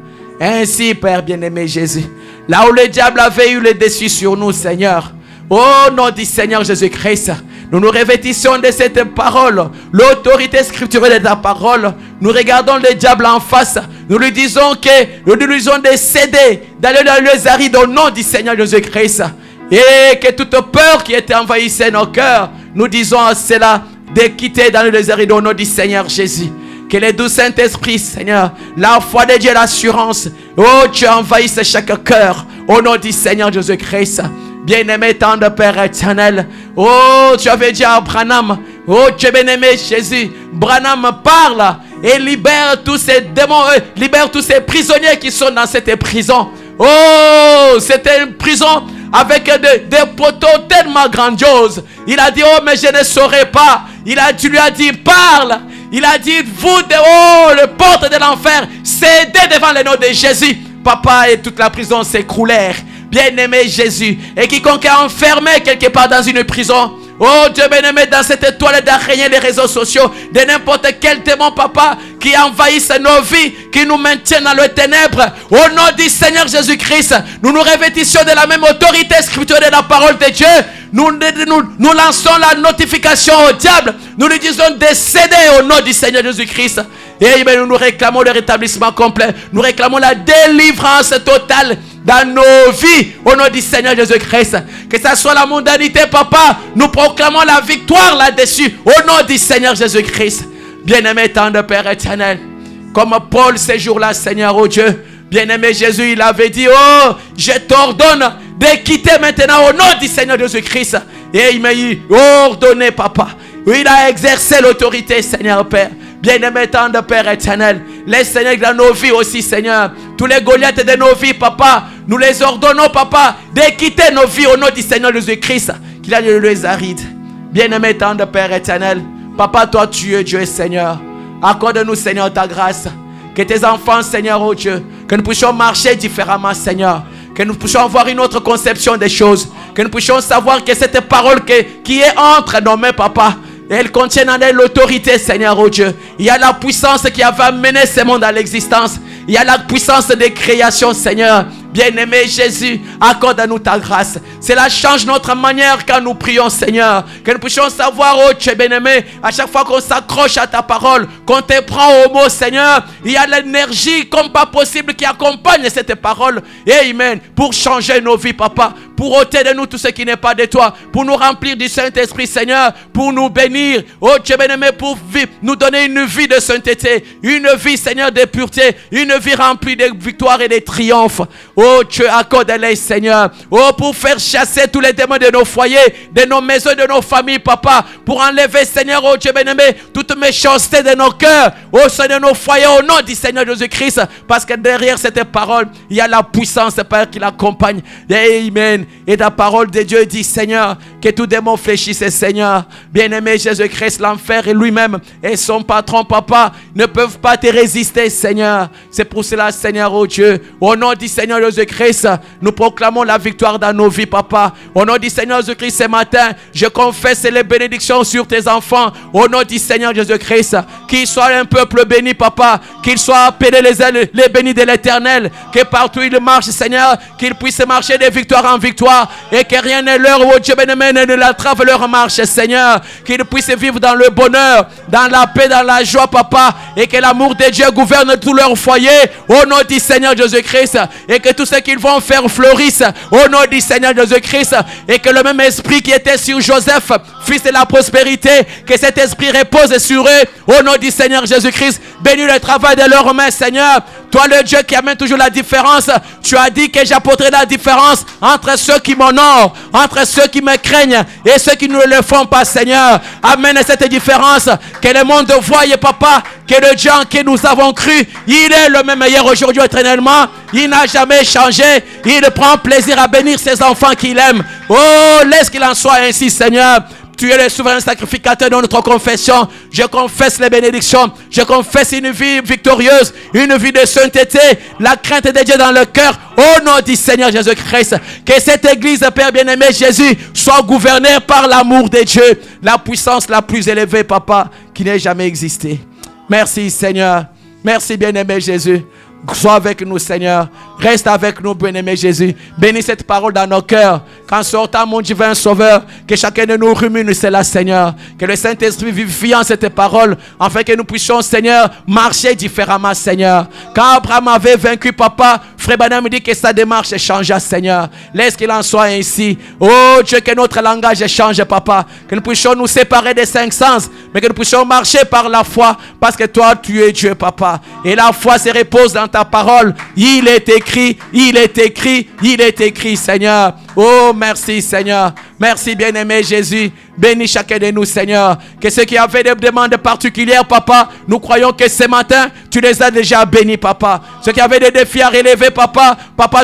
Ainsi, Père bien-aimé Jésus, là où le diable avait eu le dessus sur nous, Seigneur, au nom du Seigneur Jésus-Christ, nous nous revêtissons de cette parole, l'autorité scripturelle de ta parole. Nous regardons le diable en face. Nous lui disons de céder, d'aller dans les arides au nom du Seigneur Jésus-Christ. Et que toute peur qui était envahissée nos cœurs, nous disons à cela de quitter dans les arides au nom du Seigneur Jésus. Que le doux Saint-Esprit, Seigneur, la foi de Dieu, l'assurance, oh Dieu, envahisse chaque cœur au nom du Seigneur Jésus-Christ. Bien-aimé tendre Père éternel, oh tu avais dit à Branham, oh Dieu bien-aimé Jésus, Branham parle et libère tous ces démons, libère tous ces prisonniers qui sont dans cette prison. Oh, c'était une prison avec des poteaux tellement grandioses. Il a dit, oh mais je ne saurais pas. Tu lui as dit, parle. Il a dit, vous, les portes de l'enfer, cédez devant le nom de Jésus. Papa, et toute la prison s'écroulèrent. Bien-aimé Jésus, et quiconque est enfermé quelque part dans une prison, oh Dieu bien-aimé, dans cette toile d'araignée des réseaux sociaux, de n'importe quel démon, papa, qui envahisse nos vies, qui nous maintient dans les ténèbres, au nom du Seigneur Jésus-Christ, nous nous revêtissions de la même autorité spirituelle de la parole de Dieu. Nous lançons la notification au diable. Nous lui disons de céder au nom du Seigneur Jésus-Christ. Et nous réclamons le rétablissement complet. Nous réclamons la délivrance totale dans nos vies, au nom du Seigneur Jésus-Christ. Que ça soit la mondanité, papa, nous proclamons la victoire là-dessus, au nom du Seigneur Jésus-Christ. Bien-aimé tendre Père éternel, comme Paul ces jours-là, Seigneur, oh Dieu, bien-aimé Jésus, il avait dit, oh, je t'ordonne de quitter maintenant au nom du Seigneur Jésus-Christ. Et il m'a ordonné, papa. Il a exercé l'autorité, Seigneur Père. Bien-aimé tendre Père éternel, laisse, Seigneur, dans nos vies aussi, Seigneur, tous les Goliaths de nos vies, papa, nous les ordonnons, papa, de quitter nos vies au nom du Seigneur Jésus-Christ, qu'il a de les arides. Bien-aimé tendre Père éternel, papa, toi tu es Dieu, Seigneur. Accorde-nous, Seigneur, ta grâce. Que tes enfants, Seigneur, oh Dieu, que nous puissions marcher différemment, Seigneur. Que nous puissions avoir une autre conception des choses. Que nous puissions savoir que cette parole qui est entre nos mains, papa, elle contient en elle l'autorité, Seigneur, oh Dieu. Il y a la puissance qui avait amené ce monde à l'existence. Il y a la puissance des créations, Seigneur. Bien-aimé Jésus, accorde-nous ta grâce. Cela change notre manière quand nous prions, Seigneur. Que nous puissions savoir, oh Dieu bien-aimé, à chaque fois qu'on s'accroche à ta parole, qu'on te prend au mot, Seigneur, il y a l'énergie comme pas possible qui accompagne cette parole. Amen. Pour changer nos vies, papa. Pour ôter de nous tout ce qui n'est pas de toi. Pour nous remplir du Saint-Esprit, Seigneur. Pour nous bénir. Oh Dieu bien-aimé, pour nous donner une vie de sainteté. Une vie, Seigneur, de pureté. Une vie remplie de victoires et de triomphes. Oh Dieu, accorde-les, Seigneur. Oh, pour faire chasser tous les démons de nos foyers, de nos maisons, de nos familles, papa. Pour enlever, Seigneur, oh Dieu bien-aimé, toute méchanceté de nos cœurs. Au sein de nos foyers, au nom du Seigneur Jésus-Christ. Parce que derrière cette parole, il y a la puissance, Père, qui l'accompagne. Amen. Et la parole de Dieu dit, Seigneur, que tout démon fléchisse, Seigneur. Bien-aimé Jésus-Christ, l'enfer et lui-même et son patron, papa, ne peuvent pas te résister, Seigneur. C'est pour cela, Seigneur, oh Dieu, au nom du Seigneur Jésus-Christ, nous proclamons la victoire dans nos vies, papa. Au nom du Seigneur Jésus-Christ, ce matin, je confesse les bénédictions sur tes enfants. Au nom du Seigneur Jésus-Christ, qu'ils soient un peuple béni, papa. Qu'ils soient appelés les bénis de l'Éternel. Que partout ils marchent, Seigneur, qu'ils puissent marcher de victoire en victoire. Et que rien ne leur, oh Dieu bien-aimé, ne l'entrave leur marche, Seigneur. Qu'ils puissent vivre dans le bonheur, dans la paix, dans la joie, papa. Et que l'amour de Dieu gouverne tout leur foyer. Au nom du Seigneur Jésus-Christ. Et que tout ce qu'ils vont faire fleurisse. Au nom du Seigneur Jésus-Christ. Et que le même esprit qui était sur Joseph, fils de la prospérité, que cet esprit repose sur eux. Au nom du Seigneur Jésus-Christ. Bénis le travail de leurs mains, Seigneur. Toi, le Dieu qui amène toujours la différence. Tu as dit que j'apporterai la différence entre ceux qui m'honorent, entre ceux qui me craignent et ceux qui ne le font pas, Seigneur. Amène cette différence. Que le monde voie, papa, que le Dieu en qui nous avons cru, il est le même hier, aujourd'hui, éternellement. Il n'a jamais changé. Il prend plaisir à bénir ses enfants qu'il aime. Oh, laisse qu'il en soit ainsi, Seigneur. Tu es le souverain sacrificateur de notre confession. Je confesse les bénédictions. Je confesse une vie victorieuse, une vie de sainteté, la crainte de Dieu dans le cœur. Au nom du Seigneur Jésus-Christ, que cette église, Père bien-aimé Jésus, soit gouvernée par l'amour de Dieu, la puissance la plus élevée, papa, qui n'ait jamais existé. Merci, Seigneur. Merci, bien-aimé Jésus. Sois avec nous, Seigneur. Reste avec nous, bien-aimé Jésus. Bénis cette parole dans nos cœurs. Qu'en sortant, mon divin Sauveur, que chacun de nous rumine cela, Seigneur. Que le Saint-Esprit vivifie en cette parole, afin que nous puissions, Seigneur, marcher différemment, Seigneur. Quand Abraham avait vaincu, papa, Frère Branham me dit que sa démarche changea, Seigneur. Laisse qu'il en soit ainsi. Oh Dieu, que notre langage change, papa. Que nous puissions nous séparer des cinq sens, mais que nous puissions marcher par la foi, parce que toi, tu es Dieu, papa. Et la foi se repose dans ta parole. Il est écrit, il est écrit, il est écrit, Seigneur. Oh, merci, Seigneur. Merci, bien-aimé Jésus. Bénis chacun de nous, Seigneur. Que ceux qui avaient des demandes particulières, papa, nous croyons que ce matin, tu les as déjà bénis, papa. Ceux qui avaient des défis à relever, papa,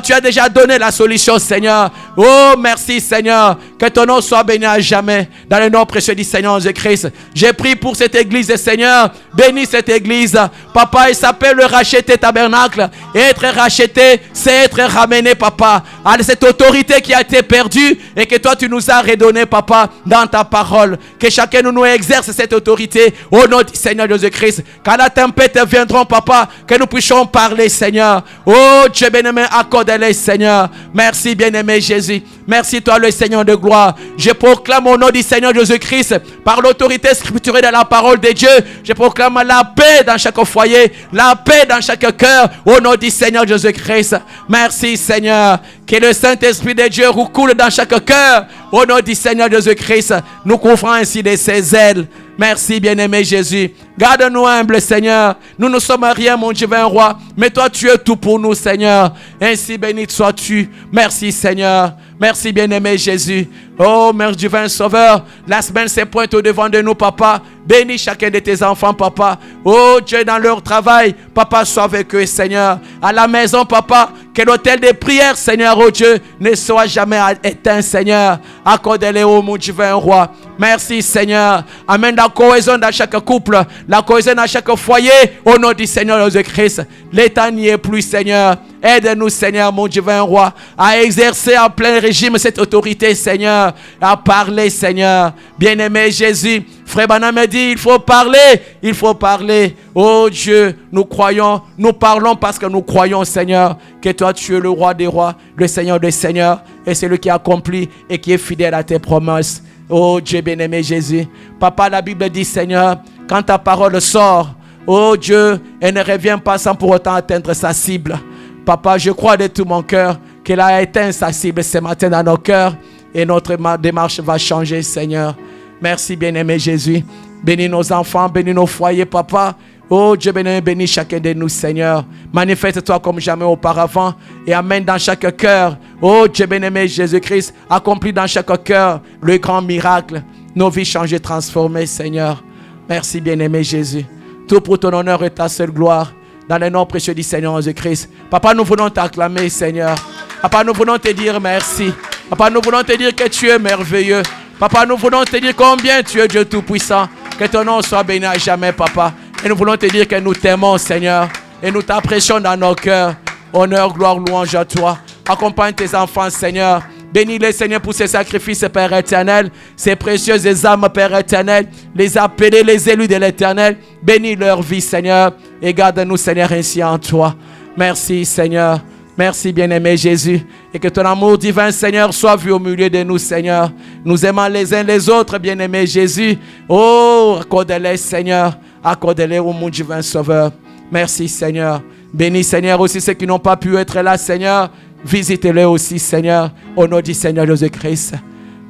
tu as déjà donné la solution, Seigneur. Oh, merci, Seigneur. Que ton nom soit béni à jamais. Dans le nom précieux du Seigneur Jésus-Christ. J'ai prié pour cette église, Seigneur. Bénis cette église. Papa, il s'appelle le racheté tabernacle. Et être racheté, c'est être ramené, papa, à cette autorité qui a été perdue et que toi, tu nous as redonné, papa, dans ta ta parole. Que chacun de nous exerce cette autorité au nom du Seigneur Jésus-Christ. Quand la tempête viendra, papa, que nous puissions parler, Seigneur. Oh Dieu bien-aimé, accorde-les, Seigneur. Merci, bien-aimé Jésus. Merci, toi, le Seigneur de gloire. Je proclame au nom du Seigneur Jésus-Christ, par l'autorité scripturée de la parole de Dieu, je proclame la paix dans chaque foyer, la paix dans chaque cœur, au nom du Seigneur Jésus-Christ. Merci, Seigneur. Que le Saint-Esprit de Dieu recoule dans chaque cœur, au nom du Seigneur Jésus-Christ, nous couvrant ainsi de ses ailes. Merci, bien-aimé Jésus. Garde-nous humbles, Seigneur. Nous ne sommes rien, mon divin roi, mais toi, tu es tout pour nous, Seigneur. Ainsi béni sois-tu. Merci, Seigneur. Merci, bien-aimé Jésus. Oh, merci, divin Sauveur. La semaine se pointe au devant de nous, papa. Bénis chacun de tes enfants, papa. Oh, Dieu, dans leur travail, papa, sois avec eux, Seigneur. À la maison, papa, que l'autel de prière, Seigneur, oh Dieu, ne soit jamais éteint, Seigneur. Accorde-les, oh, mon divin roi. Merci, Seigneur. Amène la cohésion dans chaque couple, la cohésion dans chaque foyer, au nom du Seigneur Jésus-Christ. L'État n'y est plus, Seigneur. Aide-nous, Seigneur, mon divin roi, à exercer en plein régime cette autorité, Seigneur, à parler, Seigneur. Bien-aimé Jésus, Frère Branham me dit, il faut parler, il faut parler. Oh Dieu, nous croyons, nous parlons parce que nous croyons, Seigneur, que toi, tu es le roi des rois, le Seigneur des seigneurs, et c'est lui qui accomplit et qui est fidèle à tes promesses. Oh Dieu, bien-aimé Jésus. Papa, la Bible dit, Seigneur, quand ta parole sort, oh Dieu, elle ne revient pas sans pour autant atteindre sa cible. Papa, je crois de tout mon cœur qu'elle a atteint sa cible ce matin dans nos cœurs et notre démarche va changer, Seigneur. Merci, bien-aimé Jésus. Bénis nos enfants, bénis nos foyers, papa. Oh Dieu béni, bénis chacun de nous, Seigneur. Manifeste-toi comme jamais auparavant et amène dans chaque cœur, oh Dieu béni, Jésus-Christ, accomplis dans chaque cœur le grand miracle. Nos vies changées, transformées, Seigneur. Merci, bien-aimé Jésus. Tout pour ton honneur et ta seule gloire. Dans le nom précieux du Seigneur Jésus-Christ. Papa, nous voulons t'acclamer, Seigneur. Papa, nous voulons te dire merci. Papa, nous voulons te dire que tu es merveilleux. Papa, nous voulons te dire combien tu es Dieu Tout-Puissant. Que ton nom soit béni à jamais, Papa. Et nous voulons te dire que nous t'aimons, Seigneur. Et nous t'apprécions dans nos cœurs. Honneur, gloire, louange à toi. Accompagne tes enfants, Seigneur. Bénis-les, Seigneur, pour ces sacrifices, Père éternel. Ces précieuses âmes, Père éternel. Les appelés, les élus de l'éternel. Bénis leur vie, Seigneur. Et garde-nous, Seigneur, ainsi en toi. Merci, Seigneur. Merci, bien-aimé Jésus. Et que ton amour divin, Seigneur, soit vu au milieu de nous, Seigneur. Nous aimons les uns les autres, bien-aimé Jésus. Oh, accorde-les, Seigneur. Accorde-les au mon divin Sauveur. Merci, Seigneur. Bénis, Seigneur, aussi ceux qui n'ont pas pu être là, Seigneur. Visite-les aussi, Seigneur, au nom du Seigneur Jésus-Christ.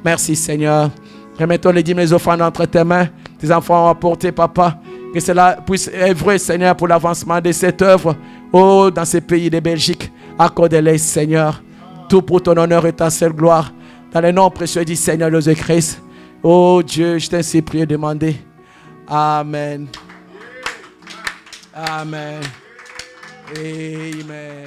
Merci, Seigneur. Remettons les dîmes et les offrandes entre tes mains. Tes enfants ont apporté, Papa. Que cela puisse œuvrer, Seigneur, pour l'avancement de cette œuvre. Oh, dans ces pays de Belgique. Accorde-les, Seigneur. Tout pour ton honneur et ta seule gloire. Dans le nom précieux du Seigneur Jésus-Christ. Oh Dieu, je t'ai prié et demandé. Amen. Amen. Amen.